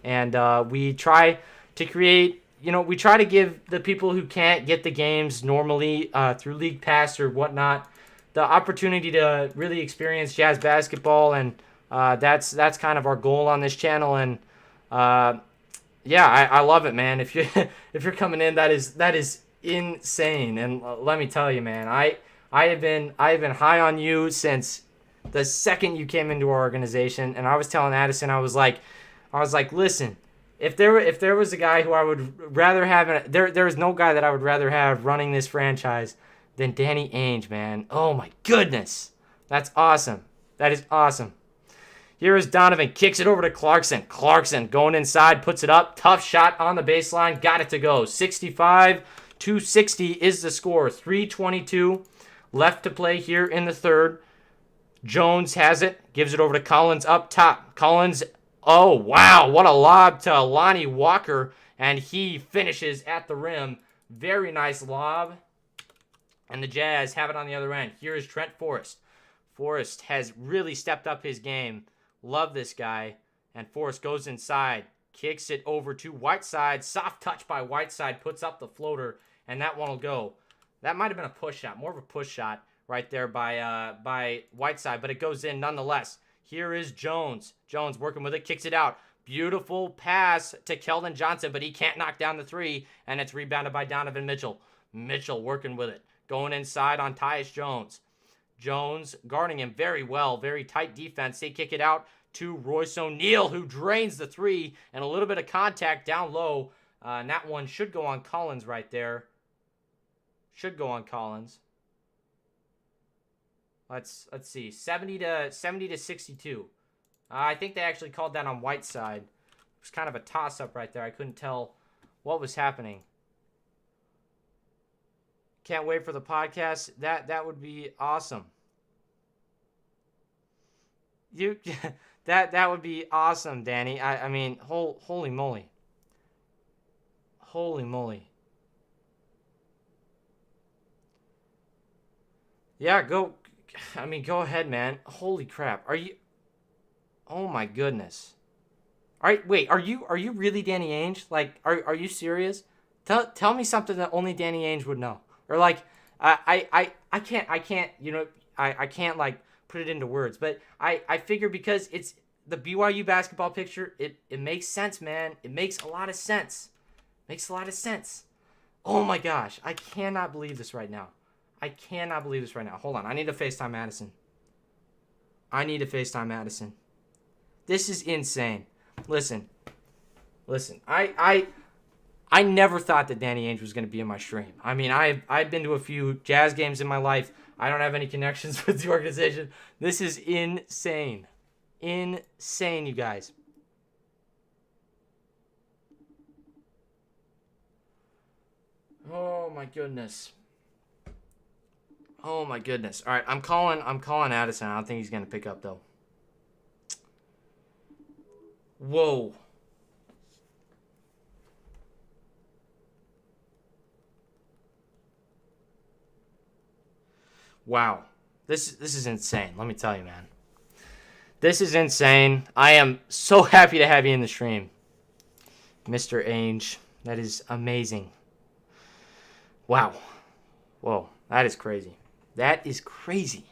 and we try to create, we try to give the people who can't get the games normally through League Pass or whatnot the opportunity to really experience Jazz basketball, and that's kind of our goal on this channel. And I love it, man. If you're coming in, that is insane. And let me tell you, man, I have been high on you since the second you came into our organization. And I was telling Addison, I was like, listen, if there was a guy who I would rather have, there is no guy that I would rather have running this franchise than Danny Ainge, man. Oh my goodness, that's awesome. That is awesome. Here is Donovan, kicks it over to Clarkson. Clarkson going inside, puts it up. Tough shot on the baseline, got it to go. 65-60 is the score. 3:22 left to play here in the third. Jones has it, gives it over to Collins up top. Collins, oh wow, what a lob to Lonnie Walker, and he finishes at the rim. Very nice lob. And the Jazz have it on the other end. Here is Trent Forrest. Forrest has really stepped up his game. Love this guy. And Forrest goes inside, kicks it over to Whiteside. Soft touch by Whiteside, puts up the floater, and that one will go. That might have been a push shot, more of a push shot right there by Whiteside, but it goes in nonetheless. Here is Jones. Jones working with it, kicks it out. Beautiful pass to Keldon Johnson, but he can't knock down the three, and it's rebounded by Donovan Mitchell. Mitchell working with it, going inside on Tyus Jones. Jones guarding him very well, very tight defense. They kick it out to Royce O'Neal, who drains the three, and a little bit of contact down low. And that one should go on Collins right there. Should go on Collins. Let's see, 70-62. I think they actually called that on Whiteside. It was kind of a toss-up right there. I couldn't tell what was happening. Can't wait for the podcast. That would be awesome. That would be awesome, Danny. I mean, holy moly. Holy moly. Yeah, go ahead, man. Holy crap. Are you? Oh my goodness. All right, wait. Are you really Danny Ainge? Like, are you serious? Tell me something that only Danny Ainge would know. Or like, I can't, you know, I can't like put it into words, but I figure because it's the BYU basketball picture, it makes sense, man. It makes a lot of sense. Makes a lot of sense. Oh my gosh, I cannot believe this right now. I cannot believe this right now. Hold on, I need to FaceTime Madison. This is insane. Listen. I never thought that Danny Ainge was going to be in my stream. I mean, I've been to a few Jazz games in my life. I don't have any connections with the organization. This is insane. Insane, you guys. Oh my goodness. Oh my goodness. All right, I'm calling Addison. I don't think he's going to pick up though. Whoa. Wow. This is insane. Let me tell you, man. This is insane. I am so happy to have you in the stream, Mr. Ainge. That is amazing. Wow. Whoa. That is crazy. That is crazy.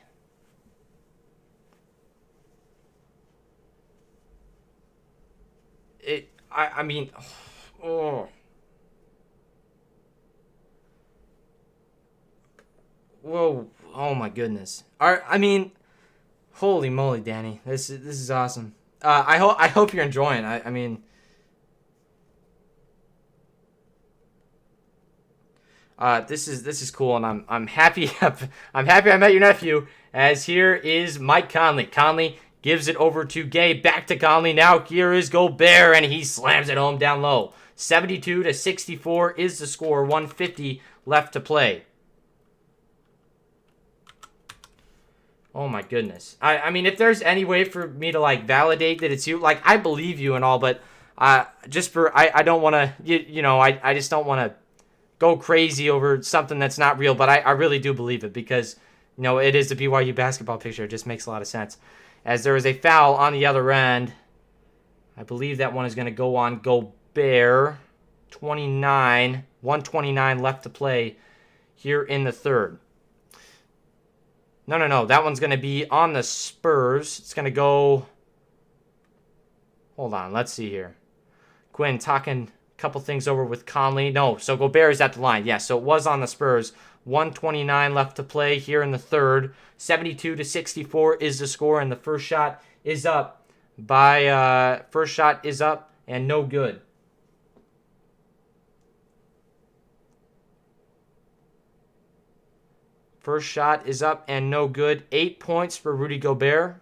I mean, oh. Whoa. Oh my goodness. I mean, holy moly, Danny. This is awesome. I hope you're enjoying. I mean, this is cool, and I'm happy. I'm happy I met your nephew. As here is Mike Conley. Conley gives it over to Gay. Back to Conley. Now here is Gobert, and he slams it home down low. 72-64 is the score. 150 left to play. Oh my goodness. I mean, if there's any way for me to like validate that it's you, like I believe you and all, but I don't want to, you know, I just don't want to go crazy over something that's not real, but I really do believe it because, you know, it is the BYU basketball picture. It just makes a lot of sense. As there is a foul on the other end. I believe that one is going to go on Gobert. 129 left to play here in the third. No. That one's going to be on the Spurs. It's going to go... Hold on. Let's see here. Quinn talking a couple things over with Conley. No, so Gobert is at the line. Yeah, so it was on the Spurs. 129 left to play here in the third. 72-64 is the score, and the first shot is up and no good. First shot is up and no good. 8 points for Rudy Gobert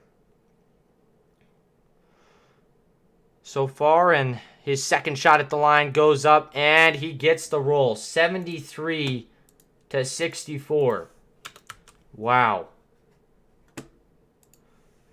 so far, and his second shot at the line goes up, and he gets the roll. 73-64. Wow.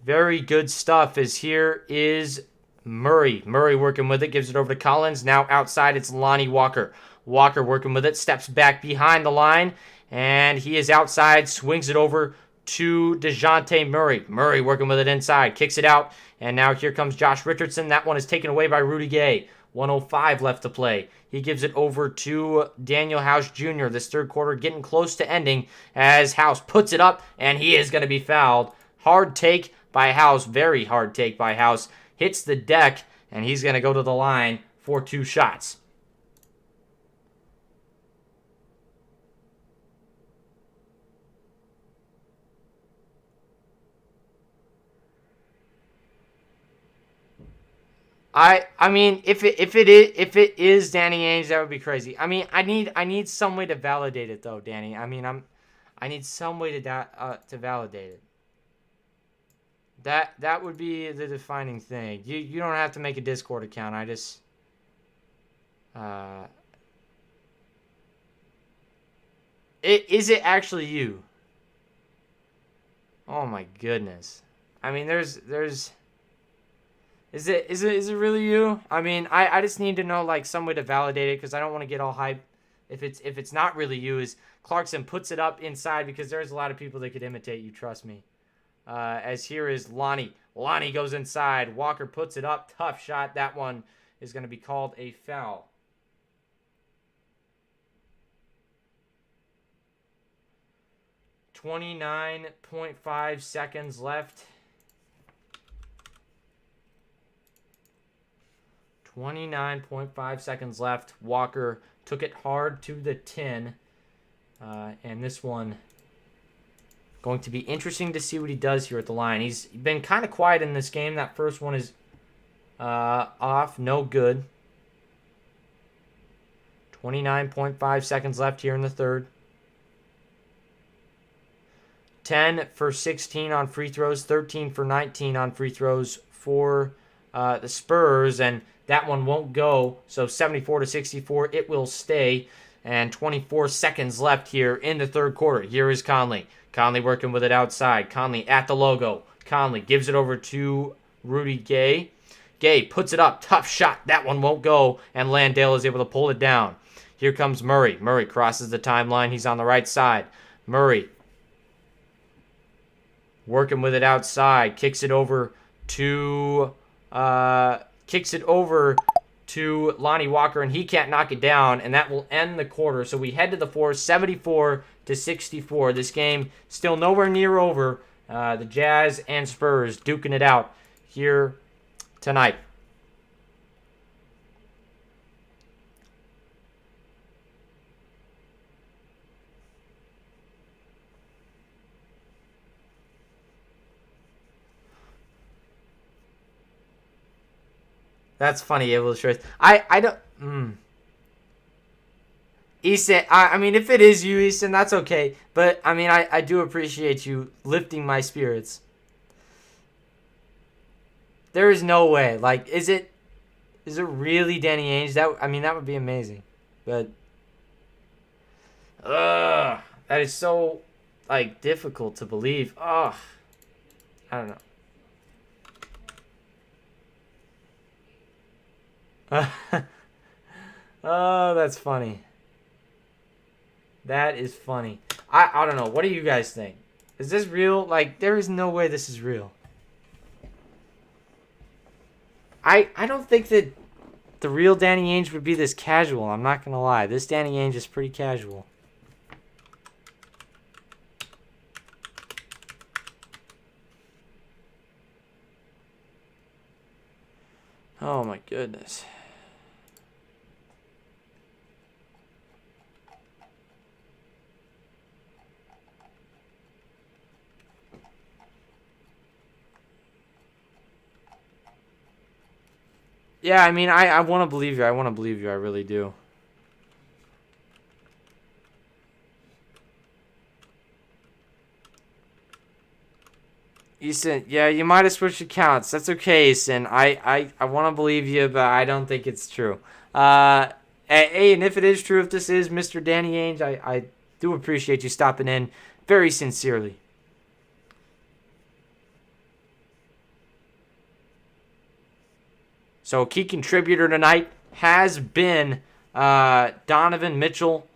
Very good stuff, as here is Murray. Murray working with it, gives it over to Collins. Now outside, it's Lonnie Walker. Walker working with it, steps back behind the line, and he is outside, swings it over to Dejounte Murray. Murray working with it inside, kicks it out, and now here comes Josh Richardson. That one is taken away by Rudy Gay. 105 left to play. He gives it over to Daniel House Jr. This third quarter getting close to ending as House puts it up, and he is going to be fouled. Hard take by House, very hard take by House. Hits the deck, and he's going to go to the line for 2 shots. I mean, if it is Danny Ainge, that would be crazy. I mean, I need some way to validate it though, Danny. I mean, I need some way to validate it. That would be the defining thing. You don't have to make a Discord account. I just is it actually you? Oh my goodness. I mean, there's Is it really you? I mean, I just need to know like some way to validate it because I don't want to get all hyped. If it's not really you, is Clarkson puts it up inside because there's a lot of people that could imitate you. Trust me. As here is Lonnie. Lonnie goes inside. Walker puts it up. Tough shot. That one is going to be called a foul. 29.5 seconds left. 29.5 seconds left. Walker took it hard to the 10. And this one going to be interesting to see what he does here at the line. He's been kind of quiet in this game. That first one is off. No good. 29.5 seconds left here in the third. 10 for 16 on free throws. 13 for 19 on free throws for the Spurs. And that one won't go. So 74-64, it will stay. And 24 seconds left here in the third quarter. Here is Conley. Conley working with it outside. Conley at the logo. Conley gives it over to Rudy Gay. Gay puts it up. Tough shot. That one won't go. And Landale is able to pull it down. Here comes Murray. Murray crosses the timeline. He's on the right side. Murray working with it outside. Kicks it over to Lonnie Walker, and he can't knock it down, and that will end the quarter. So we head to the fourth, 74-64. This game still nowhere near over. The Jazz and Spurs duking it out here tonight. That's funny, illustrates. I don't. Easton, I mean, if it is you, Easton, that's okay. But, I mean, I do appreciate you lifting my spirits. There is no way. Like, is it really Danny Ainge? That would be amazing. But, that is so, like, difficult to believe. I don't know. Oh, that's funny. That is funny. I don't know. What do you guys think? Is this real? Like, there is no way this is real. I don't think that the real Danny Ainge would be this casual. I'm not going to lie. This Danny Ainge is pretty casual. Oh, my goodness. Yeah, I mean, I want to believe you. I want to believe you. I really do. Easton, yeah, you might have switched accounts. That's okay, Easton. I want to believe you, but I don't think it's true. Hey, and if it is true, if this is Mr. Danny Ainge, I do appreciate you stopping in very sincerely. So a key contributor tonight has been Donovan Mitchell.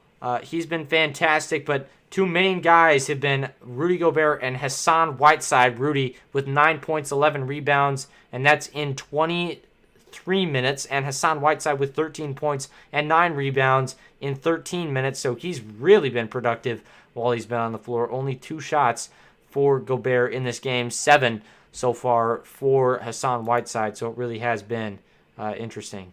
He's been fantastic, but two main guys have been Rudy Gobert and Hassan Whiteside. Rudy with 9 points, 11 rebounds, and that's in 23 minutes. And Hassan Whiteside with 13 points and 9 rebounds in 13 minutes. So he's really been productive while he's been on the floor. Only 2 shots for Gobert in this game, 7 so far for Hassan Whiteside. So it really has been interesting.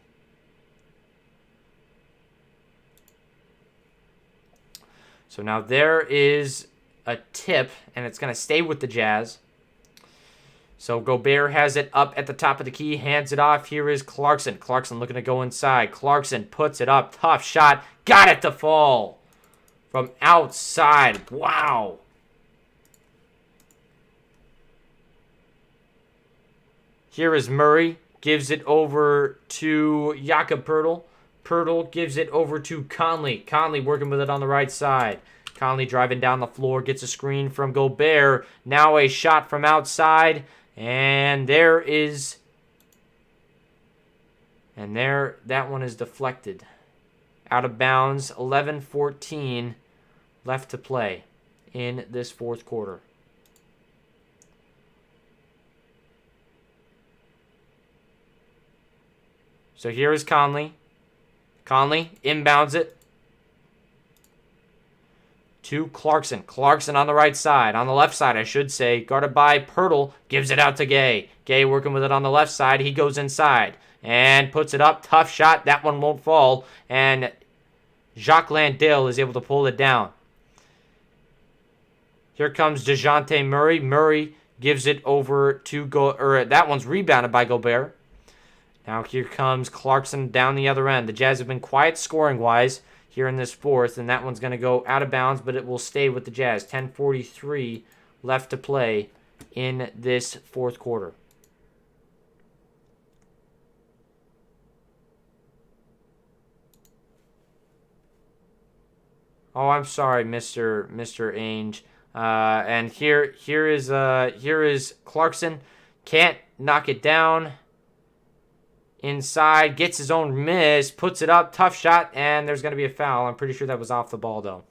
So now there is a tip, and it's going to stay with the Jazz. So Gobert has it up at the top of the key, hands it off. Here is Clarkson. Clarkson looking to go inside. Clarkson puts it up. Tough shot. Got it to fall from outside. Wow. Here is Murray. Gives it over to Jakob Poeltl. Poeltl gives it over to Conley. Conley working with it on the right side. Conley driving down the floor. Gets a screen from Gobert. Now a shot from outside. And there is... And there, that one is deflected. Out of bounds. 11-14 left to play in this fourth quarter. So here is Conley. Conley inbounds it to Clarkson. Clarkson on the right side. On the left side, I should say. Guarded by Pirtle. Gives it out to Gay. Gay working with it on the left side. He goes inside and puts it up. Tough shot. That one won't fall. And Jacques Landale is able to pull it down. Here comes Dejounte Murray. Murray gives it over to that one's rebounded by Gobert. Now here comes Clarkson down the other end. The Jazz have been quiet scoring-wise here in this fourth, and that one's going to go out of bounds, but it will stay with the Jazz. 10:43 left to play in this fourth quarter. Oh, I'm sorry, Mr. Ainge. And here is Clarkson. Can't knock it down. Inside, gets his own miss, puts it up, tough shot, and there's going to be a foul. I'm pretty sure that was off the ball, though.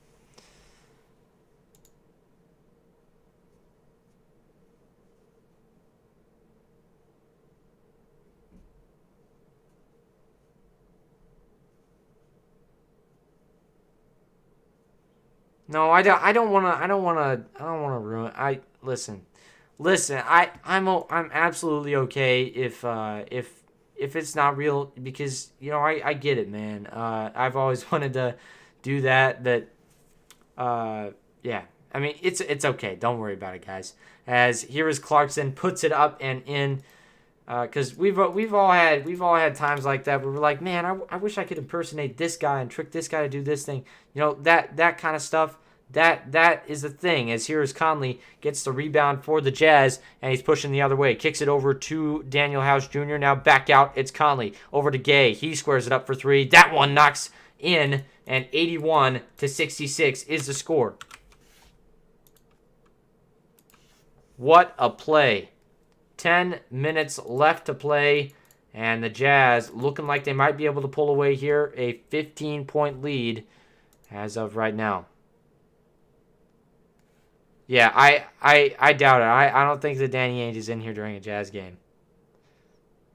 No, I don't want to ruin. Listen. I'm absolutely okay if it's not real, because, you know, I get it, man. I've always wanted to do that, but yeah. I mean, it's okay. Don't worry about it, guys. As here is Clarkson, puts it up and in, because we've all had times like that where we're like, man, I wish I could impersonate this guy and trick this guy to do this thing. You know, that kind of stuff. That is the thing. As here is Conley, gets the rebound for the Jazz, and he's pushing the other way. Kicks it over to Daniel House Jr. Now back out. It's Conley. Over to Gay. He squares it up for three. That one knocks in, and 81-66 is the score. What a play. 10 minutes left to play, and the Jazz looking like they might be able to pull away here. A 15-point lead as of right now. Yeah, I doubt it. I don't think that Danny Ainge is in here during a Jazz game.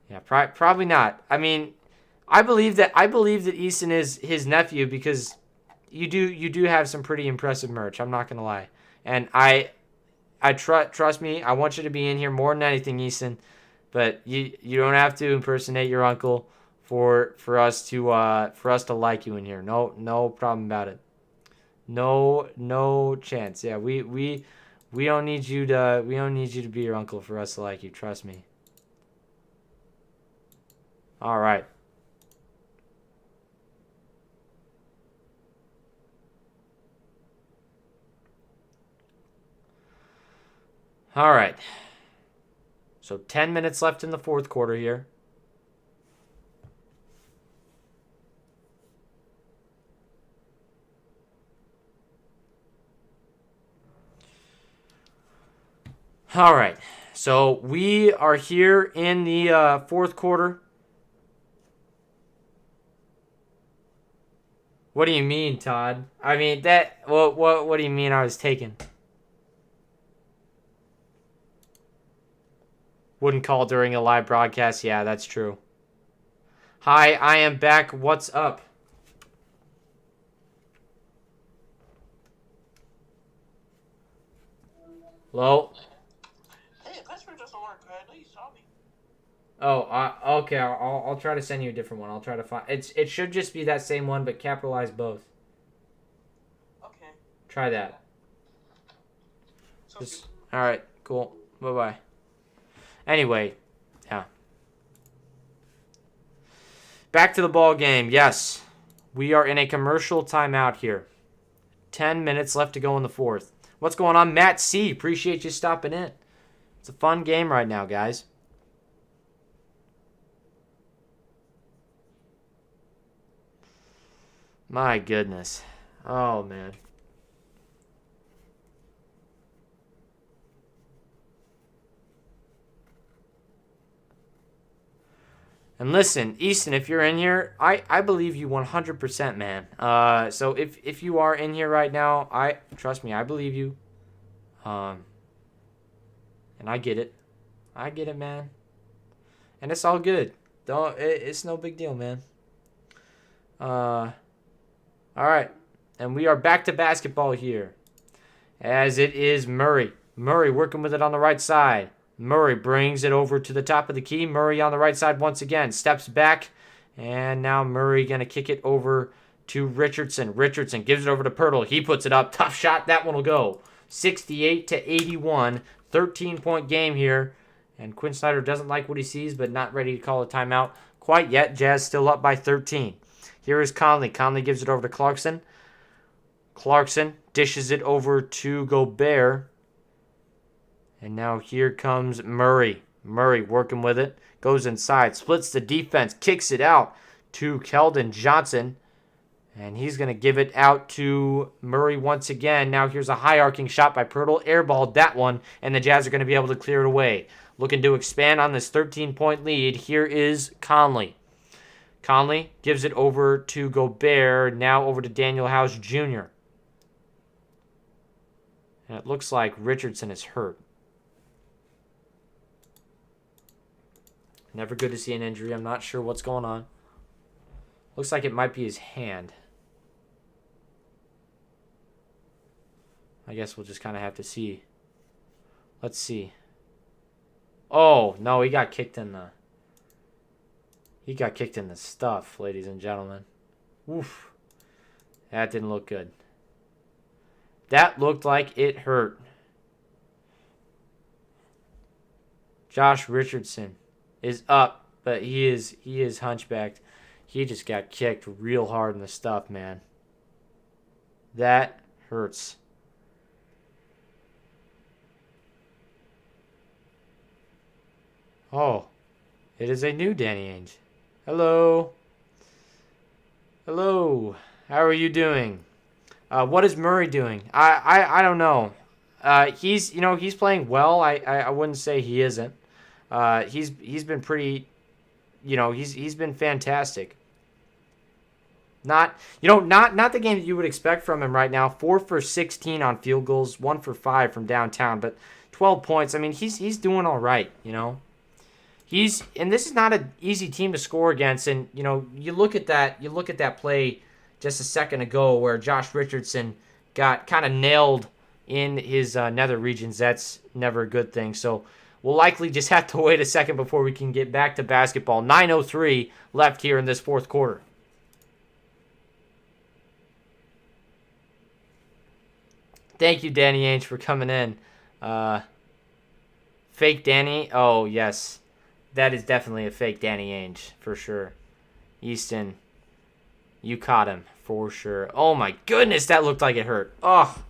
Yeah, probably not. I mean, I believe that Easton is his nephew, because you do have some pretty impressive merch. I'm not gonna lie, and I trust me. I want you to be in here more than anything, Easton. But you don't have to impersonate your uncle for us to like you in here. No problem about it. No chance. Yeah, we don't need you to be your uncle for us to like you. Trust me. All right. All right. So 10 minutes left in the fourth quarter here. All right, so we are here in the fourth quarter. What do you mean, Todd? I mean, what do you mean I was taken? Wouldn't call during a live broadcast. Yeah, that's true. Hi, I am back. What's up? Hello? Hey, the password doesn't work. I know you saw me. Oh, okay. I'll try to send you a different one. I'll try to find it. Should just be that same one, but capitalize both. Okay. Try that. Sounds All right. Cool. Bye bye. Anyway, yeah. Back to the ball game. Yes, we are in a commercial timeout here. 10 minutes left to go in the fourth. What's going on, Matt C? Appreciate you stopping in. It's a fun game right now, guys. My goodness. Oh, man. And listen, Easton, if you're in here, I believe you 100%, man. So if you are in here right now, trust me, I believe you. And I get it. I get it, man. And it's all good. It's no big deal, man. All right. And we are back to basketball here. As it is Murray. Murray working with it on the right side. Murray brings it over to the top of the key. Murray on the right side once again. Steps back. And now Murray going to kick it over to Richardson. Richardson gives it over to Pirtle. He puts it up. Tough shot. That one will go. 68-81. 13-point game here. And Quinn Snyder doesn't like what he sees, but not ready to call a timeout quite yet. Jazz still up by 13. Here is Conley. Conley gives it over to Clarkson. Clarkson dishes it over to Gobert. And now here comes Murray. Murray working with it. Goes inside. Splits the defense. Kicks it out to Keldon Johnson. And he's going to give it out to Murray once again. Now here's a high arcing shot by Pirtle. Airballed that one. And the Jazz are going to be able to clear it away. Looking to expand on this 13-point lead. Here is Conley. Conley gives it over to Gobert. Now over to Daniel House Jr. And it looks like Richardson is hurt. Never good to see an injury. I'm not sure what's going on. Looks like it might be his hand. I guess we'll just kind of have to see. Let's see. Oh, no, he got kicked in the... He got kicked in the stuff, ladies and gentlemen. Oof. That didn't look good. That looked like it hurt. Josh Richardson is up, but he is hunchbacked. He just got kicked real hard in the stuff, man. That hurts. Oh, it is a new Danny Ainge. Hello. Hello. How are you doing? What is Murray doing? I don't know. He's playing well. I wouldn't say he isn't. He's been pretty, he's been fantastic. Not the game that you would expect from him right now. 4 for 16 on field goals, 1 for 5 from downtown, but 12 points. I mean, he's doing all right, and this is not an easy team to score against. And you look at that play just a second ago where Josh Richardson got kind of nailed in his nether regions. That's never a good thing. So we'll likely just have to wait a second before we can get back to basketball. 9:03 left here in this fourth quarter. Thank you, Danny Ainge, for coming in. Fake Danny. Oh, yes. That is definitely a fake Danny Ainge, for sure. Easton, you caught him, for sure. Oh, my goodness, that looked like it hurt. Oh.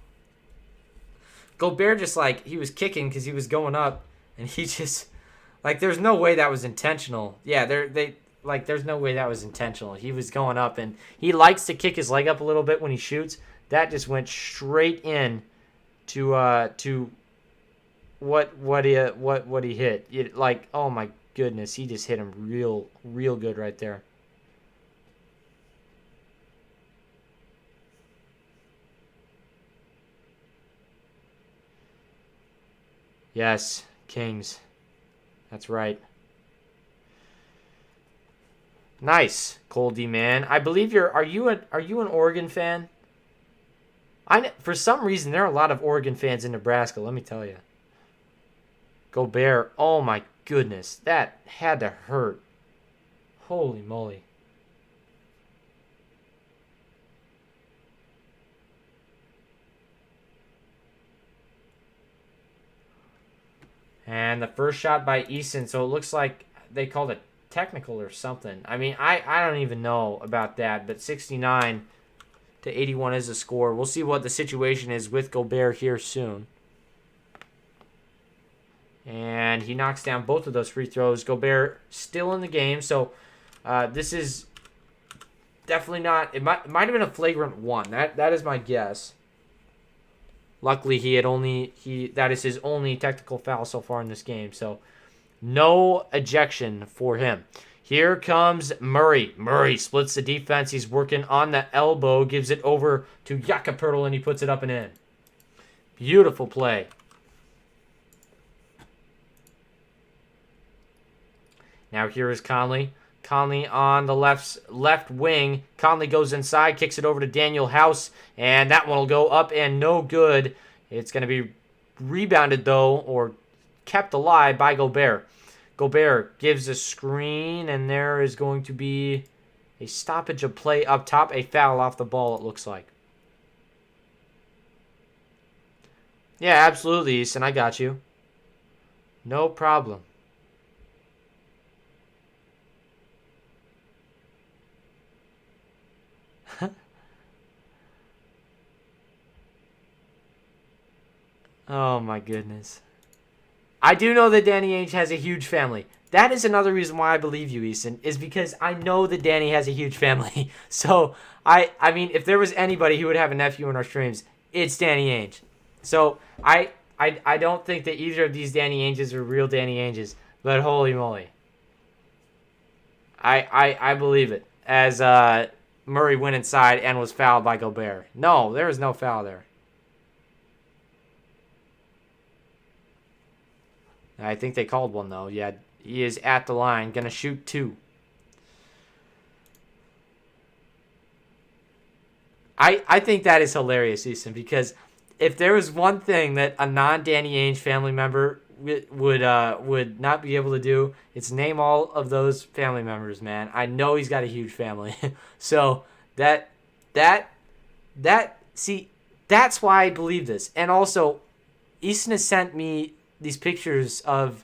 Gobert just, he was kicking because he was going up, and he just, there's no way that was intentional. Yeah, there's no way that was intentional. He was going up, and he likes to kick his leg up a little bit when he shoots. That just went straight in to what he hit. Oh my goodness, he just hit him real good right there. Yes, Kings. That's right. Nice, Cole D man. I believe are you an Oregon fan? For some reason, there are a lot of Oregon fans in Nebraska, let me tell you. Gobert, oh my goodness, that had to hurt. Holy moly. And the first shot by Easton, so it looks like they called it technical or something. I mean, I don't even know about that, but 69-81 is the score. We'll see what the situation is with Gobert here soon. And he knocks down both of those free throws. Gobert still in the game, so this is definitely not... It might have been a flagrant one. That is my guess. Luckily, that is his only technical foul so far in this game, so no ejection for him. Here comes Murray. Murray splits the defense. He's working on the elbow. Gives it over to Jakob Poeltl, and he puts it up and in. Beautiful play. Now here is Conley. Conley on the left wing. Conley goes inside, kicks it over to Daniel House, and that one will go up and no good. It's going to be rebounded, though, or kept alive by Gobert. Gobert gives a screen, and there is going to be a stoppage of play up top. A foul off the ball, it looks like. Yeah, absolutely, Easton. I got you. No problem. Oh, my goodness. I do know that Danny Ainge has a huge family. That is another reason why I believe you, Easton, is because I know that Danny has a huge family. So, I mean, if there was anybody who would have a nephew in our streams, it's Danny Ainge. So, I don't think that either of these Danny Ainges are real Danny Ainges, but holy moly. I believe it. As Murray went inside and was fouled by Gobert. No, there was no foul there. I think they called one, though. Yeah, he is at the line. Going to shoot 2. I think that is hilarious, Easton, because if there was one thing that a non-Danny Ainge family member would not be able to do, it's name all of those family members, man. I know he's got a huge family. So see, that's why I believe this. And also, Easton has sent me these pictures of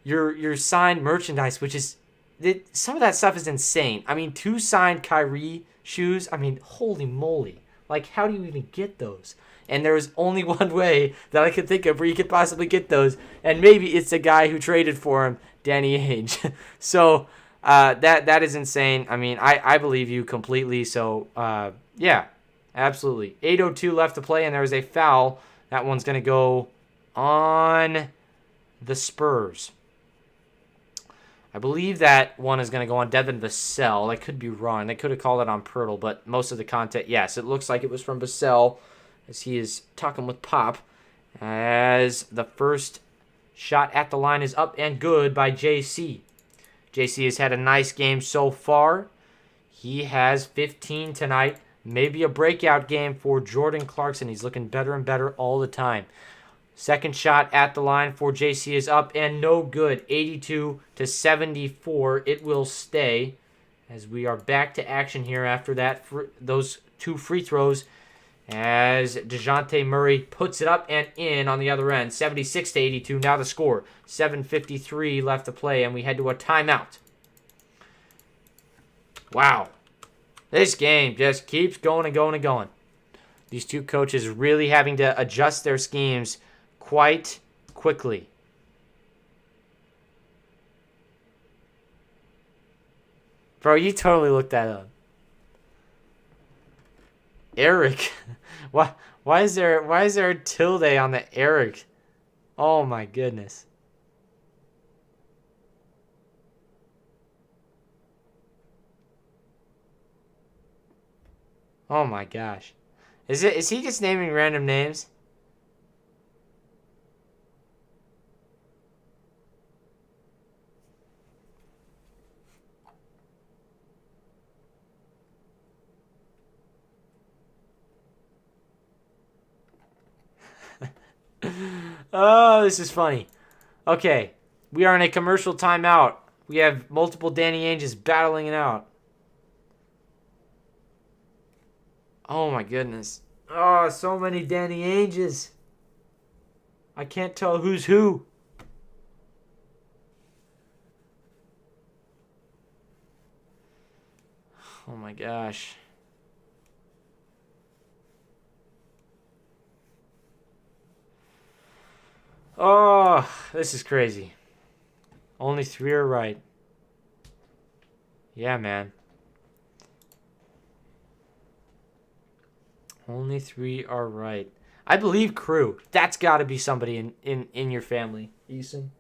your signed merchandise, which is some of that stuff is insane. I mean, 2 signed Kyrie shoes. I mean, holy moly. Like, how do you even get those? And there's only one way that I could think of where you could possibly get those, and maybe it's the guy who traded for him, Danny Ainge. So that is insane. I mean, I believe you completely. So yeah, absolutely. 8:02 left to play, and there's a foul. That one's gonna go on the Spurs. I believe that one is going to go on Devin Vassell. I could be wrong. They could have called it on Pirtle, but most of the content, yes, it looks like it was from Vassell as he is talking with Pop. As the first shot at the line is up and good by JC. JC has had a nice game so far. He has 15 tonight. Maybe a breakout game for Jordan Clarkson. He's looking better and better all the time. Second shot at the line for JC is up and no good. 82-74. It will stay as we are back to action here after that. Those 2 free throws as Dejounte Murray puts it up and in on the other end. 76-82. Now the score. 7:53 left to play and we head to a timeout. Wow. This game just keeps going and going and going. These 2 coaches really having to adjust their schemes quite quickly. Bro, you totally looked that up. Eric. Why is there a tilde on the Eric? Oh my goodness. Oh my gosh. Is he just naming random names? Oh, this is funny. Okay, we are in a commercial timeout. We have multiple Danny Ainges battling it out. Oh my goodness. Oh, so many Danny Ainges. I can't tell who's who. Oh my gosh. Oh, this is crazy. Only 3 are right. Yeah, man. Only 3 are right. I believe Crew. That's got to be somebody in your family, Eason.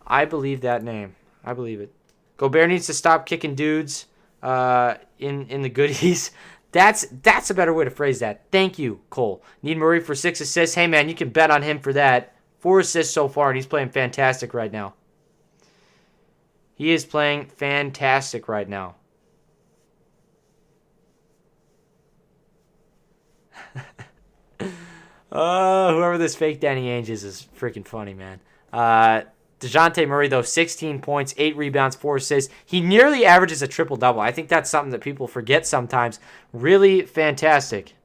I believe that name. I believe it. Gobert needs to stop kicking dudes in the goodies. That's a better way to phrase that. Thank you, Cole. Need Murray for 6 assists. Hey, man, you can bet on him for that. 4 assists so far, and he's playing fantastic right now. He is playing fantastic right now. Whoever this fake Danny Ainge is freaking funny, man. Dejounte Murray, though, 16 points, 8 rebounds, 4 assists. He nearly averages a triple-double. I think that's something that people forget sometimes. Really fantastic.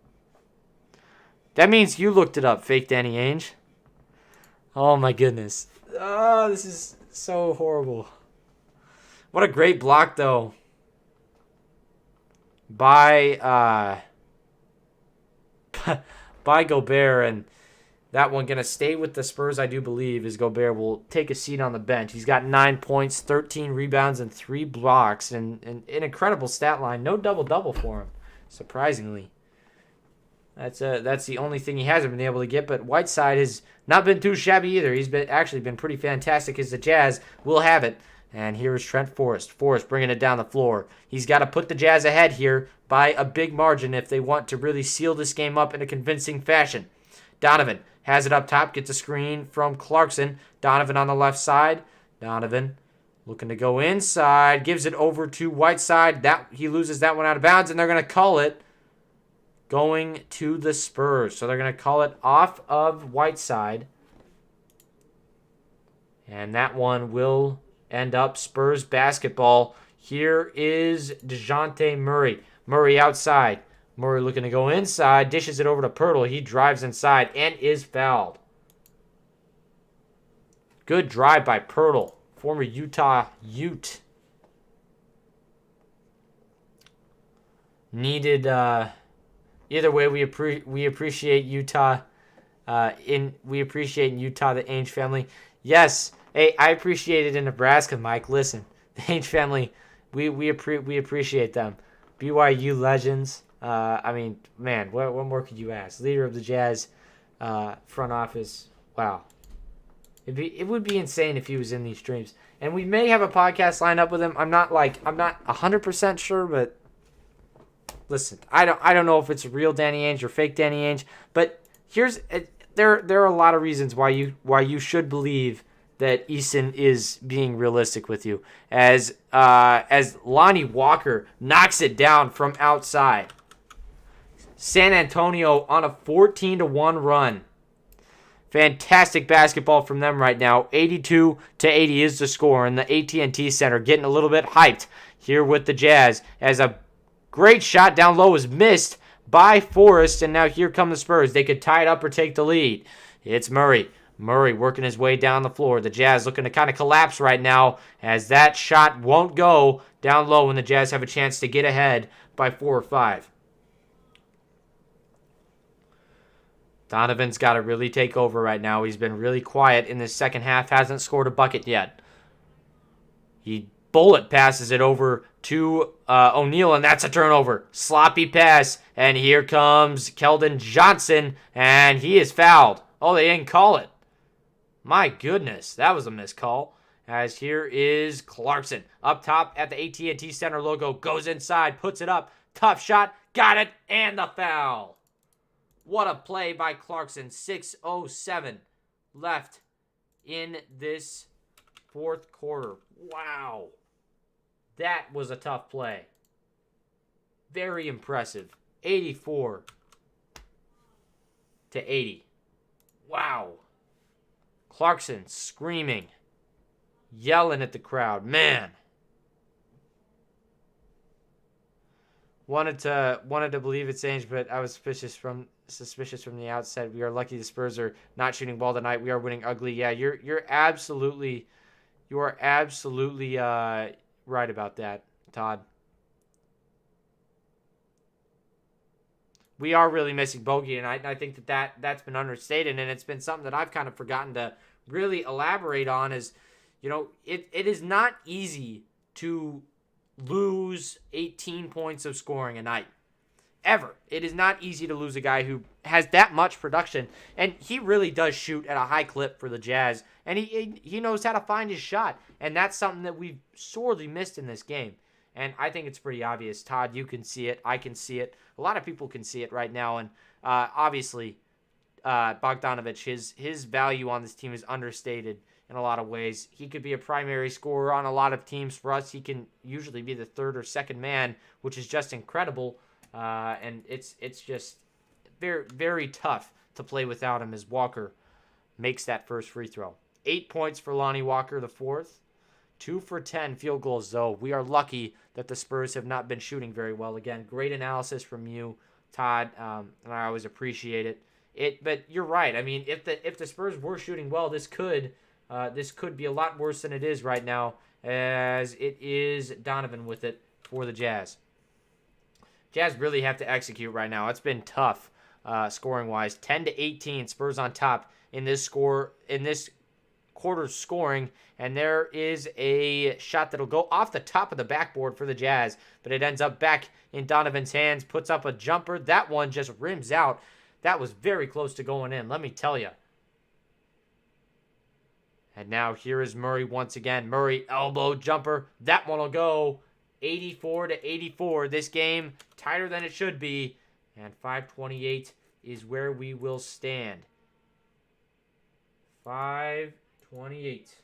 That means you looked it up, fake Danny Ainge. Oh, my goodness. Oh, this is so horrible. What a great block, though, by Gobert, and that one going to stay with the Spurs, I do believe, as Gobert will take a seat on the bench. He's got 9 points, 13 rebounds, and 3 blocks, and an incredible stat line. No double-double for him, surprisingly. That's the only thing he hasn't been able to get, but Whiteside has not been too shabby either. He's actually been pretty fantastic as the Jazz will have it. And here is Trent Forrest. Forrest bringing it down the floor. He's got to put the Jazz ahead here by a big margin if they want to really seal this game up in a convincing fashion. Donovan has it up top, gets a screen from Clarkson. Donovan on the left side. Donovan looking to go inside, gives it over to Whiteside. He loses that one out of bounds, and they're going to call it going to the Spurs. So they're going to call it off of Whiteside. And that one will end up Spurs basketball. Here is Dejounte Murray. Murray outside. Murray looking to go inside. Dishes it over to Pirtle. He drives inside and is fouled. Good drive by Pirtle. Former Utah Ute. Needed, either way, we appreciate Utah. We appreciate Utah, the Ainge family. Yes. Hey, I appreciate it in Nebraska, Mike. Listen, the Ainge family, we appreciate them. BYU legends. I mean, man, what more could you ask? Leader of the Jazz front office. Wow. It would be insane if he was in these streams. And we may have a podcast lined up with him. I'm not 100% sure, but listen, I don't know if it's real Danny Ainge or fake Danny Ainge, but there are a lot of reasons why you should believe that Eason is being realistic with you. As Lonnie Walker knocks it down from outside. San Antonio on a 14-1 run. Fantastic basketball from them right now. 82-80 is the score, and the AT&T Center getting a little bit hyped here with the Jazz as a great shot down low was missed by Forrest, and now here come the Spurs. They could tie it up or take the lead. It's Murray. Murray working his way down the floor. The Jazz looking to kind of collapse right now as that shot won't go down low when the Jazz have a chance to get ahead by 4 or 5. Donovan's got to really take over right now. He's been really quiet in this second half. Hasn't scored a bucket yet. He bullet passes it over to O'Neal, and that's a turnover. Sloppy pass, and here comes Keldon Johnson, and he is fouled. Oh, they didn't call it. My goodness, that was a missed call. As here is Clarkson up top at the AT&T Center logo. Goes inside, puts it up. Tough shot. Got it, and the foul. What a play by Clarkson. 6:07 left in this fourth quarter. Wow. That was a tough play. Very impressive. 84-80. Wow. Clarkson screaming, yelling at the crowd. Man. Wanted to believe it's Ainge, but I was suspicious from the outset. We are lucky the Spurs are not shooting ball tonight. We are winning ugly. Yeah, you are absolutely right about that, Todd. We are really missing Bogey tonight, and I think that's been understated, and it's been something that I've kind of forgotten to really elaborate on. Is, it is not easy to lose 18 points of scoring a night. Ever. It is not easy to lose a guy who has that much production, and he really does shoot at a high clip for the Jazz, and he knows how to find his shot, and that's something that we've sorely missed in this game. And I think it's pretty obvious. Todd, you can see it. I can see it. A lot of people can see it right now, and obviously Bogdanovich. His value on this team is understated in a lot of ways. He could be a primary scorer on a lot of teams. For us, he can usually be the third or second man, which is just incredible. And it's just very, very tough to play without him as Walker makes that first free throw. 8 points for Lonnie Walker, the fourth. 2 for 10 field goals, though. We are lucky that the Spurs have not been shooting very well. Again, great analysis from you, Todd, and I always appreciate it. But you're right. I mean, if the Spurs were shooting well, this could be a lot worse than it is right now, as it is Donovan with it for the Jazz. Jazz really have to execute right now. It's been tough scoring-wise. 10-18, Spurs on top in this quarter's scoring, and there is a shot that'll go off the top of the backboard for the Jazz, but it ends up back in Donovan's hands, puts up a jumper. That one just rims out. That was very close to going in, let me tell you. And now here is Murray once again. Murray, elbow jumper. That one will go 84-84. This game tighter than it should be, and 5:28 is where we will stand. 5:28.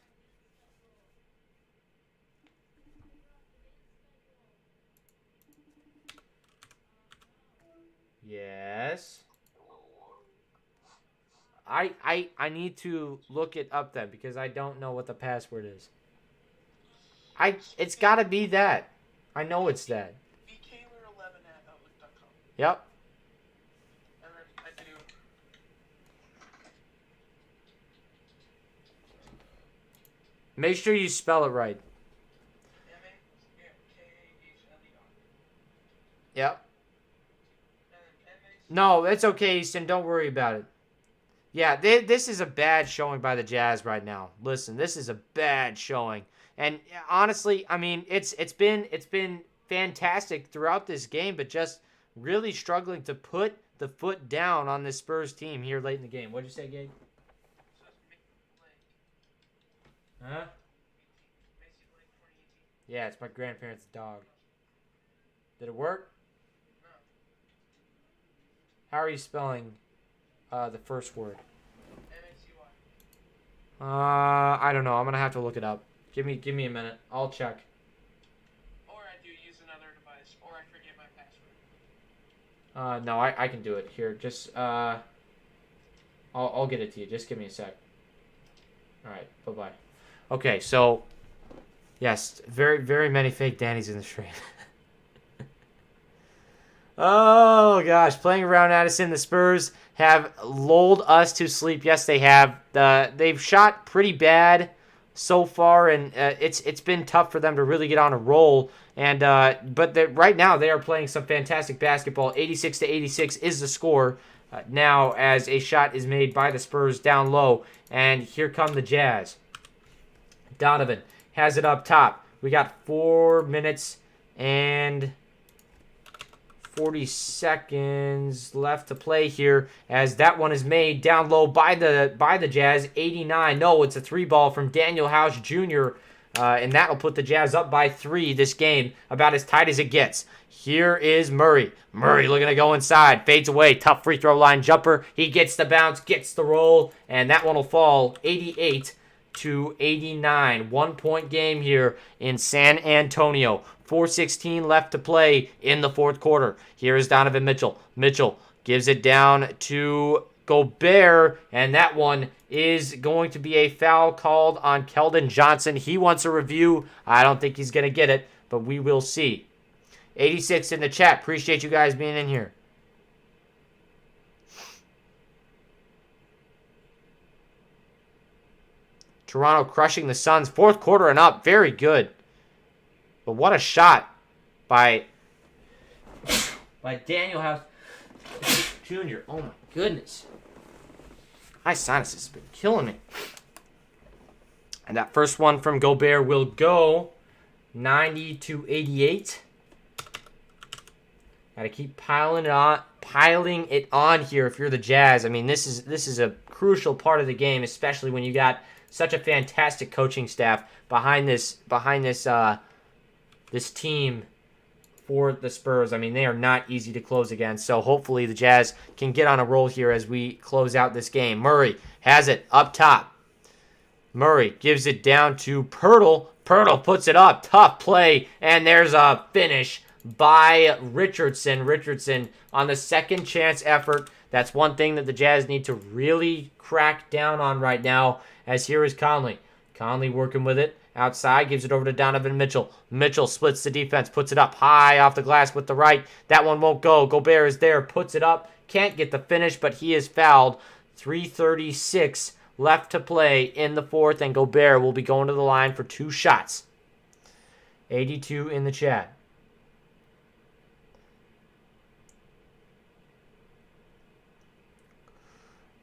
Yes. I need to look it up then because I don't know what the password is. It's got to be that. I know it's that. bkaler11@outlook.com. Yep. And then I do. Make sure you spell it right. M-A-K-H-L-E-R. Yep. And then M-A-C. No, it's okay, Easton. Don't worry about it. Yeah, this is a bad showing by the Jazz right now. Listen, this is a bad showing. And honestly, I mean, it's been fantastic throughout this game, but just really struggling to put the foot down on this Spurs team here late in the game. What'd you say, Gabe? So it's Huh? Macy Blake 2018. Yeah, it's my grandparents' dog. Did it work? No. How are you spelling the first word? M-A-C-Y. I don't know. I'm gonna have to look it up. Give me a minute. I'll check. Or I do use another device, or I forget my password. No, I can do it. Here, just I'll get it to you. Just give me a sec. All right, bye-bye. Okay, so yes, very, very many fake Dannies in the stream. Oh gosh, playing around Addison, the Spurs have lulled us to sleep. Yes, they have. They've shot pretty bad so far, and it's been tough for them to really get on a roll. And but right now they are playing some fantastic basketball. 86-86 is the score now as a shot is made by the Spurs down low, and here come the Jazz. Donovan has it up top. We got 4 minutes and 40 seconds left to play here as that one is made down low by the Jazz. 89. No, it's a 3-ball from Daniel House Jr. And that will put the Jazz up by 3 this game, about as tight as it gets. Here is Murray. Murray looking to go inside. Fades away. Tough free throw line jumper. He gets the bounce, gets the roll, and that one will fall 88-89. 1-point game here in San Antonio. 4:16 left to play in the fourth quarter. Here is Donovan Mitchell. Mitchell gives it down to Gobert, and that one is going to be a foul called on Keldon Johnson. He wants a review. I don't think he's going to get it, but we will see. 86 in the chat. Appreciate you guys being in here. Toronto crushing the Suns. Fourth quarter and up. Very good. But what a shot by Daniel House Jr. Oh my goodness. My sinuses have been killing me. And that first one from Gobert will go 90-88. Gotta keep piling it on here if you're the Jazz. I mean, this is a crucial part of the game, especially when you got such a fantastic coaching staff behind this team for the Spurs. I mean, they are not easy to close against. So hopefully the Jazz can get on a roll here as we close out this game. Murray has it up top. Murray gives it down to Pirtle. Pirtle puts it up. Tough play. And there's a finish by Richardson. Richardson on the second chance effort. That's one thing that the Jazz need to really crack down on right now, as here is Conley. Conley working with it. Outside, gives it over to Donovan Mitchell. Mitchell splits the defense, puts it up high off the glass with the right. That one won't go. Gobert is there, puts it up. Can't get the finish, but he is fouled. 3:36 left to play in the fourth, and Gobert will be going to the line for 2 shots. 82 in the chat.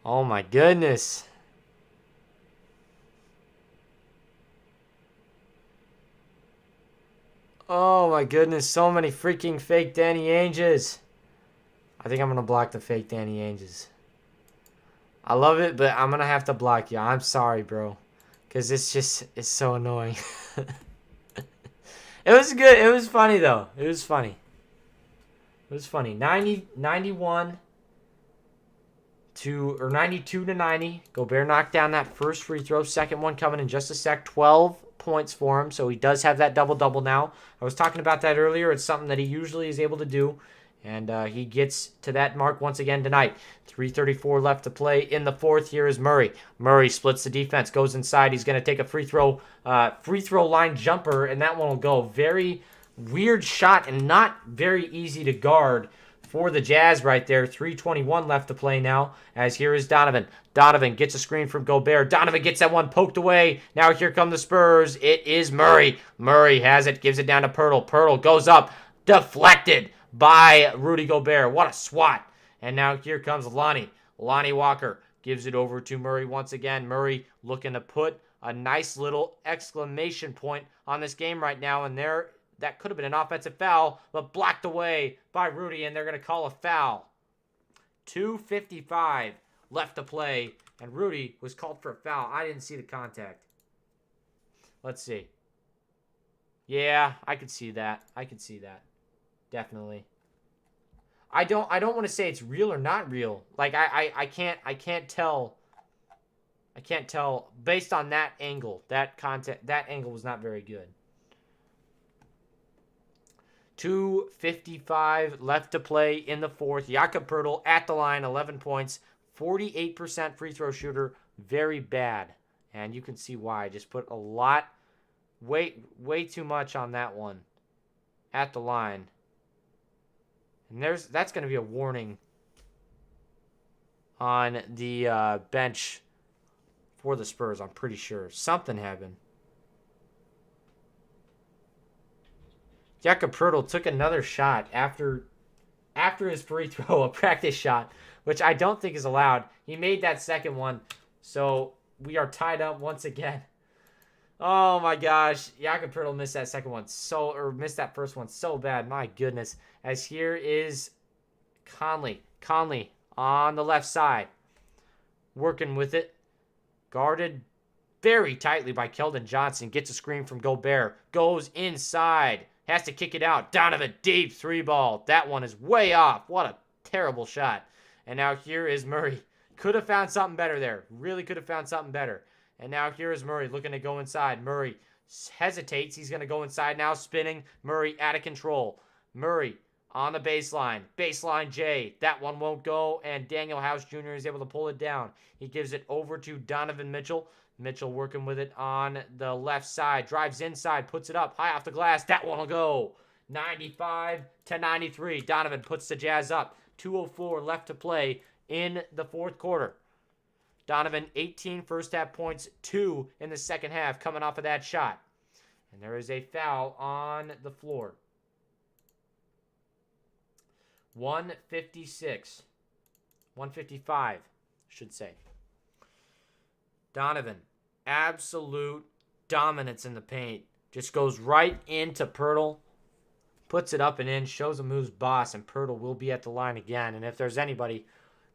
Oh my goodness. Oh my goodness, so many freaking fake Danny Ainges. I think I'm going to block the fake Danny Ainges. I love it, but I'm going to have to block you. I'm sorry, bro. Because it's so annoying. It was good. It was funny, though. It was funny. It was funny. 92 to 90. Gobert knocked down that first free throw. Second one coming in just a sec. 12 points for him, so he does have that double-double now. I was talking about that earlier. It's something that he usually is able to do, and he gets to that mark once again tonight. 3:34 left to play in the fourth. Here is Murray. Murray splits the defense, goes inside. He's going to take a free throw line jumper, and that one will go. Very weird shot and not very easy to guard for the Jazz right there. 3:21 left to play now, as here is Donovan. Donovan gets a screen from Gobert. Donovan gets that one poked away. Now here come the Spurs. It is Murray. Murray has it, gives it down to Pirtle. Pirtle goes up, deflected by Rudy Gobert. What a swat. And now here comes Lonnie. Lonnie Walker gives it over to Murray once again. Murray looking to put a nice little exclamation point on this game right now, and there that could have been an offensive foul, but blocked away by Rudy, and they're going to call a foul. 2:55 left to play, and Rudy was called for a foul. I didn't see the contact. Let's see. Yeah, I could see that. I could see that. Definitely. I don't want to say it's real or not real. Like I can't tell. I can't tell based on that angle. That angle was not very good. 2:55 left to play in the fourth. Jakob Poeltl at the line, 11 points, 48% free throw shooter, very bad. And you can see why. Just put a lot, way too much on that one at the line. And that's going to be a warning on the bench for the Spurs, I'm pretty sure. Something happened. Jakob Poeltl took another shot after his free throw, a practice shot, which I don't think is allowed. He made that second one, so we are tied up once again. Oh my gosh, Jakob Poeltl missed that second one missed that first one so bad. My goodness. As here is Conley. Conley on the left side, working with it, guarded very tightly by Keldon Johnson. Gets a screen from Gobert, goes inside. Has to kick it out. Donovan, deep 3-ball. That one is way off. What a terrible shot. And now here is Murray. Could have found something better there. Really could have found something better. And now here is Murray looking to go inside. Murray hesitates. He's going to go inside now, spinning. Murray out of control. Murray on the baseline. Baseline J. That one won't go. And Daniel House Jr. is able to pull it down. He gives it over to Donovan Mitchell. Mitchell working with it on the left side. Drives inside, puts it up high off the glass. That one will go. 95-93. Donovan puts the Jazz up. 2:04 left to play in the fourth quarter. Donovan, 18 first half points, 2 in the second half, coming off of that shot. And there is a foul on the floor. 1:56. 1:55, should say. Donovan, absolute dominance in the paint. Just goes right into Poeltl, puts it up and in, shows him who's boss, and Poeltl will be at the line again. And if there's anybody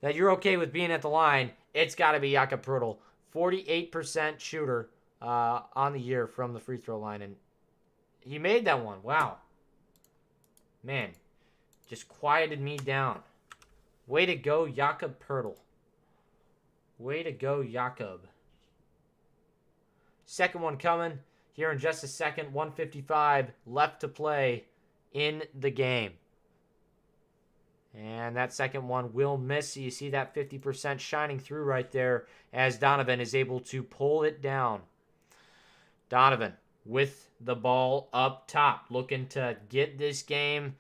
that you're okay with being at the line, it's got to be Jakob Poeltl. 48% shooter on the year from the free throw line, and he made that one. Wow. Man, just quieted me down. Way to go, Jakob Poeltl. Way to go, Jakob. Second one coming here in just a second. 1:55 left to play in the game. And that second one will miss. So you see that 50% shining through right there as Donovan is able to pull it down. Donovan with the ball up top, looking to get this game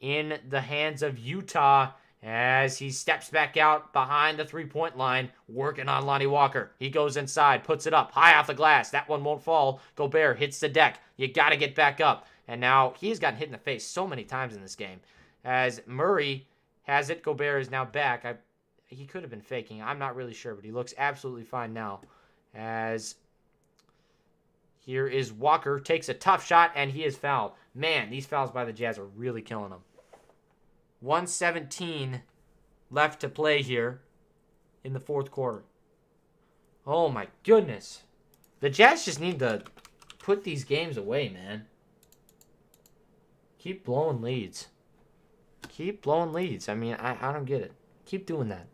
in the hands of Utah as he steps back out behind the three-point line, working on Lonnie Walker. He goes inside, puts it up, high off the glass. That one won't fall. Gobert hits the deck. You got to get back up. And now he's gotten hit in the face so many times in this game. As Murray has it, Gobert is now back. He could have been faking. I'm not really sure, but he looks absolutely fine now. As here is Walker, takes a tough shot, and he is fouled. Man, these fouls by the Jazz are really killing him. 1:17 left to play here in the fourth quarter. Oh my goodness. The Jazz just need to put these games away, man. Keep blowing leads. Keep blowing leads. I mean, I don't get it. Keep doing that.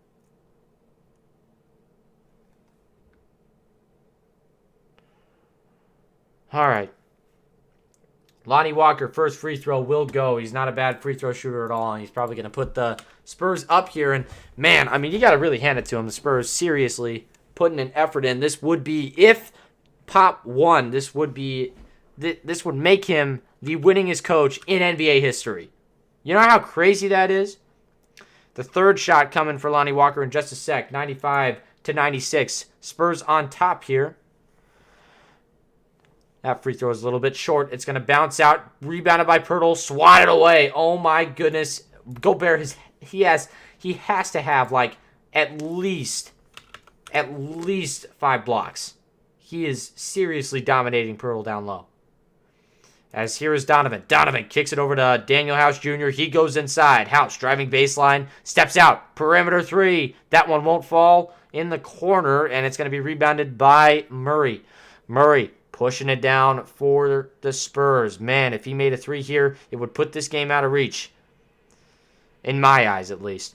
All right. Lonnie Walker, first free throw will go. He's not a bad free throw shooter at all, and he's probably going to put the Spurs up here. And, man, I mean, you got to really hand it to him. The Spurs seriously putting an effort in. This would be, if Pop won, this would make him the winningest coach in NBA history. You know how crazy that is? The third shot coming for Lonnie Walker in just a sec. 95-96. Spurs on top here. That free throw is a little bit short. It's going to bounce out. Rebounded by Poeltl. Swatted away. Oh, my goodness. Gobert, he has to have, like, at least 5 blocks. He is seriously dominating Poeltl down low. As here is Donovan. Donovan kicks it over to Daniel House Jr. He goes inside. House driving baseline. Steps out. Perimeter three. That one won't fall in the corner, and it's going to be rebounded by Murray. Murray pushing it down for the Spurs. Man, if he made a three here, it would put this game out of reach. In my eyes, at least.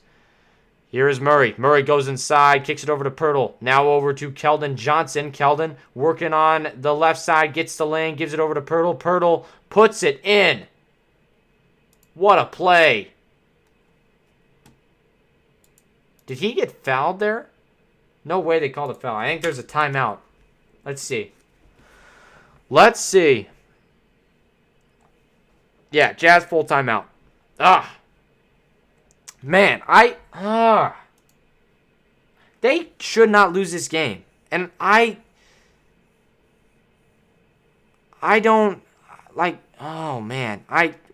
Here is Murray. Murray goes inside, kicks it over to Poeltl. Now over to Keldon Johnson. Keldon working on the left side, gets the lane, gives it over to Poeltl. Poeltl puts it in. What a play. Did he get fouled there? No way they called a foul. I think there's a timeout. Let's see. Yeah, Jazz full timeout. Man, they should not lose this game. And I don't, like, oh man,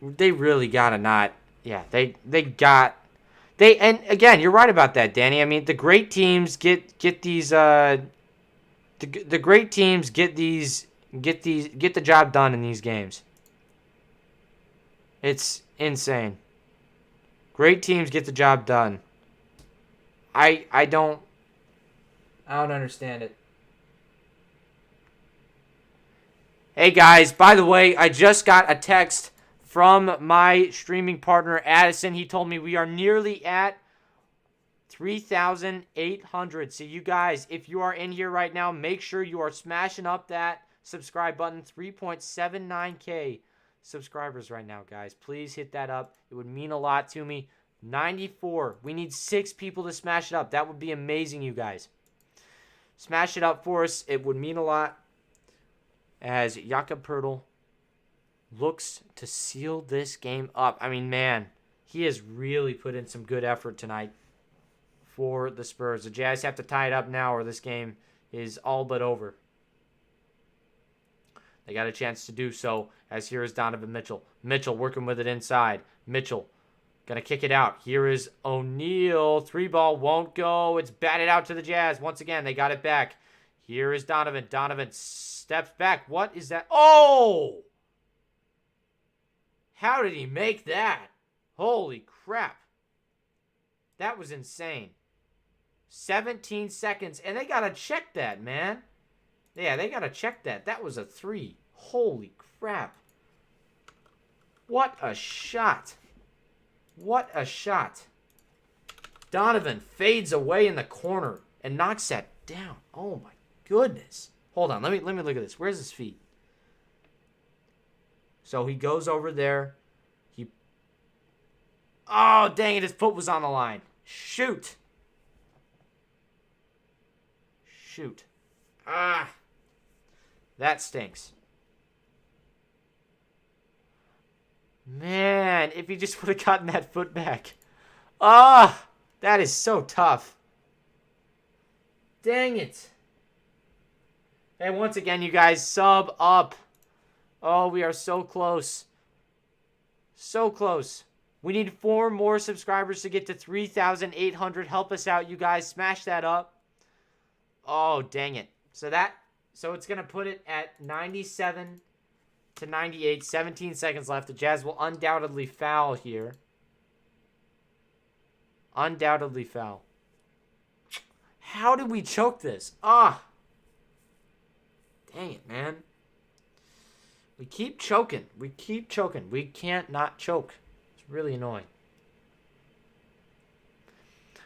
they really gotta not, yeah, and again, you're right about that, Danny. I mean, the great teams get the great teams get the job done in these games. It's insane. Great teams get the job done. I don't understand it. Hey guys, by the way, I just got a text from my streaming partner Addison. He told me we are nearly at 3,800. So you guys, if you are in here right now, make sure you are smashing up that subscribe button. 3.79K subscribers right now, guys. Please hit that up. It would mean a lot to me. 94. We need 6 people to smash it up. That would be amazing, you guys. Smash it up for us. It would mean a lot. As Jakob Poeltl looks to seal this game up. I mean, man, he has really put in some good effort tonight for the Spurs. The Jazz have to tie it up now or this game is all but over. They got a chance to do so, as here is Donovan Mitchell. Mitchell working with it inside. Mitchell going to kick it out. Here is O'Neal. 3-ball won't go. It's batted out to the Jazz. Once again, they got it back. Here is Donovan. Donovan steps back. What is that? Oh! How did he make that? Holy crap. That was insane. 17 seconds. And they got to check that, man. Yeah, they got to check that. That was a 3. Holy crap. What a shot. What a shot. Donovan fades away in the corner and knocks that down. Oh my goodness. Hold on, let me look at this. Where's his feet? So he goes over there. Oh, dang it, his foot was on the line. Shoot. Shoot. Ah. That stinks. Man, if he just would have gotten that foot back. Ah, that is so tough. Dang it. And once again, you guys, sub up. Oh, we are so close. So close. We need 4 more subscribers to get to 3,800. Help us out, you guys. Smash that up. Oh, dang it. So it's going to put it at 97 to 98. 17 seconds left. The Jazz will undoubtedly foul here. Undoubtedly foul. How did we choke this? Ah. Dang it, man. We keep choking. We keep choking. We can't not choke. It's really annoying.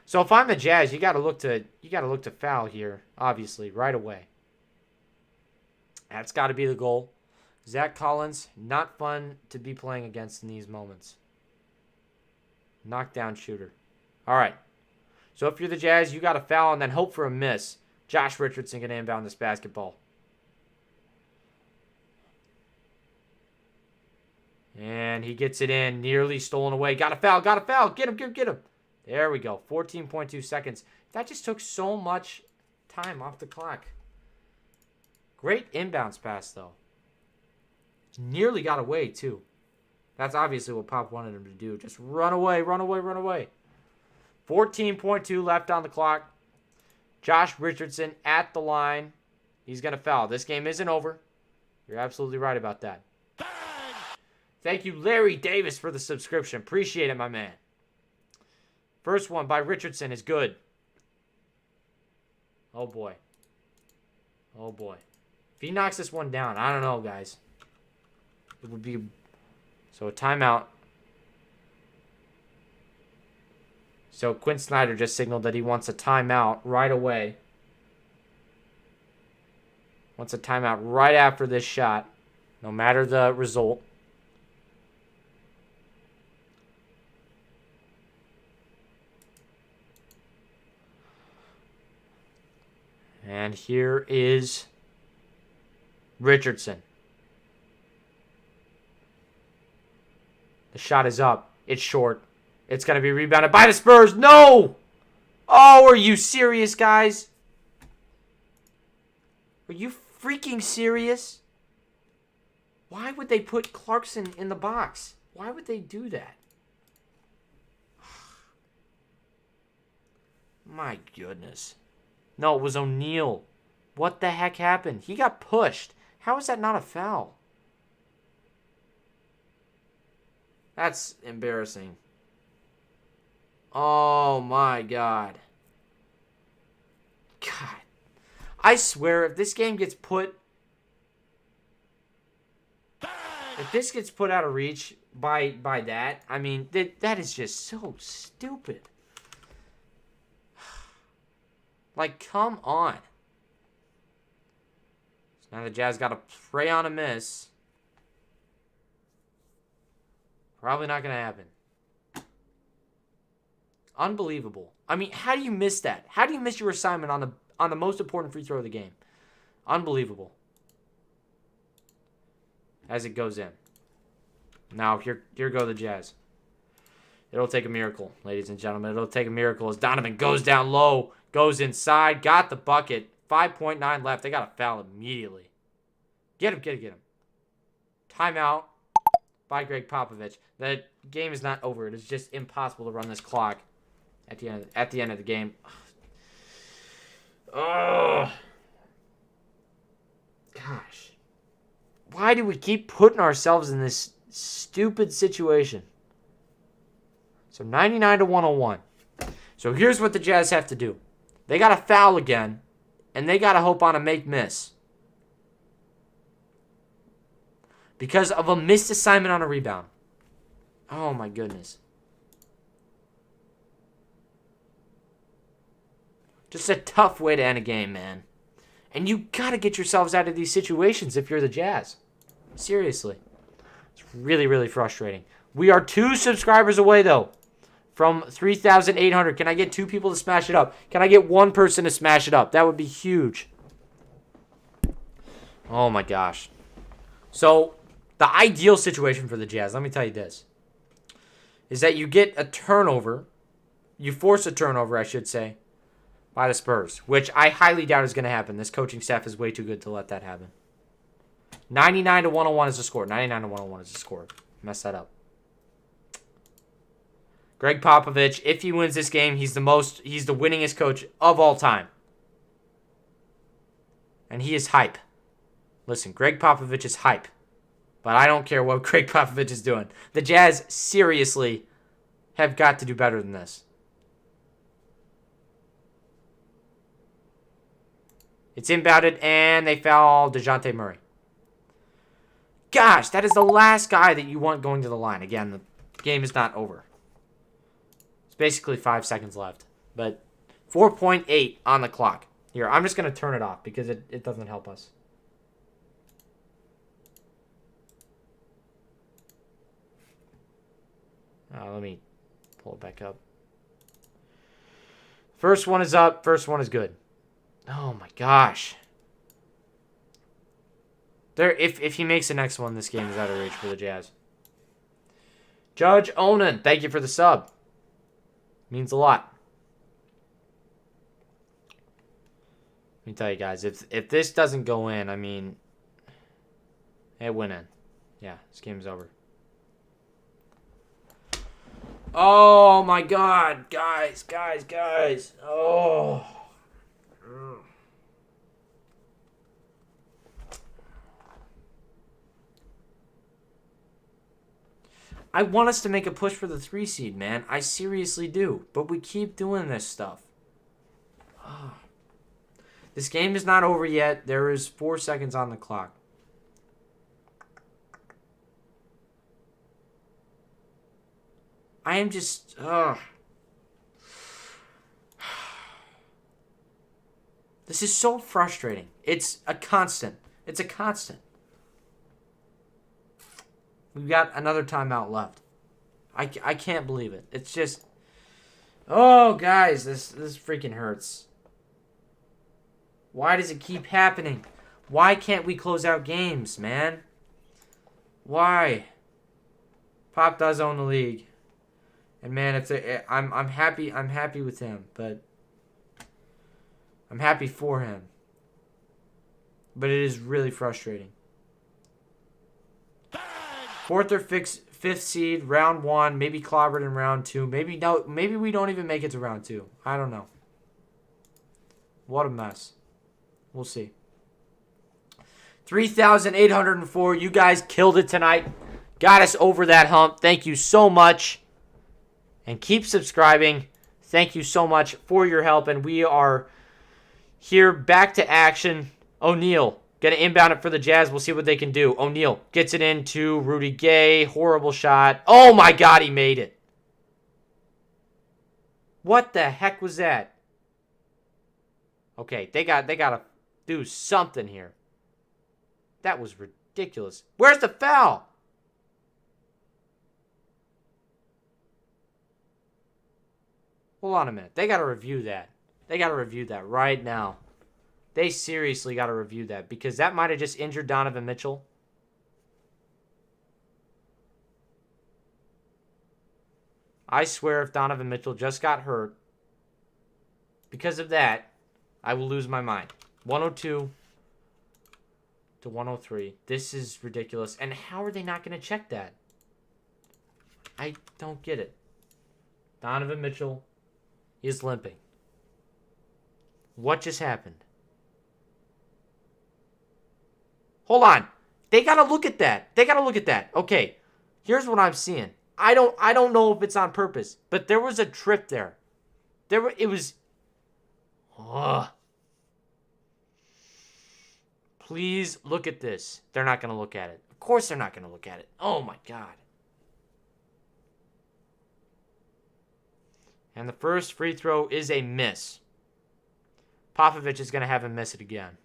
So if I'm the Jazz, you gotta look to foul here, obviously, right away. That's gotta be the goal. Zach Collins, not fun to be playing against in these moments. Knockdown shooter. Alright. So if you're the Jazz, you gotta foul and then hope for a miss. Josh Richardson gonna inbound this basketball. And he gets it in, nearly stolen away. Got a foul, Get him. There we go, 14.2 seconds. That just took so much time off the clock. Great inbounds pass, though. Nearly got away, too. That's obviously what Pop wanted him to do. Just run away. 14.2 left on the clock. Josh Richardson at the line. He's going to foul. This game isn't over. You're absolutely right about that. Thank you, Larry Davis, for the subscription. Appreciate it, my man. First one by Richardson is good. Oh, boy. If he knocks this one down, I don't know, guys. It would be... So, a timeout. So, Quinn Snyder just signaled that he wants a timeout right away. Wants a timeout right after this shot, no matter the result. And here is Richardson. The shot is up. It's short. It's going to be rebounded by the Spurs. No! Oh, are you serious, guys? Are you freaking serious? Why would they put Clarkson in the box? Why would they do that? My goodness. No, it was O'Neal. What the heck happened? He got pushed. How is that not a foul? That's embarrassing. Oh, my God. God. I swear, if this game gets put... If this gets put out of reach by that, I mean, that is just so stupid. Like, come on. So now the Jazz got to pray on a miss. Probably not going to happen. Unbelievable. I mean, how do you miss that? How do you miss your assignment on the most important free throw of the game? Unbelievable. As it goes in. Now, here go the Jazz. It'll take a miracle, ladies and gentlemen. It'll take a miracle as Donovan goes down low, goes inside, got the bucket. 5.9 left. They got to foul immediately. Get him. Timeout by Greg Popovich. The game is not over. It is just impossible to run this clock at the end of the game. Oh, gosh. Why do we keep putting ourselves in this stupid situation? So 99 to 101. So here's what the Jazz have to do. They got to foul again, and they got to hope on a make-miss. Because of a missed assignment on a rebound. Oh, my goodness. Just a tough way to end a game, man. And you got to get yourselves out of these situations if you're the Jazz. Seriously. It's really, really frustrating. We are 2 subscribers away, though, from 3,800. Can I get 2 people to smash it up? Can I get 1 person to smash it up? That would be huge. Oh, my gosh. So, the ideal situation for the Jazz, let me tell you this, is that you get a turnover. You force a turnover, I should say, by the Spurs, which I highly doubt is going to happen. This coaching staff is way too good to let that happen. 99 to 101 is the score. 99 to 101 is the score. Mess that up. Greg Popovich, if he wins this game, he's the winningest coach of all time. And he is hype. Listen, Greg Popovich is hype. But I don't care what Greg Popovich is doing. The Jazz seriously have got to do better than this. It's inbounded, and they foul Dejounte Murray. Gosh, that is the last guy that you want going to the line. Again, the game is not over. It's basically 5 seconds left. But 4.8 on the clock. Here, I'm just going to turn it off because it doesn't help us. Let me pull it back up. First one is up. First one is good. Oh my gosh. If he makes the next one, this game is out of reach for the Jazz. Judge Onan, thank you for the sub. Means a lot. Let me tell you guys, if this doesn't go in, I mean, it went in. Yeah, this game is over. Oh my God, guys. Oh. I want us to make a push for the 3 seed, man. I seriously do. But we keep doing this stuff. This game is not over yet. There is 4 seconds on the clock. I am just... This is so frustrating. It's a constant. We've got another timeout left. I can't believe it. It's just... Oh, guys, this freaking hurts. Why does it keep happening? Why can't we close out games, man? Why? Pop does own the league. And man, I'm happy with him, but I'm happy for him. But it is really frustrating. 4th or 5th seed, round 1, maybe clobbered in round 2. Maybe we don't even make it to round 2. I don't know. What a mess. We'll see. 3,804. You guys killed it tonight. Got us over that hump. Thank you so much. And keep subscribing. Thank you so much for your help. And we are here back to action. O'Neal going to inbound it for the Jazz. We'll see what they can do. O'Neal gets it into Rudy Gay. Horrible shot. Oh, my God, he made it. What the heck was that? Okay, they got to do something here. That was ridiculous. Where's the foul? Hold on a minute. They got to review that. They got to review that right now. They seriously got to review that because that might have just injured Donovan Mitchell. I swear if Donovan Mitchell just got hurt because of that, I will lose my mind. 102 to 103. This is ridiculous. And how are they not going to check that? I don't get it. Donovan Mitchell is limping. What just happened? Hold on. They got to look at that. Okay. Here's what I'm seeing. I don't know if it's on purpose, but there was a trip there. It was Please look at this. They're not going to look at it. Of course they're not going to look at it. Oh my God. And the first free throw is a miss. Popovich is going to have him miss it again.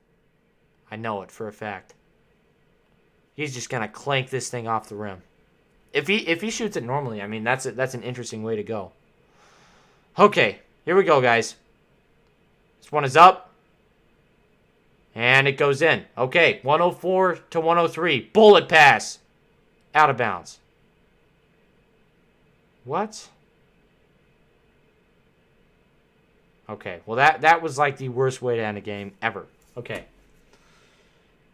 I know it for a fact. He's just going to clank this thing off the rim. If he shoots it normally, I mean, that's an interesting way to go. Okay, here we go, guys. This one is up. And it goes in. Okay, 104 to 103. Bullet pass. Out of bounds. What? Okay, well that was like the worst way to end a game ever. Okay.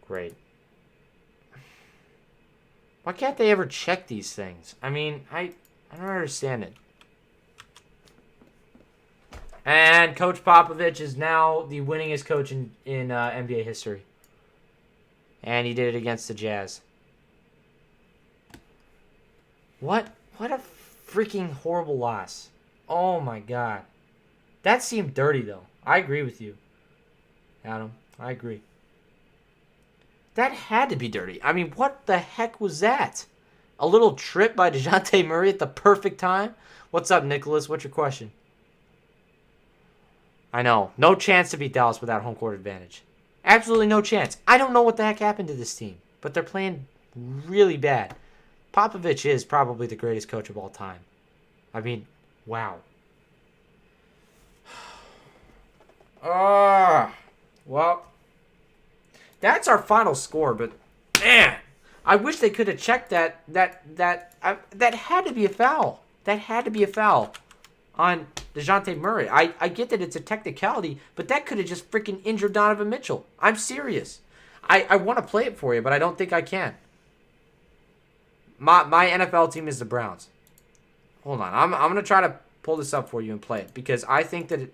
Great. Why can't they ever check these things? I mean, I don't understand it. And Coach Popovich is now the winningest coach in NBA history. And he did it against the Jazz. What a freaking horrible loss. Oh my God. That seemed dirty though. I agree with you, Adam. I agree. That had to be dirty. I mean, what the heck was that? A little trip by Dejounte Murray at the perfect time? What's up, Nicholas? What's your question? I know. No chance to beat Dallas without home court advantage. Absolutely no chance. I don't know what the heck happened to this team, but they're playing really bad. Popovich is probably the greatest coach of all time. I mean, wow. Well, that's our final score, but man, I wish they could have checked that had to be a foul. That had to be a foul on Dejounte Murray. I get that it's a technicality, but that could have just freaking injured Donovan Mitchell. I'm serious. I want to play it for you, but I don't think I can. My NFL team is the Browns. Hold on. I'm going to try to pull this up for you and play it because I think that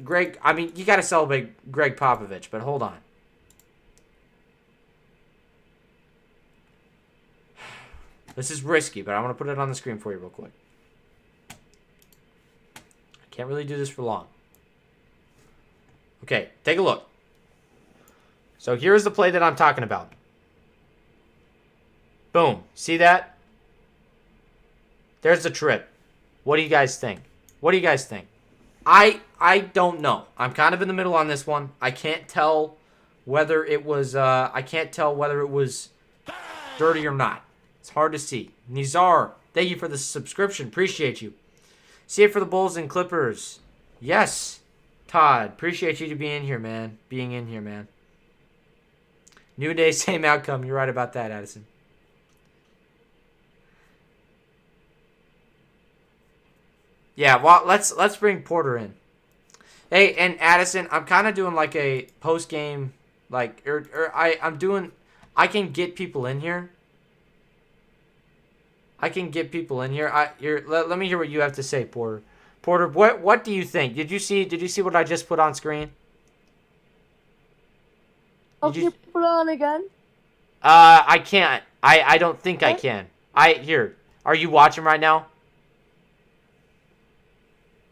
Greg, I mean, you got to celebrate Greg Popovich, but hold on. This is risky, but I'm going to put it on the screen for you real quick. I can't really do this for long. Okay, take a look. So here's the play that I'm talking about. Boom. See that? There's the trip. What do you guys think? What do you guys think? I don't know. I'm kind of in the middle on this one. I can't tell whether it was dirty or not. It's hard to see. Nizar, thank you for the subscription. Appreciate you. See it for the Bulls and Clippers. Yes. Todd, appreciate you to be in here, man. Being in here, man. New day, same outcome. You're right about that, Addison. Yeah, well, let's bring Porter in. Hey, and Addison, I'm kind of doing like a post game, like I can get people in here. Let me hear what you have to say, Porter. Porter, what do you think? Did you see what I just put on screen? Can you put it on again? I can't. I don't think I can. Are you watching right now?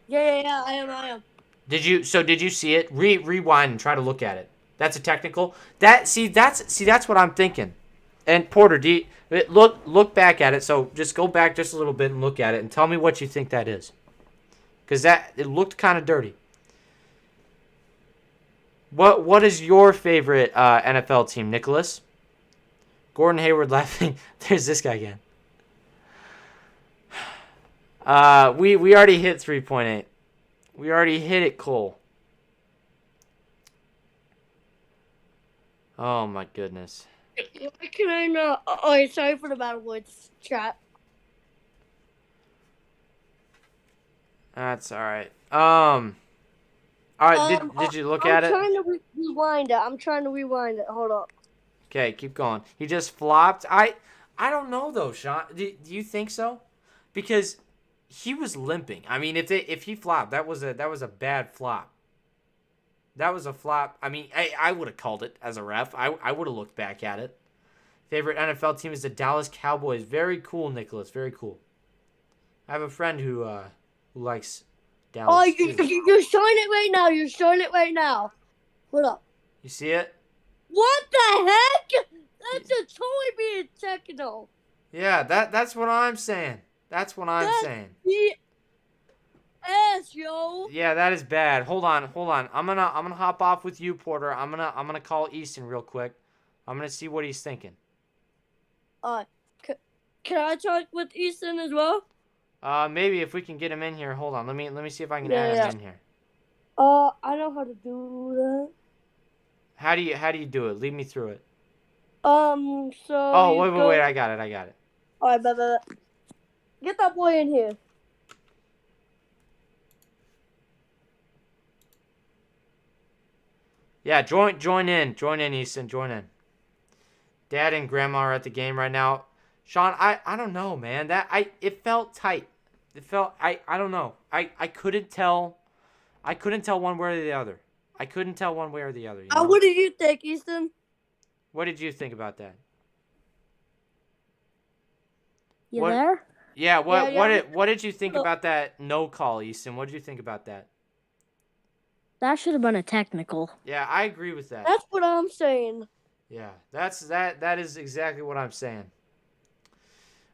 Yeah, I am. Did you see it? Rewind and try to look at it. That's a technical. That's what I'm thinking. And Porter, look back at it. So just go back just a little bit and look at it and tell me what you think that is. Because it looked kind of dirty. What is your favorite NFL team, Nicholas? Gordon Hayward laughing. There's this guy again. We already hit 3.8. We already hit it, Cole. Oh my goodness. Why can I not? Oh, sorry for the bad words, chat. That's all right. All right. Did you look at it? I'm trying to rewind it. Hold up. Okay, keep going. He just flopped. I don't know though, Sean. Do you think so? Because he was limping. I mean, if he flopped, that was a bad flop. That was a flop. I mean, I would have called it as a ref. I would have looked back at it. Favorite NFL team is the Dallas Cowboys. Very cool, Nicholas. Very cool. I have a friend who likes Dallas. Oh, you're showing it right now. You're showing it right now. Hold up. You see it? What the heck? That's a totally being technical. Yeah, that's what I'm saying. That's what I'm saying. ass, yo. Yeah, that is bad. Hold on. I'm gonna hop off with you, Porter. I'm gonna call Easton real quick. I'm gonna see what he's thinking. Can I talk with Easton as well? Maybe if we can get him in here. Hold on. Let me see if I can Yeah, add yeah. him in here. I know how to do that. How do you do it? Lead me through it. So. Oh, you wait. go- I got it. All right, bet. Get that boy in here. Yeah, join in, Easton. Join in. Dad and Grandma are at the game right now. Sean, I don't know, man. It felt tight. It felt I don't know. I couldn't tell. I couldn't tell one way or the other. You know? What did you think, Easton? What did you think about that? You What- there? Yeah, Yeah. what did you think about that no call, Easton? What did you think about that? That should have been a technical. Yeah, I agree with that. That's what I'm saying. Yeah, that is exactly what I'm saying.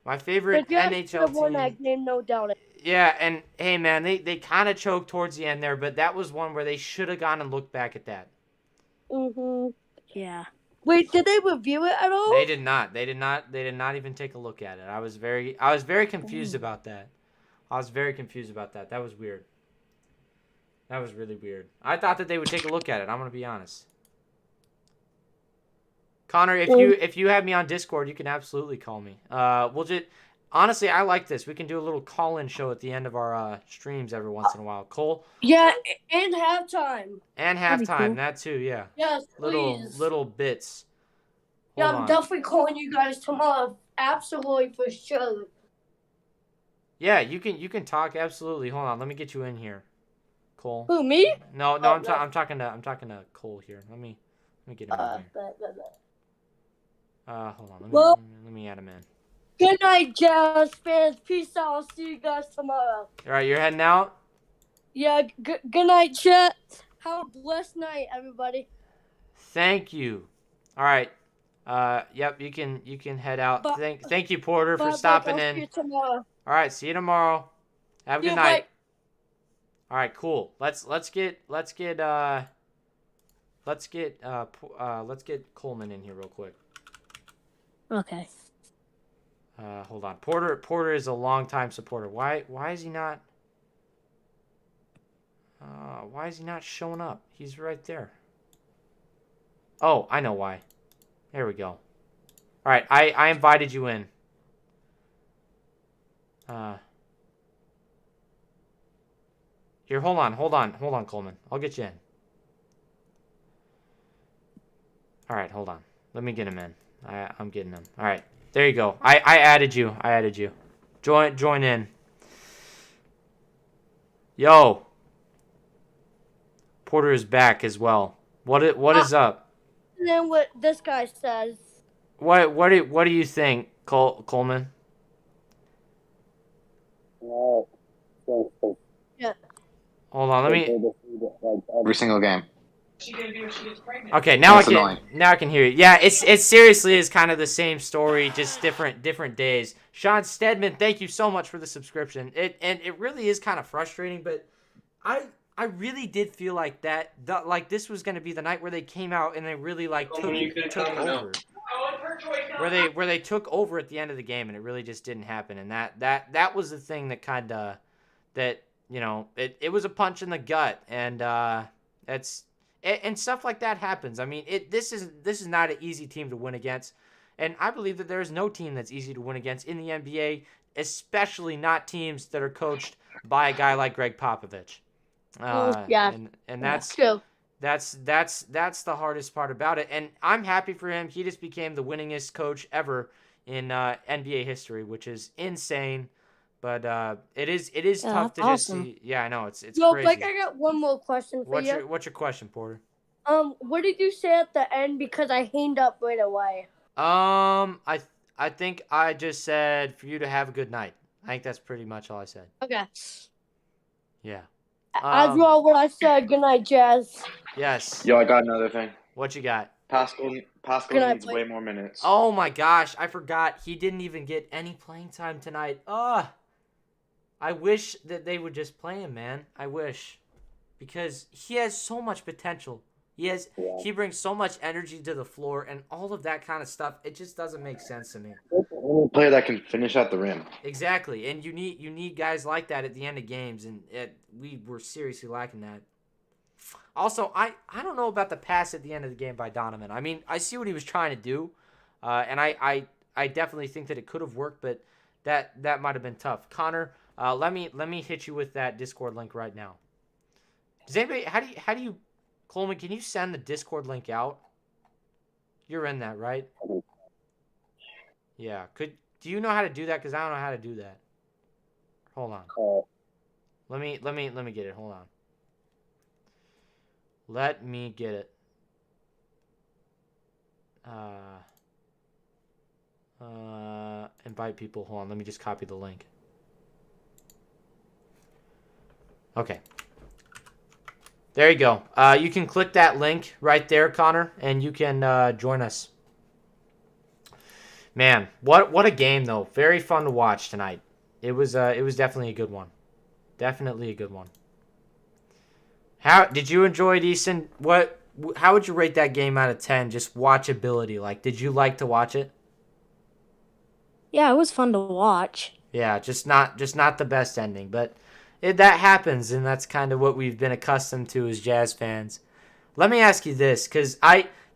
My favorite The Jets should NHL have won team. that game, no doubt. Yeah, and hey man, they kind of choked towards the end there, but that was one where they should have gone and looked back at that. Yeah. Wait, did they review it at all? They did not even take a look at it. I was very confused about that. That was weird. That was really weird. I thought that they would take a look at it. I'm gonna be honest. Connor, if you have me on Discord, you can absolutely call me. We'll just honestly, I like this. We can do a little call-in show at the end of our streams every once in a while. Cole. Yeah, and halftime. And That'd be halftime, cool. that too, yeah. Yes, please. Little bits. Yeah, Hold I'm on. definitely calling you guys tomorrow. Absolutely, for sure. Yeah, you can talk absolutely. Hold on, let me get you in here, Cole. Who, me? No, Oh, I'm no. talking to Cole here. Let me get him in here. Bet. Hold on. Well- Let me add him in. Good night, Jazz fans. Peace out. I'll see you guys tomorrow. All right, you're heading out. Yeah, good night, chat. Have a blessed night, everybody. Thank you. All right. Yep. You can head out. Bye. Thank you, Porter, for Bye, stopping I'll in. see you tomorrow. All right. See you tomorrow. Have a good Yeah, night. bye. All right. Cool. Let's get Coleman in here real quick. Okay. Hold on. Porter is a longtime supporter. Why is he not? Why is he not showing up? He's right there. Oh, I know why. There we go. All right, I invited you in. Here, hold on, Coleman. I'll get you in. All right, hold on. Let me get him in. I'm getting him. All right, there you go. I added you. Join in. Yo. Porter is back as well. What is up? And then what this guy says. What do you think, Coleman? Yeah. Hold on, let me. Every single game. Okay, now That's I can annoying. now I can hear you. Yeah, it seriously is kind of the same story, just different days. Sean Stedman, thank you so much for the subscription. It really is kind of frustrating, but I really did feel like like this was gonna be the night where they came out and they really like took over. Where they took over at the end of the game and it really just didn't happen. And that was the thing that kinda it was a punch in the gut, and and stuff like that happens. I mean, this is not an easy team to win against, and I believe that there is no team that's easy to win against in the NBA, especially not teams that are coached by a guy like Greg Popovich. Yeah. And that's True. that's the hardest part about it. And I'm happy for him. He just became the winningest coach ever in NBA history, which is insane. But it is tough to just awesome. see. Yeah, I know it's Yo, crazy. Blake, I got one more question for you. What's your question, Porter? What did you say at the end? Because I hanged up right away. I think I just said for you to have a good night. I think that's pretty much all I said. Okay. Yeah. As well, what I said. Good night, Jazz. Yes. Yo, I got another thing. What you got? Pascal Good night, needs Blake. way more minutes. Oh my gosh, I forgot he didn't even get any playing time tonight. I wish that they would just play him, man. I wish. Because he has so much potential. He brings so much energy to the floor and all of that kind of stuff. It just doesn't make sense to me. Only player that can finish at the rim. Exactly. And you need guys like that at the end of games, and we were seriously lacking that. Also, I don't know about the pass at the end of the game by Donovan. I mean, I see what he was trying to do, and I definitely think that it could have worked, but that might have been tough. Connor, let me hit you with that Discord link right now. Does anybody how do you Coleman, can you send the Discord link out? You're in that, right? Yeah. Do you know how to do that? Because I don't know how to do that. Hold on. Let me get it. Hold on. Let me get it. Invite people. Hold on. Let me just copy the link. Okay. There you go. You can click that link right there, Connor, and you can join us. Man, what a game though. Very fun to watch tonight. It was definitely a good one. Definitely a good one. How did you enjoy it, Easton? How would you rate that game out of 10? Just watchability. Like, did you like to watch it? Yeah, it was fun to watch. Yeah, just not the best ending, but that happens, and that's kind of what we've been accustomed to as Jazz fans. Let me ask you this, because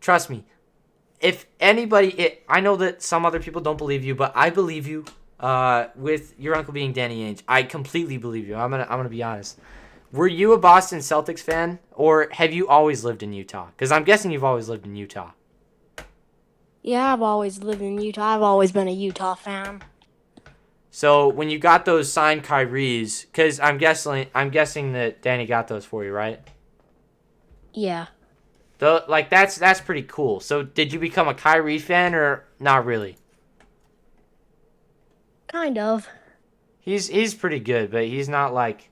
trust me, if anybody, I know that some other people don't believe you, but I believe you. With your uncle being Danny Ainge, I completely believe you. I'm gonna be honest. Were you a Boston Celtics fan, or have you always lived in Utah? Because I'm guessing you've always lived in Utah. Yeah, I've always lived in Utah. I've always been a Utah fan. So when you got those signed Kyries, because I'm guessing that Danny got those for you, right? Yeah. That's pretty cool. So did you become a Kyrie fan or not really? Kind of. He's pretty good, but he's not like.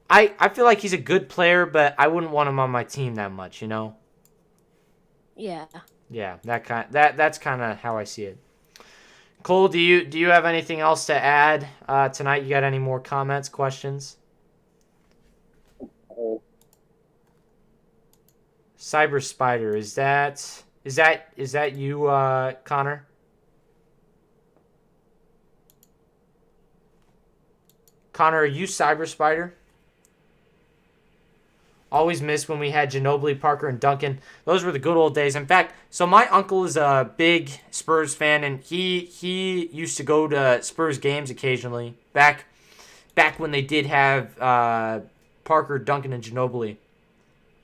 I feel like he's a good player, but I wouldn't want him on my team that much, you know? Yeah. Yeah, that's kind of how I see it. Cole, do you have anything else to add tonight? You got any more comments, questions? Cyber Spider, is that you, Connor? Connor, are you Cyber Spider? Always miss when we had Ginobili, Parker, and Duncan. Those were the good old days. In fact, so my uncle is a big Spurs fan, and he used to go to Spurs games occasionally. Back when they did have Parker, Duncan, and Ginobili.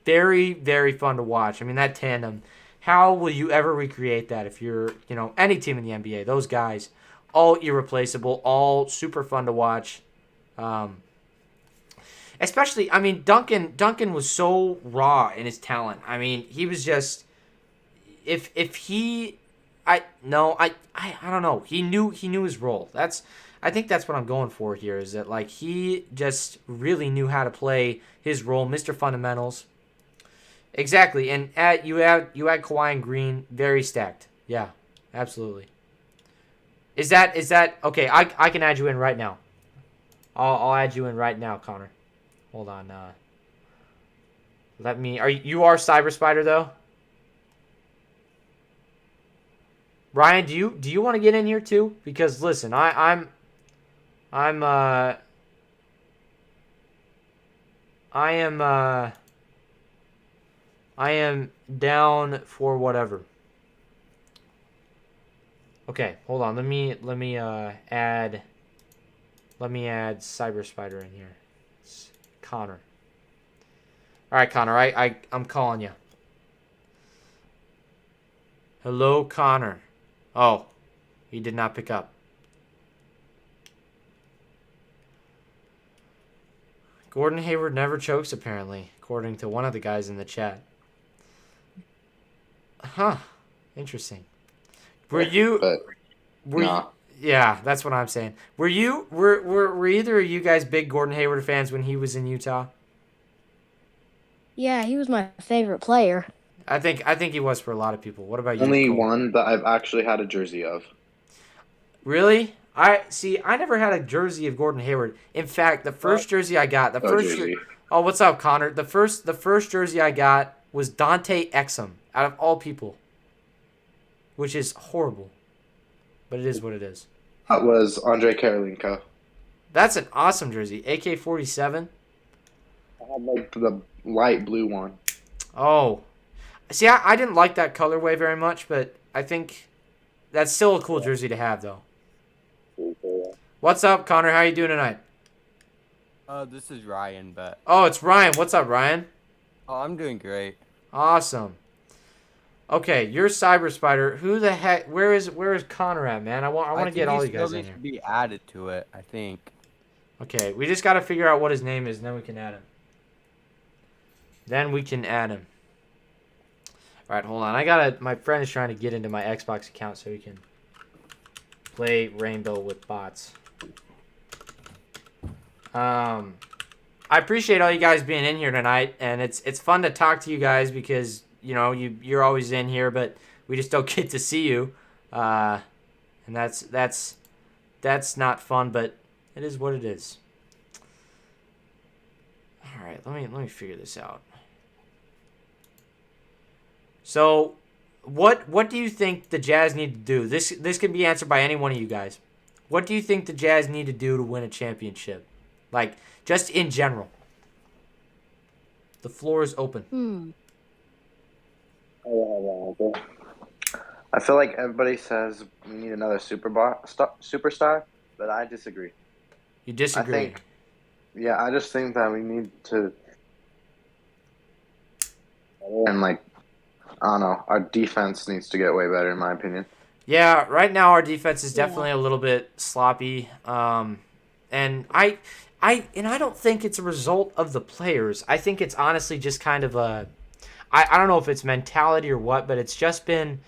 Very, very fun to watch. I mean, that tandem. How will you ever recreate that if you're, any team in the NBA? Those guys, all irreplaceable, all super fun to watch. Especially, I mean, Duncan was so raw in his talent. I mean, he was just, I don't know. He knew his role. I think that's what I'm going for here, is that like he just really knew how to play his role, Mr. Fundamentals. Exactly, and you had Kawhi and Green, very stacked. Yeah, absolutely. Is that okay? I can add you in right now. I'll add you in right now, Connor. Hold on. You are Cyber Spider though? Ryan, do you want to get in here too? Because listen, I am down for whatever. Okay, hold on. Let me add Cyber Spider in here. It's Connor. All right, Connor. I'm calling you. Hello, Connor. Oh, he did not pick up. Gordon Hayward never chokes, apparently, according to one of the guys in the chat. Huh. Interesting. Yeah, that's what I'm saying. Were either of you guys big Gordon Hayward fans when he was in Utah? Yeah, he was my favorite player. I think he was for a lot of people. What about you? Only Cole? one that I've actually had a jersey of. Really? I never had a jersey of Gordon Hayward. In fact, the first jersey I got, jersey. Oh, what's up, Connor? The first jersey I got was Dante Exum, out of all people, which is horrible, but it is what it is. That was Andre Karolinko. That's an awesome jersey, AK-47. I had like the light blue one. Oh, see, I didn't like that colorway very much, but I think that's still a cool jersey to have, though. What's up, Connor? How you doing tonight? This is Ryan, but Oh, it's Ryan. What's up, Ryan? I'm doing great. Awesome. Okay, you're Cyber Spider. Who the heck? Where is Connor at, man? I want to get all you guys in here. Be added to it, I think. Okay, we just got to figure out what his name is, and then we can add him. All right, hold on. My friend is trying to get into my Xbox account so he can play Rainbow with bots. I appreciate all you guys being in here tonight, and it's fun to talk to you guys because you're always in here, but we just don't get to see you, and that's not fun, but it is what it is. All right, let me figure this out. So, what do you think the Jazz need to do? This can be answered by any one of you guys. What do you think the Jazz need to do to win a championship? Like, just in general. The floor is open. I feel like everybody says we need another superstar, but I disagree. You disagree? I just think that we need to, and like, I don't know, our defense needs to get way better, in my opinion. Yeah, right now our defense is definitely a little bit sloppy, and I don't think it's a result of the players. I think it's honestly just kind of I don't know if it's mentality or what, but it's just been,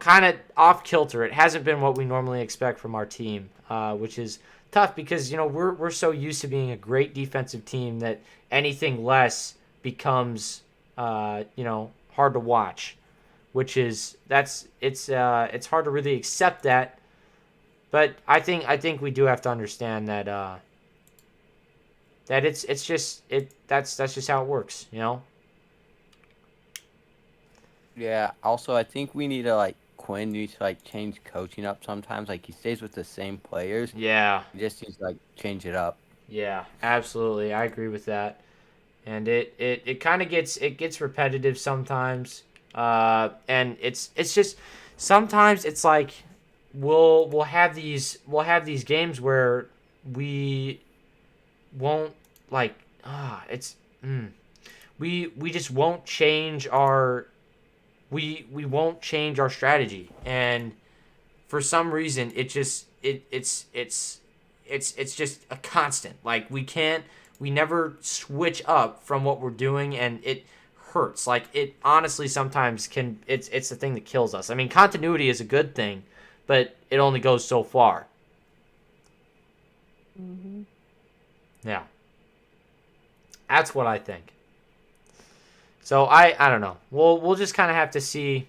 kind of off kilter. It hasn't been what we normally expect from our team, which is tough because we're so used to being a great defensive team that anything less becomes hard to watch, which is it's hard to really accept that. But I think we do have to understand that that's just how it works, Yeah. Also, I think we need to Quinn needs to change coaching up sometimes. He stays with the same players. Yeah. He just needs to change it up. Yeah, absolutely. I agree with that. And it kind of gets repetitive sometimes. And it's just sometimes it's like we'll have these games where we won't we just won't change our we won't change our strategy, and for some reason it's just a constant. We never switch up from what we're doing, and it hurts. It honestly sometimes it's the thing that kills us. I mean, continuity is a good thing, but it only goes so far. Mm-hmm. Yeah. That's what I think. So I don't know. We'll just kind of have to see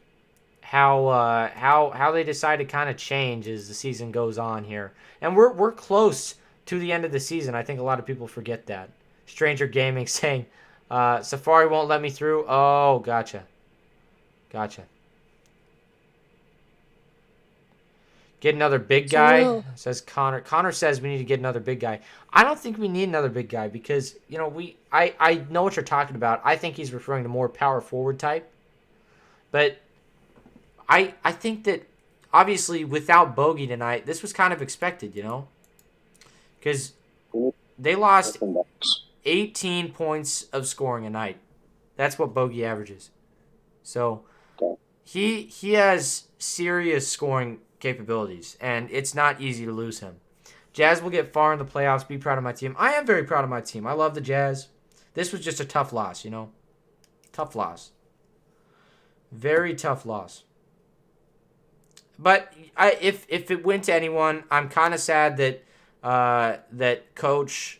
how they decide to kind of change as the season goes on here. And we're close to the end of the season. I think a lot of people forget that. Stranger Gaming saying, Safari won't let me through. Oh, gotcha. Get another big guy, says Connor. Connor says we need to get another big guy. I don't think we need another big guy because, I know what you're talking about. I think he's referring to more power forward type. But I think that, obviously, without Bogey tonight, this was kind of expected, Because they lost 18 points of scoring a night. That's what Bogey averages. So he has serious scoring capabilities, and it's not easy to lose him. Jazz will get far in the playoffs. Be proud of my team. I am very proud of my team. I love the Jazz. This was just a tough loss, Tough loss. Very tough loss. But if it went to anyone, I'm kind of sad that that Coach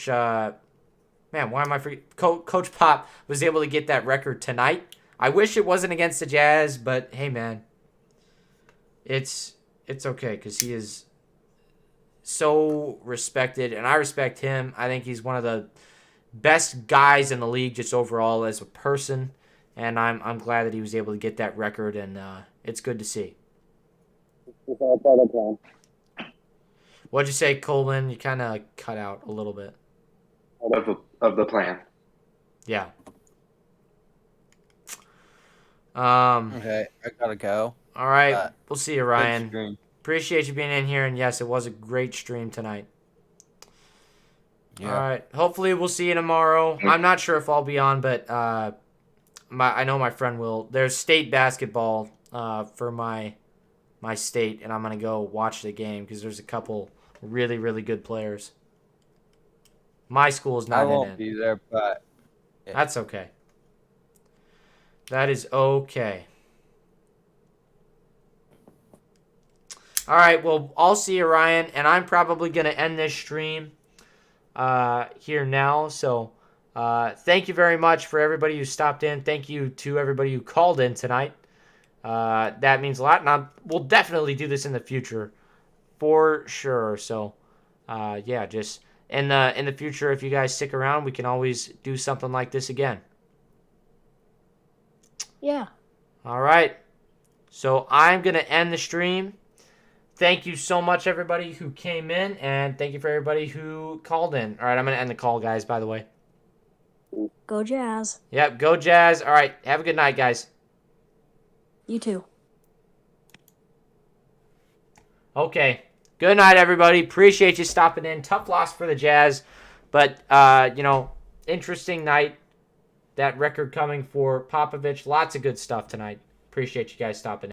man, why am I forgetting? Coach Pop was able to get that record tonight. I wish it wasn't against the Jazz, but hey, man, it's okay because he is so respected, and I respect him. I think he's one of the best guys in the league just overall as a person, and I'm glad that he was able to get that record, and it's good to see. What'd you say, Coleman? You kind of cut out a little bit. Of the plan. Yeah. Okay, I gotta go. All right. We'll see you, Good Ryan. stream. Appreciate you being in here, and yes, it was a great stream tonight. Yeah. All right. Hopefully, we'll see you tomorrow. I'm not sure if I'll be on, but I know my friend will. There's state basketball for my state, and I'm gonna go watch the game because there's a couple really, really good players. My school is I not in won't it. be there, but That's okay. That is okay. All right, well, I'll see you, Ryan, and I'm probably going to end this stream here now. So thank you very much for everybody who stopped in. Thank you to everybody who called in tonight. That means a lot, and we'll definitely do this in the future for sure. So, yeah, just in the future, if you guys stick around, we can always do something like this again. Yeah. All right. So I'm going to end the stream. Thank you so much, everybody who came in, and thank you for everybody who called in. All right, I'm going to end the call, guys, by the way. Go Jazz. Yep, go Jazz. All right, have a good night, guys. You too. Okay. Good night, everybody. Appreciate you stopping in. Tough loss for the Jazz, but, interesting night. That record coming for Popovich. Lots of good stuff tonight. Appreciate you guys stopping in.